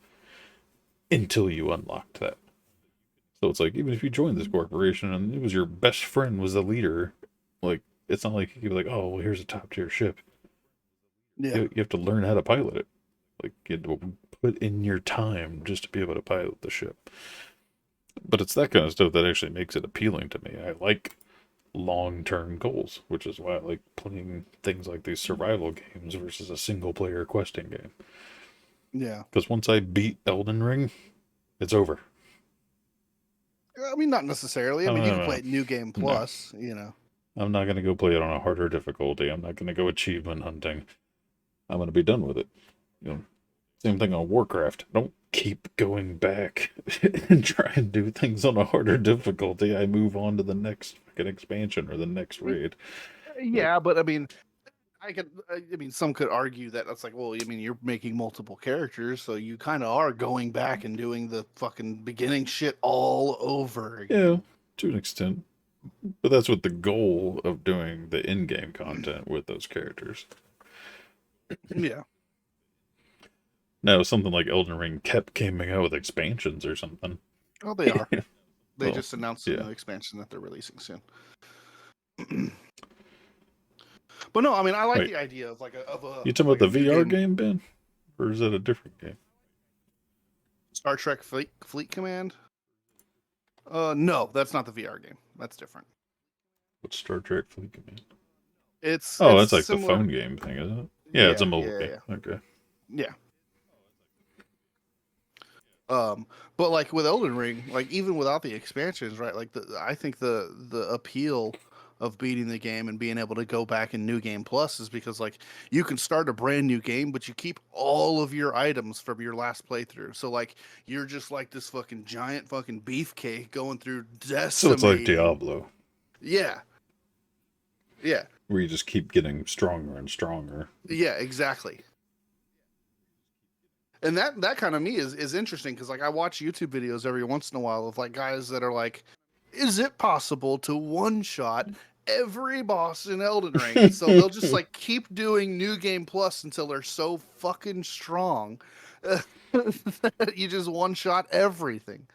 until you unlocked that. So it's like, even if you joined this corporation and it was your best friend was the leader, like, it's not like you could be like, oh, well, here's a top tier ship. Yeah. You have to learn how to pilot it. Like, you have to put in your time just to be able to pilot the ship. But it's that kind of stuff that actually makes it appealing to me. I like long-term goals, which is why I like playing things like these survival games versus a single-player questing game. Yeah. Because once I beat Elden Ring, it's over. I mean, not necessarily. I mean, you can play it New Game No. Plus, you know. I'm not going to go play it on a harder difficulty. I'm not going to go achievement hunting. I'm going to be done with it. You know, same thing on Warcraft. Don't keep going back and try and do things on a harder difficulty. I move on to the next fucking expansion or the next raid. Yeah, but I mean, some could argue that that's like, well, I mean, you're making multiple characters, so you kind of are going back and doing the fucking beginning shit all over again. Yeah, to an extent. But that's what the goal of doing the in-game content with those characters. Yeah. Now, something like Elden Ring kept coming out with expansions or something. Oh, they are. They Well, just announced yeah. a new expansion that they're releasing soon. But no, I mean, I like Wait. the idea of like a. You talking about the VR game, Ben? Or is that a different game? Star Trek Fleet Command? No, that's not the VR game. That's different. What's Star Trek Fleet Command? It's That's like similar... the phone game thing, isn't it? Yeah, it's a mobile game. Okay. Yeah. But like with Elden Ring, like even without the expansions, right? Like I think the appeal of beating the game and being able to go back in New Game Plus is because like you can start a brand new game, but you keep all of your items from your last playthrough. So like you're just like this fucking giant fucking beefcake going through decimating. So it's like Diablo. Yeah. Yeah. Where you just keep getting stronger and stronger. Yeah, exactly. And that kind of me is interesting because like I watch YouTube videos every once in a while of like guys that are like, is it possible to one shot every boss in Elden Ring? So they'll just like keep doing New Game Plus until they're so fucking strong that you just one shot everything.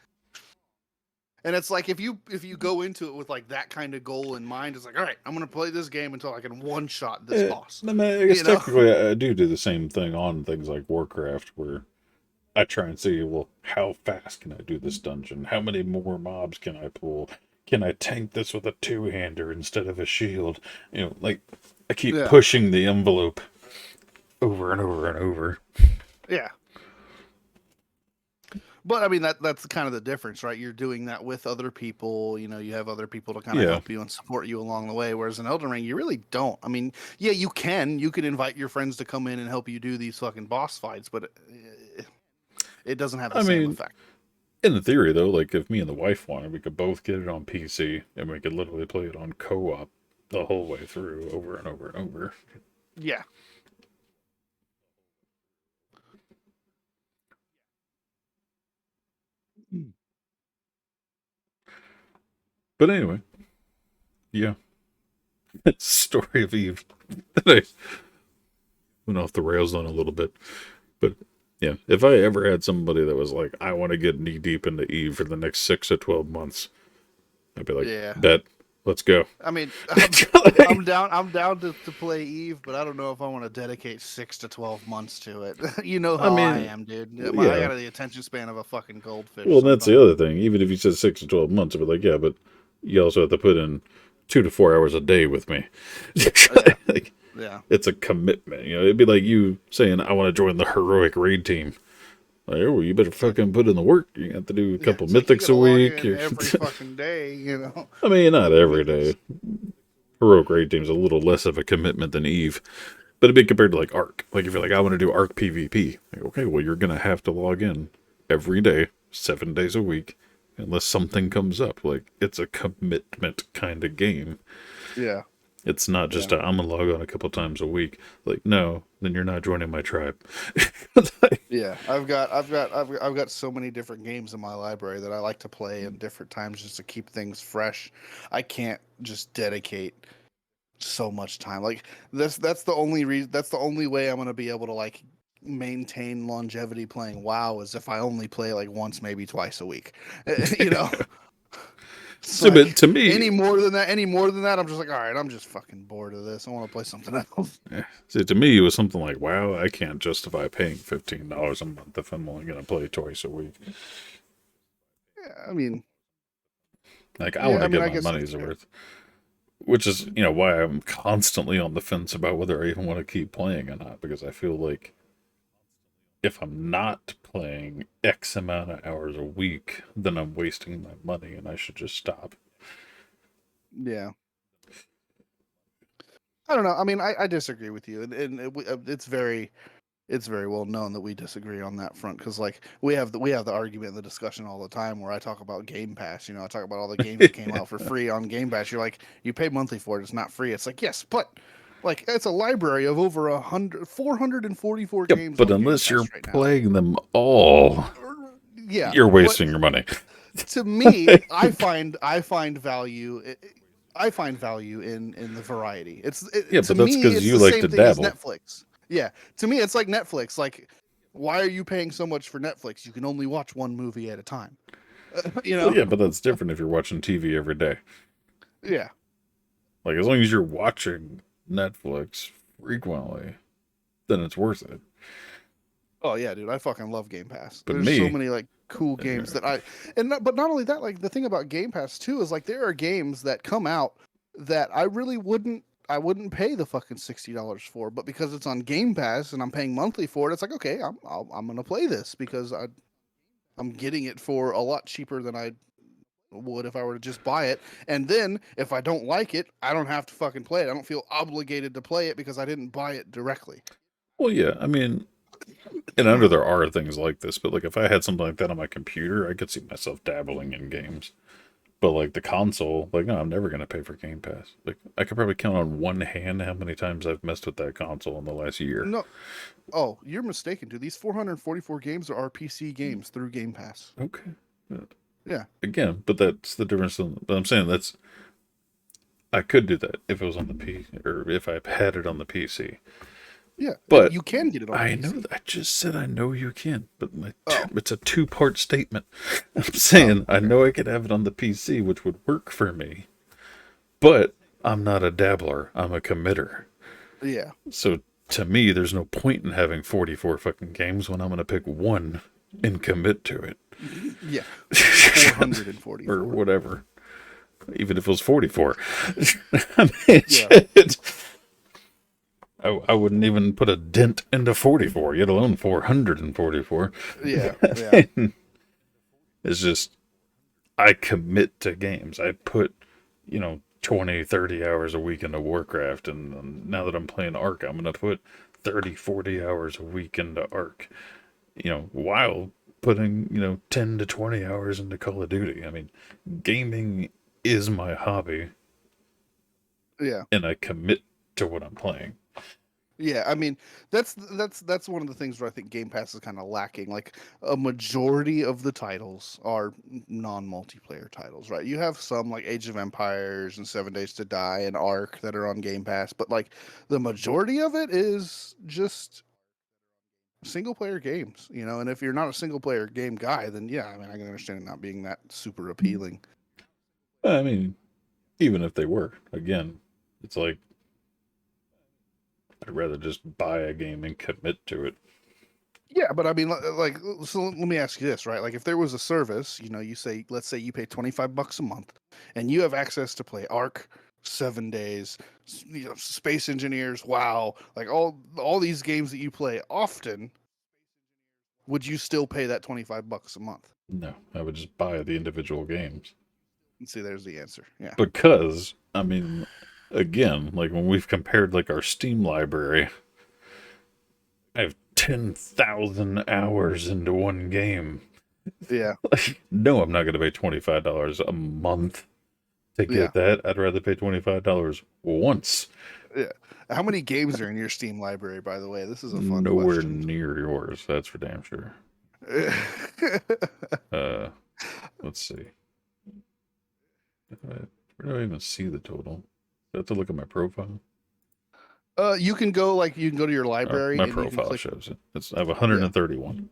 And it's like if you go into it with like that kind of goal in mind, it's like, all right, I'm gonna play this game until I can one shot this boss. I mean, I guess technically I do the same thing on things like Warcraft, where I try and see, well, how fast can I do this dungeon? How many more mobs can I pull? Can I tank this with a two-hander instead of a shield? You know, like I keep pushing the envelope over and over and over. Yeah. But I mean that's kind of the difference, right? You're doing that with other people, you know, you have other people to kind of help you and support you along the way. Whereas in Elden Ring, you really don't. I mean, yeah, you can invite your friends to come in and help you do these fucking boss fights, but it doesn't have the same effect. In the theory though, like if me and the wife wanted, we could both get it on PC and we could literally play it on co-op the whole way through over and over and over. Yeah. But anyway, yeah. Story of Eve. I went off the rails on a little bit. But yeah, if I ever had somebody that was like, I want to get knee deep into Eve for the next 6 to 12 months, I'd be like, bet, let's go. I mean, I'm down to play Eve, but I don't know if I want to dedicate 6 to 12 months to it. You know how I am, dude. I got the attention span of a fucking goldfish. Well, that's the other thing. Even if you said 6 to 12 months, I'd be like, yeah, but you also have to put in 2 to 4 hours a day with me. Like, yeah, it's a commitment. You know, it'd be like you saying, I want to join the heroic raid team. Like, oh, you better fucking put in the work. You have to do a couple mythics a week. Every fucking day, you know. I mean, not every day. Heroic raid team's a little less of a commitment than Eve. But it'd be compared to like Ark. Like if you're like, I want to do Ark PvP. Like, okay, well, you're going to have to log in every day, 7 days a week, unless something comes up. Like, it's a commitment kind of game. Yeah. It's not just Yeah. I'm gonna log on a couple times a week. Like, no, then you're not joining my tribe. Yeah, I've got so many different games in my library that I like to play in different times just to keep things fresh. I can't just dedicate so much time. Like that's the only reason. That's the only way I'm gonna be able to like maintain longevity playing WoW is if I only play like once, maybe twice a week. You know, it's So, but like to me, any more than that, I'm just like, all right, I'm just fucking bored of this. I want to play something else. see, to me, it was something like, wow, I can't justify paying $15 a month if I'm only gonna play twice a week. Yeah, I mean, Like, I yeah, want I to mean, get I my guess money's that's fair. worth, which is, why I'm constantly on the fence about whether I even want to keep playing or not, because I feel like if I'm not playing X amount of hours a week, then I'm wasting my money and I should just stop. Yeah. I don't know. I mean, I disagree with you, and it's very well known that we disagree on that front because like we have the argument and the discussion all the time where I talk about Game Pass. I talk about all the games that came out for free on Game Pass. You're like, you pay monthly for it, it's not free. It's like, yes, but like it's a library of over 444 Yeah, games but on Game unless Pass you're right now. playing them all, Yeah, you're but wasting your money. to me, I find value. I find value in the variety. Yeah, To but that's me, because it's you the like same to thing as dabble. Netflix. Yeah, to me, it's like Netflix. Like, why are you paying so much for Netflix? You can only watch one movie at a time. You Well, know? yeah, but that's different if you're watching TV every day. Yeah. Like, as long as you're watching Netflix frequently, then it's worth it. Oh yeah, dude, I fucking love Game Pass. But There's so me, many like cool games that but not only that, like the thing about Game Pass too is like there are games that come out that I wouldn't pay the fucking $60 for, but because it's on Game Pass and I'm paying monthly for it, it's like okay, I'm gonna play this because I'm getting it for a lot cheaper than I would if I were to just buy it. And then if I don't like it, I don't have to fucking play it. I don't feel obligated to play it because I didn't buy it directly. well, yeah, I mean, and I know there are things like this, but like if I had something like that on my computer, I could see myself dabbling in games. But like the console, like no, I'm never gonna pay for Game Pass. Like I could probably count on one hand how many times I've messed with that console in the last year. No, oh, you're mistaken, dude. These 444 games are PC games through Game Pass. Okay. Yeah. Again, but that's the difference. But I'm saying I could do that if it was on the P or if I had it on the PC. Yeah. But You can get it on I PC. know. I just said I know you can, but Oh. it's a two-part statement. I'm saying I know I could have it on the PC, which would work for me, but I'm not a dabbler. I'm a committer. Yeah. So to me, there's no point in having 44 fucking games when I'm going to pick one and commit to it. Yeah. 444. Or whatever. Even if it was 44. I mean, Yeah. shit. I wouldn't even put a dent into 44, yet alone 444. Yeah. Yeah. It's just, I commit to games. I put, 20, 30 hours a week into Warcraft, and now that I'm playing Ark, I'm going to put 30, 40 hours a week into Ark, while putting, 10 to 20 hours into Call of Duty. I mean, gaming is my hobby, Yeah. and I commit to what I'm playing. Yeah, I mean that's one of the things where I think Game Pass is kind of lacking. Like a majority of the titles are non-multiplayer titles, right? You have some like Age of Empires and 7 Days to Die and Ark that are on Game Pass, but like the majority of it is just single player games, And if you're not a single player game guy, then yeah, I mean I can understand it not being that super appealing. I mean, even if they were, again, it's like, I'd rather just buy a game and commit to it. Yeah, but I mean, like, so let me ask you this, right? Like, if there was a service, let's say you pay $25 a month, and you have access to play Ark, 7 Days, Space Engineers, WoW, like all these games that you play often, would you still pay that $25 a month? No, I would just buy the individual games. And see, there's the answer. Yeah. Because, I mean, again, like when we've compared like our Steam library, I have 10,000 hours into one game. Yeah. No, I'm not going to pay $25 a month To get that, I'd rather pay $25 once. Yeah. How many games are in your Steam library, by the way? This is a fun Nowhere question. near yours, that's for damn sure. Let's see. Where do I even see the total? I have to look at my profile. You can go to your Oh, library my and you can profile click. shows it. I have 131.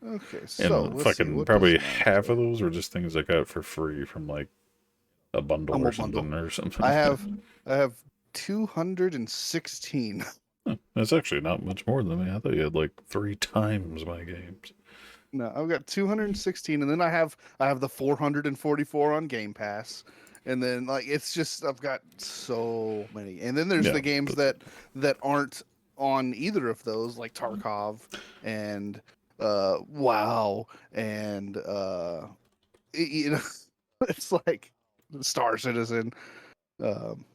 Okay, so And let's see. fucking What probably does mine half say? of those were just things I got for free from like a bundle Humble or something bundle. or something. I have 216. Huh, that's actually not much more than me. I thought you had like 3 times my games. No, I've got 216, and then I have the 444 on Game Pass, and then like it's just I've got so many, and then there's Yeah, the games but that aren't on either of those, like Tarkov and WoW and you know, it's like Star Citizen, um,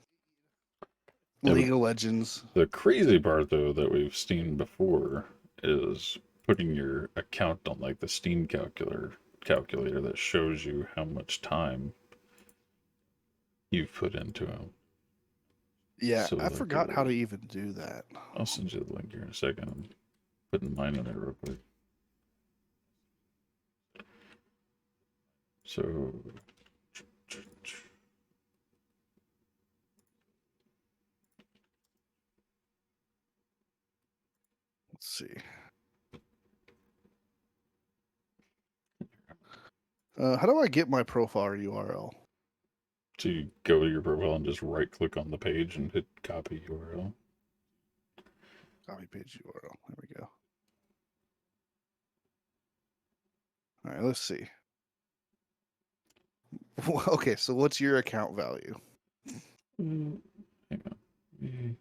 yeah, but League of Legends. the crazy part though that we've seen before is putting your account on like the Steam calculator that shows you how much time you've put into them. Yeah, So I like forgot how to even do that. I'll send you the link here in a second. I'm putting mine in there real quick. So Let's see. How do I get my profile URL? So you go to your profile and just right click on the page and hit copy URL. Copy page URL. There we go. All right, let's see. Okay, so what's your account value? Hang on.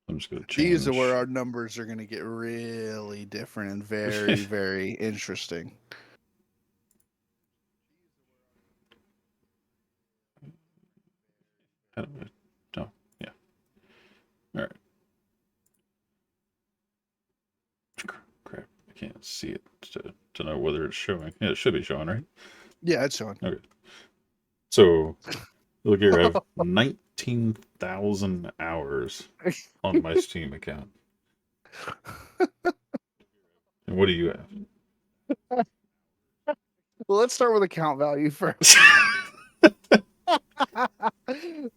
I'm just going to change. These are where our numbers are going to get really different and very, very interesting. How do I? Oh, yeah. All right. Crap. I can't see it to know whether it's showing. Yeah, it should be showing, right? Yeah, it's showing. Okay. So, look here. I have 19,000 hours on my Steam account. And what do you have? Well, let's start with account value first.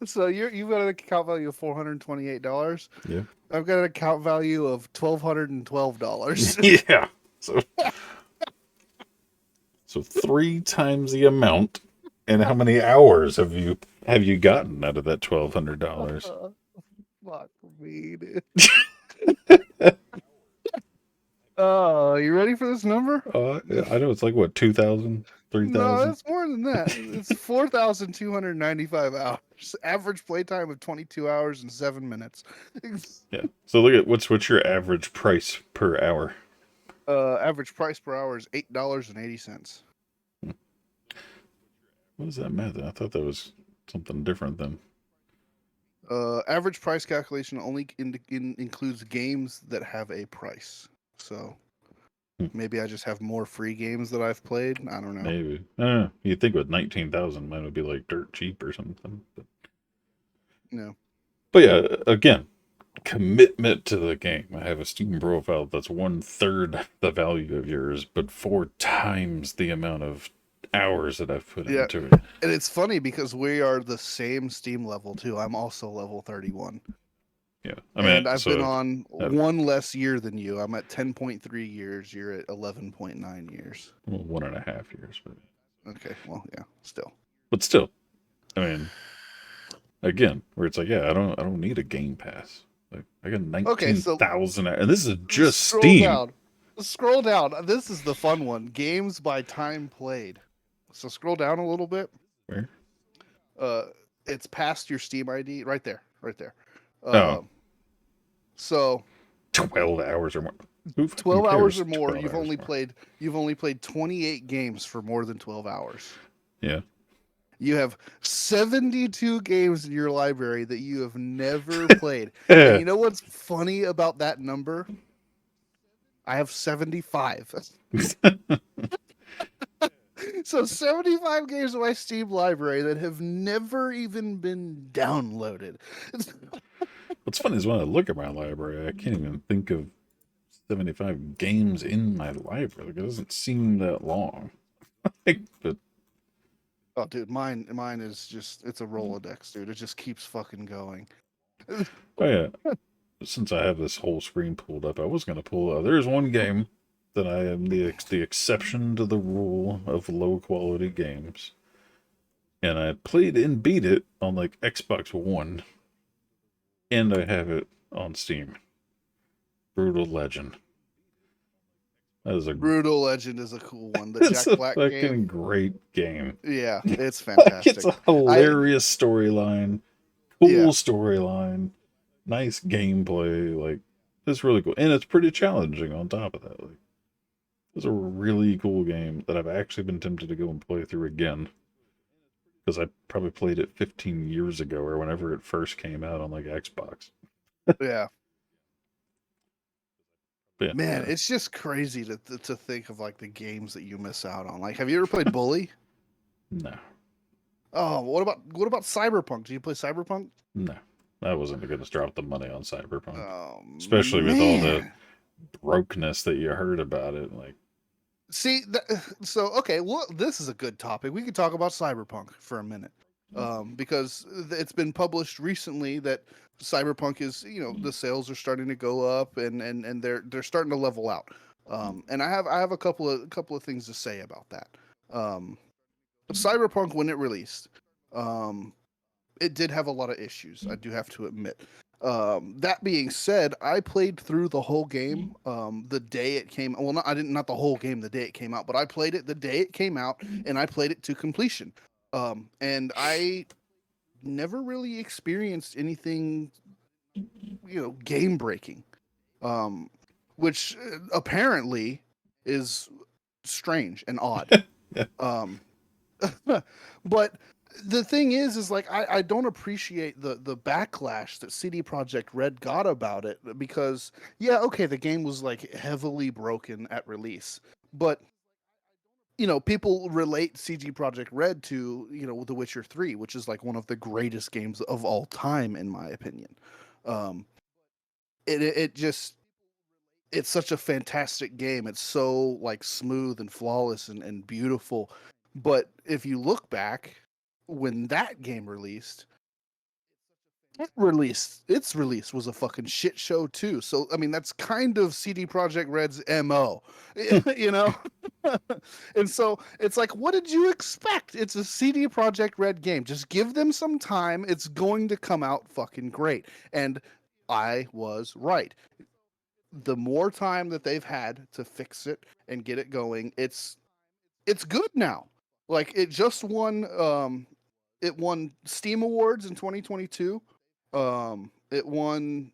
So you've got an account value of $428. Yeah. I've got an account value of $1,212. Yeah. So 3 times the amount. And how many hours have you gotten out of that $1,200? Fuck me, dude. Oh, you ready for this number? Yeah, I know it's like what 2,000, No, 3,000. it's more than that. It's 4,295 hours. Average playtime of 22 hours and 7 minutes. Yeah. So look at what's your average price per hour? Average price per hour is $8.80. What does that math? I thought that was something different than. Average price calculation only includes games that have a price. So maybe I just have more free games that I've played. I don't know. Maybe. You'd think with 19,000, mine would be like dirt cheap or something. No. But yeah, again, commitment to the game. I have a Steam profile that's 1/3 the value of yours, but 4 times the amount of hours that I've put into it. And it's funny because we are the same Steam level too. I'm also level 31. Yeah. And I've been on one less year than you. I'm at 10.3 years. You're at 11.9 years. Well, 1.5 years, but Okay. Well, yeah, still. But still, I mean, again, where it's like, yeah, I don't need a Game Pass. Like, I got 19,000, and this is just Steam. Scroll down. This is the fun one. Games by time played. So scroll down a little bit. Where? It's past your Steam ID. Right there. Oh. So 12 hours or more. 12 hours or more. You've only played 28 games for more than 12 hours. Yeah. You have 72 games in your library that you have never played. And you know what's funny about that number? I have 75. So 75 games in my Steam library that have never even been downloaded. What's funny is when I look at my library, I can't even think of 75 games in my library. Like, it doesn't seem that long. But Oh, dude, mine is just, it's a Rolodex, dude. It just keeps fucking going. oh yeah, since I have this whole screen pulled up, I was gonna pull. There's one game that I am the exception to the rule of low quality games, and I played and beat it on like Xbox One, and I have it on Steam. Brutal Legend. That is a Brutal Legend is a cool one. The it's Jack a Black fucking game. great game. Yeah, it's Like, it's fantastic. a hilarious storyline, cool Yeah. storyline, nice gameplay. Like, it's really cool, and it's pretty challenging on top of that. Like, it's a really cool game that I've actually been tempted to go and play through again, because I probably played it 15 years ago or whenever it first came out on like Xbox. Yeah. But yeah, Man, it's just crazy to think of like the games that you miss out on. Like, have you ever played Bully? no, Oh, what about Cyberpunk? Do you play Cyberpunk? no, I wasn't going to drop the money on Cyberpunk, Oh, especially with all the man. brokenness that you heard about it. Like, See, so okay, well, this is a good topic. We could talk about Cyberpunk for a minute, because it's been published recently that Cyberpunk is, the sales are starting to go up, and they're starting to level out. And I have a couple of things to say about that. Cyberpunk, when it released, it did have a lot of issues. I do have to admit. That being said, I played through the whole game the day it came. Well, not the whole game the day it came out, but I played it the day it came out, and I played it to completion. And I never really experienced anything, game breaking, which apparently is strange and odd. Um, but the thing is like I don't appreciate the backlash that CD Projekt Red got about it, because yeah, okay, the game was like heavily broken at release, but people relate CD Projekt Red to, The Witcher 3, which is like one of the greatest games of all time in my opinion. Um it just, it's such a fantastic game. It's so like smooth and flawless and beautiful. But if you look back when that game released, its release was a fucking shit show too. So I mean, that's kind of CD Projekt Red's MO, you know? And so it's like, what did you expect? It's a CD Projekt Red game. Just give them some time. It's going to come out fucking great. And I was right. The more time that they've had to fix it and get it going, it's good now. Like, it won Steam Awards in 2022. It won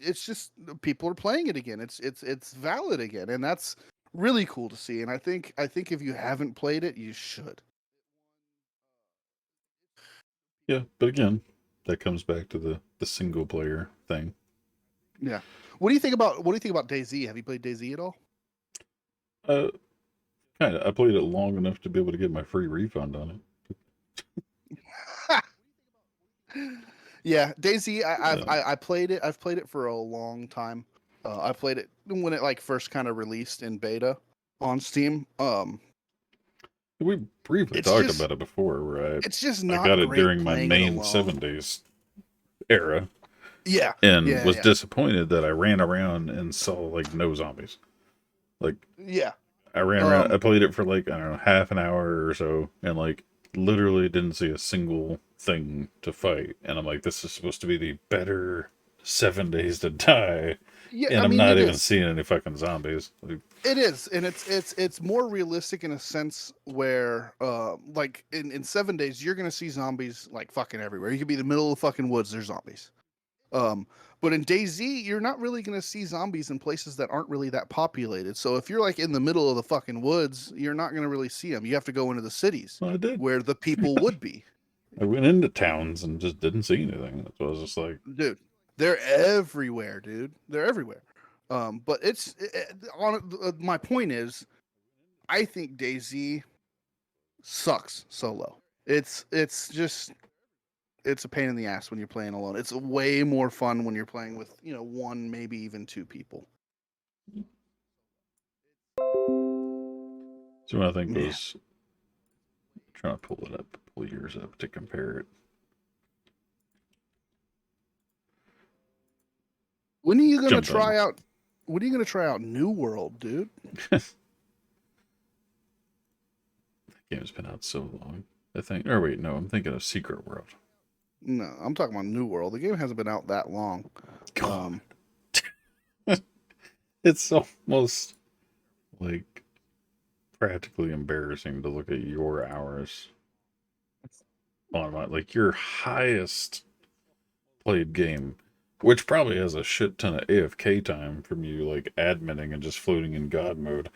it's just people are playing it again. It's valid again, and that's really cool to see. And I think if you haven't played it, you should. yeah, but again, that comes back to the single player thing. Yeah. What do you think about DayZ? Have you played DayZ at all? Kind of. I played it long enough to be able to get my free refund on it. Yeah, DayZ. Yeah. I played it. I've played it for a long time. I played it when it like first kind of released in beta on Steam. We briefly It's talked just- about it before, where It's just I not got it great during my playing it main alone. 7 days era, Yeah, and yeah, was yeah. disappointed that I ran around and saw like no zombies. Like, yeah. I ran around, I played it for like, I don't know, half an hour or so, and like literally didn't see a single thing to fight. And I'm like, this is supposed to be the better 7 days to die, Yeah, and I I'm mean, not it even is. seeing any fucking zombies. Like, It is, and it's more realistic in a sense where, like in 7 days, you're gonna see zombies like fucking everywhere. You could be in the middle of the fucking woods, there's zombies. But in DayZ, you're not really gonna see zombies in places that aren't really that populated. So if you're like in the middle of the fucking woods, you're not gonna really see them. You have to go into the cities well, I did. where the people would be. I went into towns and just didn't see anything. That's why I was just like, Dude, they're everywhere, dude. They're everywhere. But my point is, I think DayZ sucks solo. It's just it's a pain in the ass when you're playing alone. It's way more fun when you're playing with, one, maybe even two people. So what I think Yeah. was trying to pull yours up to compare it. When are you gonna Jumped on. try out? When are you gonna try out New World, dude? That game's been out so long. I think. Or wait, no, I'm thinking of Secret World. No, I'm talking about New World. The game hasn't been out that long. God. It's almost like practically embarrassing to look at your hours on like your highest played game, which probably has a shit ton of AFK time from you like adminning and just floating in God mode.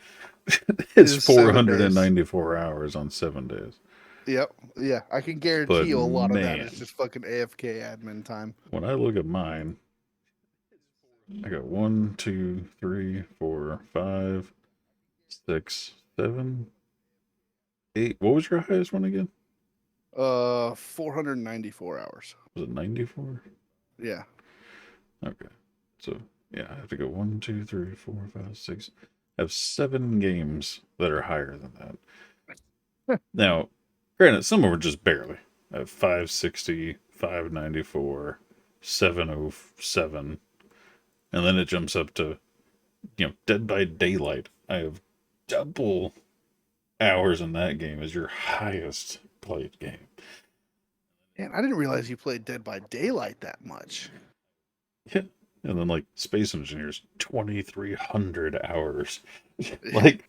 It's Is 7 494 hours on 7 days. Yep. Yeah, I can guarantee But you a lot of that man, is just fucking AFK admin time. when I look at mine, I got 1, 2, 3, 4, 5, 6, 7, 8. What was your highest one again? 494 hours. Was it 94? Yeah. Okay. So, yeah, I have to go 1, 2, 3, 4, 5, 6. I have 7 games that are higher than that. Now, granted, some of them are just barely. I have 560, 594, 707, and then it jumps up to, Dead by Daylight. I have double hours in that game as your highest played game. Man, I didn't realize you played Dead by Daylight that much. Yeah. And then like Space Engineers, 2,300 hours. Like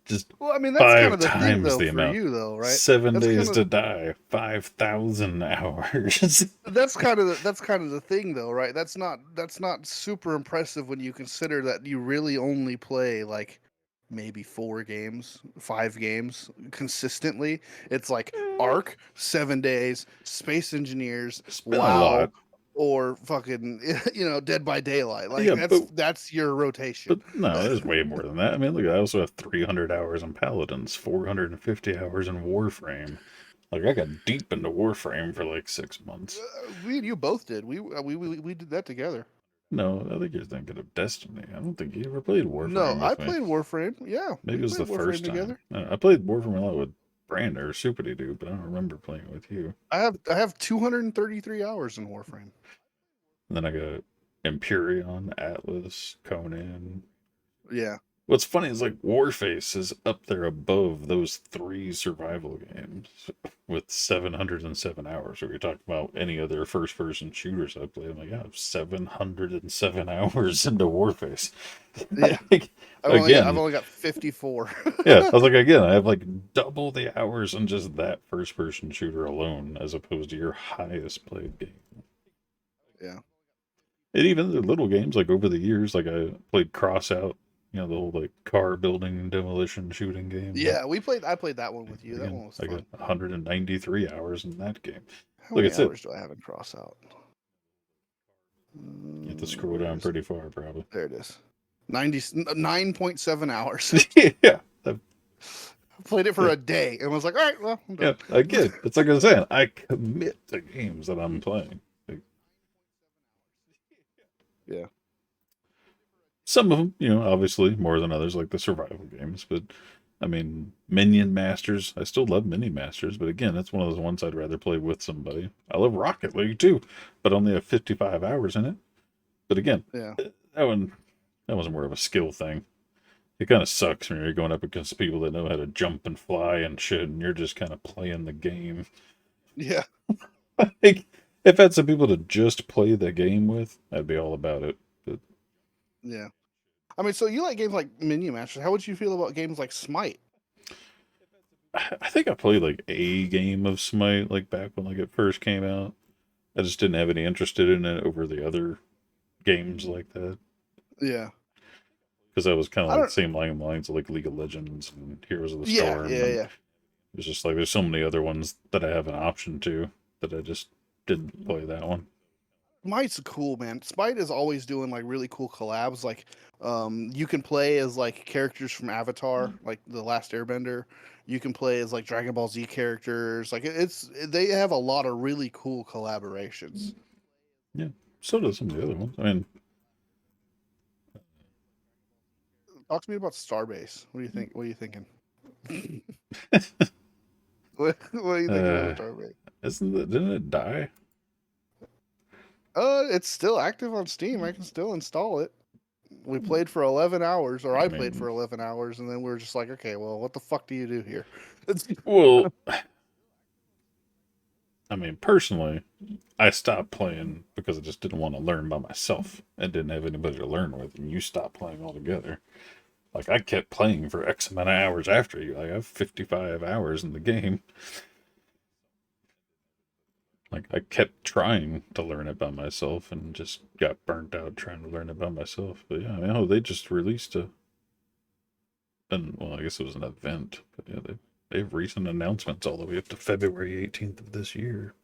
just Well, I mean, that's 5 kind of the thing, times though, the for amount. you, though, right? 7 That's days kinda- to die, 5,000 hours. That's kind of the thing, though, right? That's not super impressive when you consider that you really only play like maybe 4 games, 5 games consistently. It's like Ark, 7 days, Space Engineers, been a WoW, lot. or fucking Dead by Daylight. Like Yeah, that's your rotation. But no, there's way more than that. I mean, look, I also have 300 hours in Paladins, 450 hours in Warframe. Like, I got deep into Warframe for like 6 months. We and you both did. We did that together. No, I think you're thinking of Destiny. I don't think you ever played Warframe No, I with me. played Warframe. Yeah, Maybe it we was the played Warframe first time. together. I played Warframe a lot with Brand or Super Dude, but I don't remember playing with you. I have 233 hours in Warframe. And then I got Empyrean, Atlas, Conan. Yeah. What's funny is like Warface is up there above those 3 survival games with 707 hours. So you're talking about any other first-person shooters I played. I'm like, I have 707 hours into Warface. Yeah. Like, I've only got 54. yeah, I was like, again, I have like double the hours in just that first-person shooter alone, as opposed to your highest played game. Yeah. And even the little games, like over the years, like I played Crossout, the whole like car building demolition shooting game. Yeah, I played that one with you. That one was I fun. got 193 hours in that game. How Look, many it's it. hours do I have in Crossout? You have to scroll down pretty far, probably. There it is. 9.7 hours. Yeah. Played it for a day and was like, all right, well, I'm done. Yeah, again, it's like I was saying, I commit to games that I'm playing. Like, Yeah. some of them, obviously more than others, like the survival games. But I mean, Minion Masters, I still love Minion Masters, but again, that's one of those ones I'd rather play with somebody. I love Rocket League too, but only have 55 hours in it. But again, Yeah. that was more of a skill thing. It kind of sucks when you're going up against people that know how to jump and fly and shit, and you're just kind of playing the game. Yeah. Like, if I had some people to just play the game with, I'd be all about it. But Yeah. I mean, so you like games like Minion Masters. How would you feel about games like Smite? I think I played like a game of Smite like back when like it first came out. I just didn't have any interest in it over the other games like that. Yeah. Because I was kind of I like don't- the same lines of like League of Legends and Heroes of the Yeah, Storm. yeah, and yeah. It's just like there's so many other ones that I have an option to that I just didn't play that one. Smite's cool, man. Smite is always doing like really cool collabs. Like, you can play as like characters from Avatar, like the Last Airbender. You can play as like Dragon Ball Z characters. Like, they have a lot of really cool collaborations. Yeah, so does some of the other ones. I mean, Talk to me about Starbase. What do you think? What are you thinking? What are you thinking about Starbase? didn't it die? It's still active on Steam. I can still install it. We played for 11 hours, or I played for 11 hours, and then we were just like, okay, well, what the fuck do you do here? Well, I mean, personally, I stopped playing because I just didn't want to learn by myself and didn't have anybody to learn with, and you stopped playing altogether. Like, I kept playing for X amount of hours after you. Like, I have 55 hours in the game. Like, I kept trying to learn it by myself and just got burnt out trying to learn it by myself. But yeah, I mean, they just released well, I guess it was an event. But yeah, they have recent announcements all the way up to February 18th of this year.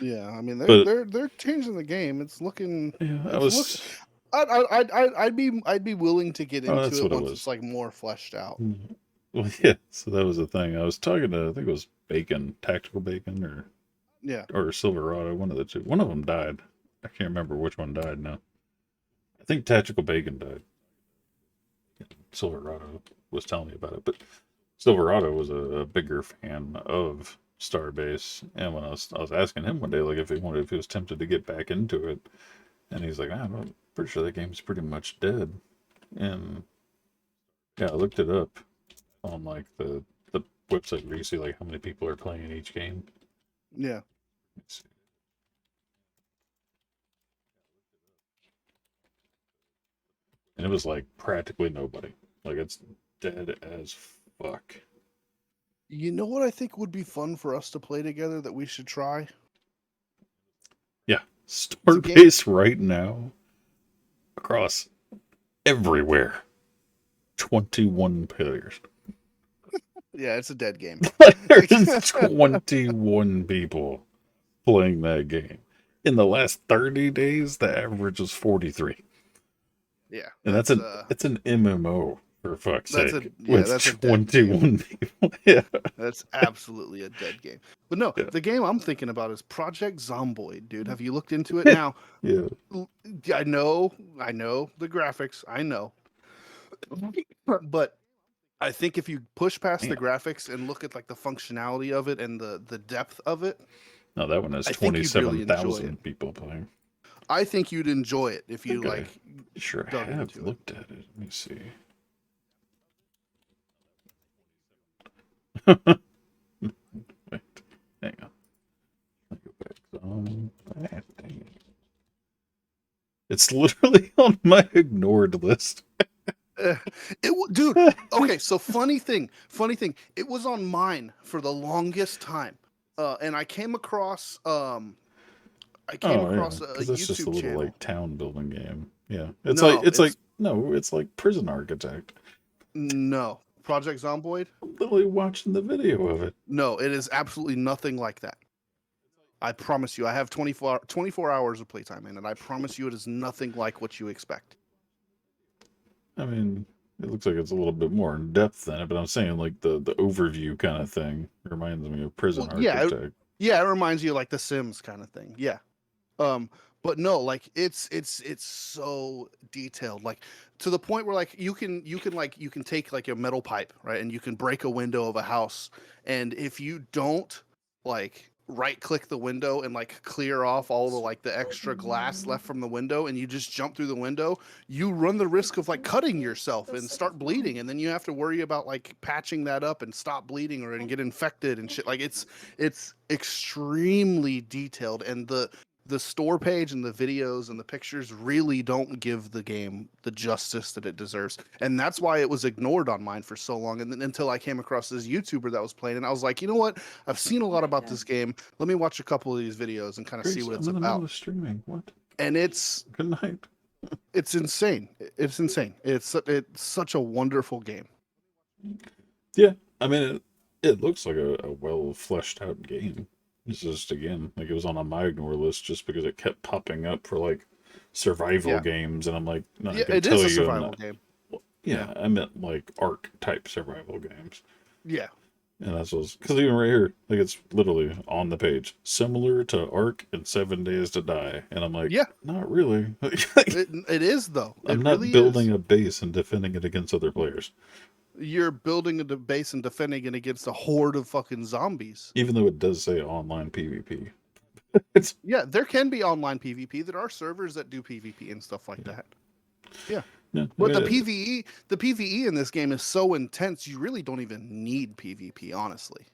Yeah, I mean, But- they're changing the game. It's looking. Yeah, I'd be willing to get into that's it what it once was. it's like more fleshed out. Well, yeah, so that was the thing. I was talking to, I think it was Bacon, Tactical Bacon, Yeah, or Silverado, one of the two. One of them died. I can't remember which one died now. I think Tactical Bacon died. Silverado was telling me about it, but Silverado was a bigger fan of Starbase, and when I was asking him one day, like if he was tempted to get back into it, and he's like, I'm pretty sure that game's pretty much dead. And yeah, I looked it up on like the website where you see like how many people are playing in each game. yeah. Let's see. And it was like practically nobody. Like it's dead as fuck. You know what I think would be fun for us to play together that we should try? Yeah, Starbase right now across everywhere. 21 players. Yeah, it's a dead game. There's 21 people playing that game. In the last 30 days, the average is 43. Yeah, And it's an MMO, for fuck's that's sake. that's a dead 21 people. Yeah. That's absolutely a dead game. But no, Yeah. the game I'm thinking about is Project Zomboid, dude. Have you looked into it now? Yeah. I know the graphics. I know. But I think if you push past the graphics and look at like the functionality of it and the depth of it, No, that one has I think you'd really enjoy 27,000 it. people playing. I think you'd enjoy it if you Okay. like. Sure dug have into it. looked at it. Let me see. Wait, hang on. Let me go back. Dang it. It's literally on my ignored list. Dude. Okay, so funny thing. It was on mine for the longest time, and I came across a because it's just a YouTube little channel. like town building game. Yeah, it's No, it's like Prison Architect. No, Project Zomboid. Literally watching the video of it. No, it is absolutely nothing like that. I promise you. I have 24 hours of playtime in it. I promise you, it is nothing like what you expect. I mean, it looks like it's a little bit more in depth than it, but I'm saying like the overview kind of thing reminds me of Prison Well, yeah, Architect. Yeah, it reminds you of like The Sims kind of thing. Yeah. But no, like it's so detailed, like to the point where like you can take like a metal pipe, right, and you can break a window of a house, and if you don't like right click the window and like clear off all the like the extra glass left from the window, and you just jump through the window, you run the risk of like cutting yourself and start bleeding, and then you have to worry about like patching that up and stop bleeding or and get infected and shit. Like it's extremely detailed, and the store page and the videos and the pictures really don't give the game the justice that it deserves. And that's why it was ignored on mine for so long. And then until I came across this YouTuber that was playing it, I was like, you know what? I've seen a lot about this game. Let me watch a couple of these videos and kind of see what it's I'm in the middle about. of streaming. What? And it's Good night. insane. It's insane. It's such a wonderful game. Yeah, I mean, it looks like a well fleshed out game. It's just, again, like, it was on my ignore list just because it kept popping up for, like, survival Yeah. games, and I'm like, no, I Yeah, can it is tell a you I'm survival not. game. Yeah, I meant, like, Ark type survival games. Yeah. And that's what's, because even right here, like, it's literally on the page, similar to Ark and 7 Days to Die. And I'm like, Yeah. not really. It is though. I'm It not really building is. a base and defending it against other players. You're building a base and defending it against a horde of fucking zombies. Even though it does say online PvP. It's, Yeah, there can be online PvP. There are servers that do PvP and stuff like that. Yeah. yeah, I But mean, the PvE in this game is so intense, you really don't even need PvP, honestly.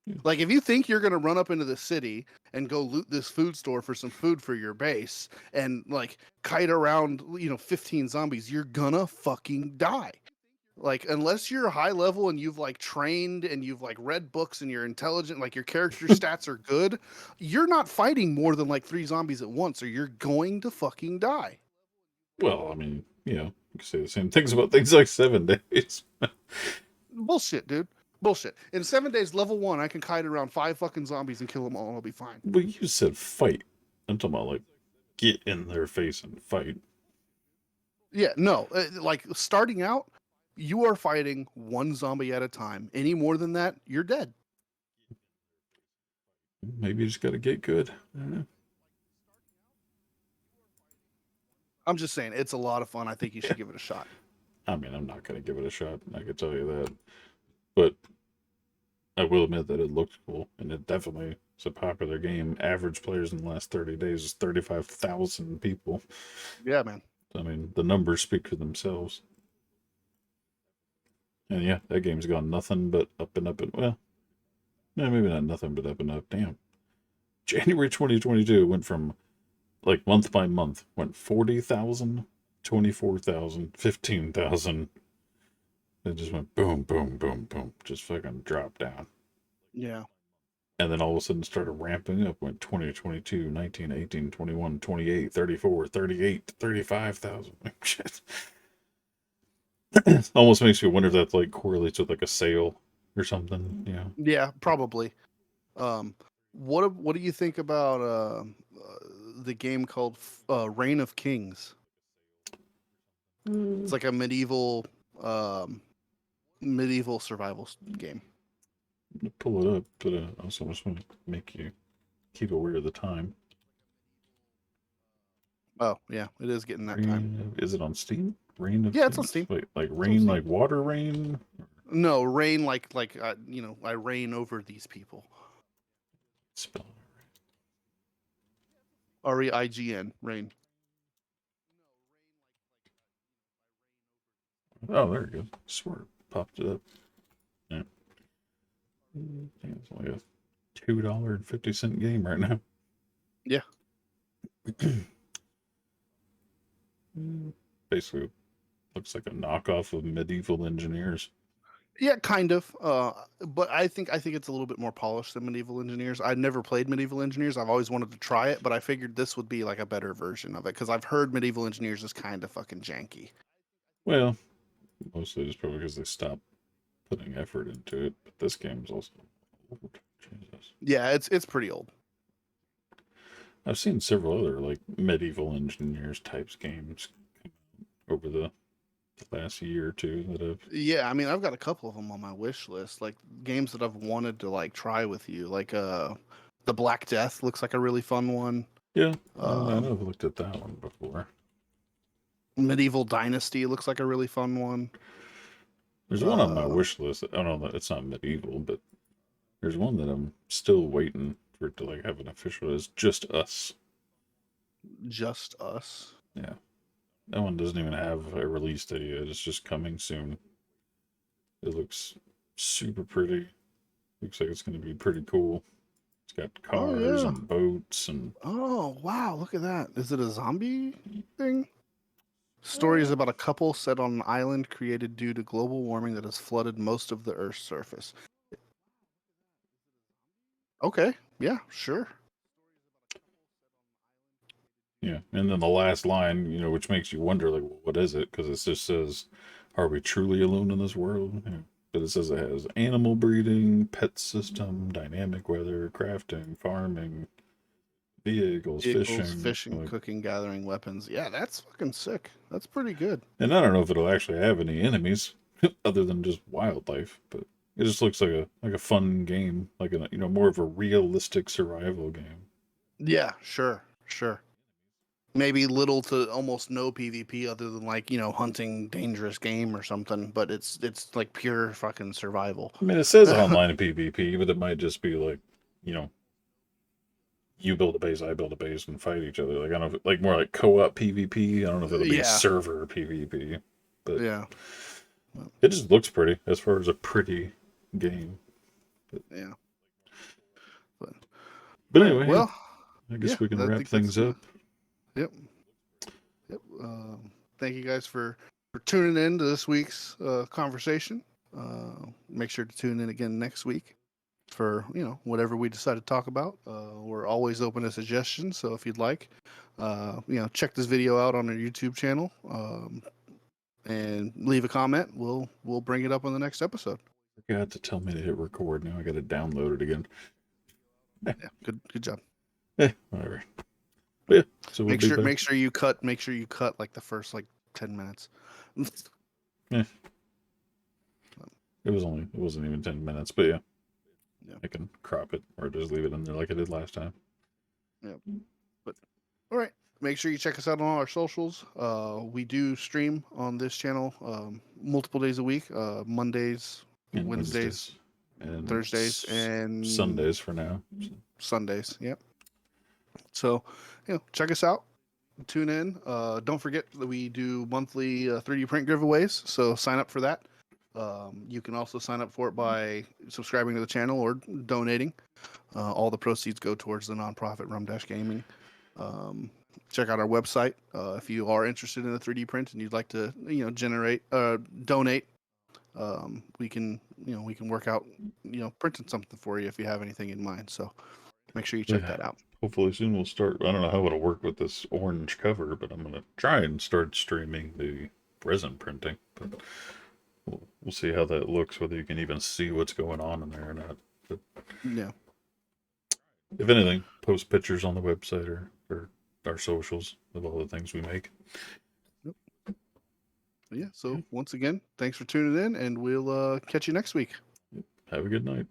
Yeah. Like, if you think you're going to run up into the city and go loot this food store for some food for your base and, like, kite around, 15 zombies, you're gonna fucking die. Like, unless you're high level and you've, like, trained and you've, like, read books and you're intelligent, like, your character stats are good, you're not fighting more than, like, 3 zombies at once or you're going to fucking die. well, I mean, you can say the same things about things like 7 Days. Bullshit, dude. Bullshit. In 7 days, level 1, I can kite around 5 fucking zombies and kill them all and I'll be fine. But you said fight. I'm talking about, like, get in their face and fight. Yeah, no. Like, starting out, you are fighting 1 zombie at a time. Any more than that, you're dead. Maybe you just got to get good. I don't know. I'm just saying, it's a lot of fun. I think you should give it a shot. I mean, I'm not going to give it a shot. I can tell you that. But I will admit that it looked cool, and it definitely is a popular game. Average players in the last 30 days is 35,000 people. Yeah, man. I mean, the numbers speak for themselves. And yeah, that game's gone nothing but up and up and, well, no, maybe not nothing but up and up. Damn. January 2022 went from, like, month by month, went 40,000, 24,000, 15,000. It just went boom, boom, boom, boom. Just fucking dropped down. Yeah. And then all of a sudden started ramping up. Went 20, 22, 19, 18, 21, 28, 34, 38, 35,000. Shit. Almost makes you wonder if that, like, correlates with, like, a sale or something, you know? Yeah, probably. What do you think about the game called Reign of Kings? It's like a medieval survival game. Pull it up, but I also just want to make you keep aware of the time. Oh, yeah, it is getting that time. Is it on Steam? Rain of Yeah, it's on Kings? Steam. Wait, like on rain, Steam. like water rain? No, reign like I reign over these people. Spell REIGN, reign. it. Oh, there it goes. Swear it popped it up. Yeah. Damn, it's only a $2.50 game right now. Yeah. Basically, looks like a knockoff of Medieval Engineers. Yeah, kind of. But I think it's a little bit more polished than Medieval Engineers. I'd never played Medieval Engineers. I've always wanted to try it, but I figured this would be like a better version of it because I've heard Medieval Engineers is kind of fucking janky. Well, mostly just probably because they stopped putting effort into it. But this game's also old. Jesus. Yeah, it's pretty old. I've seen several other, like, Medieval Engineers types games over the last year or two that I've. Yeah, I mean, I've got a couple of them on my wish list, like games that I've wanted to like try with you. Like the Black Death looks like a really fun one. Yeah, I know I've looked at that one before. Medieval Dynasty looks like a really fun one. There's one on my wish list. I don't know, it's not medieval, but there's one that I'm still waiting for it to, like, have an official. It's Just Us. Just Us. Yeah, that one doesn't even have a release date yet. It's just coming soon. It looks super pretty. Looks like it's going to be pretty cool. It's got cars and boats and. Oh, wow, look at that. Is it a zombie thing? Story is about a couple set on an island created due to global warming that has flooded most of the Earth's surface. Okay, yeah, sure. Yeah, and then the last line, which makes you wonder, like, what is it? Because it just says, "Are we truly alone in this world?" Yeah. but it says it has animal breeding, pet system, dynamic weather, crafting, farming, vehicles, fishing. Like, cooking, gathering weapons. Yeah, that's fucking sick. That's pretty good. and I don't know if it'll actually have any enemies other than just wildlife, but it just looks like a fun game, like a more of a realistic survival game. Yeah, sure. Maybe little to almost no PvP other than like, hunting dangerous game or something, but it's like pure fucking survival. I mean, it says online PvP, but it might just be like, you know, you build a base, I build a base, and fight each other. Like I don't know, if like more like co-op PvP. I don't know if it'll be server PvP, but yeah, it just looks pretty as far as a pretty game. yeah. But anyway, well, I guess yeah, we can I wrap think things that's, up. Yep. Thank you guys for tuning in to this week's conversation. Make sure to tune in again next week for whatever we decide to talk about. We're always open to suggestions, so if you'd like, check this video out on our YouTube channel and leave a comment. We'll bring it up on the next episode. Forgot to tell me to hit record. Now I got to download it again. Yeah, good job. Whatever. But yeah, so we'll Make sure you cut like the first like 10 minutes. Yeah. It wasn't even 10 minutes, but yeah. I can crop it or just leave it in there like I did last time. Yeah. But all right. Make sure you check us out on all our socials. We do stream on this channel multiple days a week. Mondays, And Wednesdays, and Thursdays, and Sundays for now. Sundays. Yep. So, check us out. Tune in. Don't forget that we do monthly 3D print giveaways. So sign up for that. You can also sign up for it by subscribing to the channel or donating. All the proceeds go towards the nonprofit RUM-Gaming. Check out our website if you are interested in a 3D print and you'd like to donate. We can work out printing something for you if you have anything in mind. So make sure you check that out. Hopefully soon we'll start. I don't know how it'll work with this orange cover, but I'm gonna try and start streaming the resin printing. But we'll see how that looks. Whether you can even see what's going on in there or not. But yeah. If anything, post pictures on the website or our socials of all the things we make. Yep. Yeah. So once again, thanks for tuning in, and we'll catch you next week. Have a good night.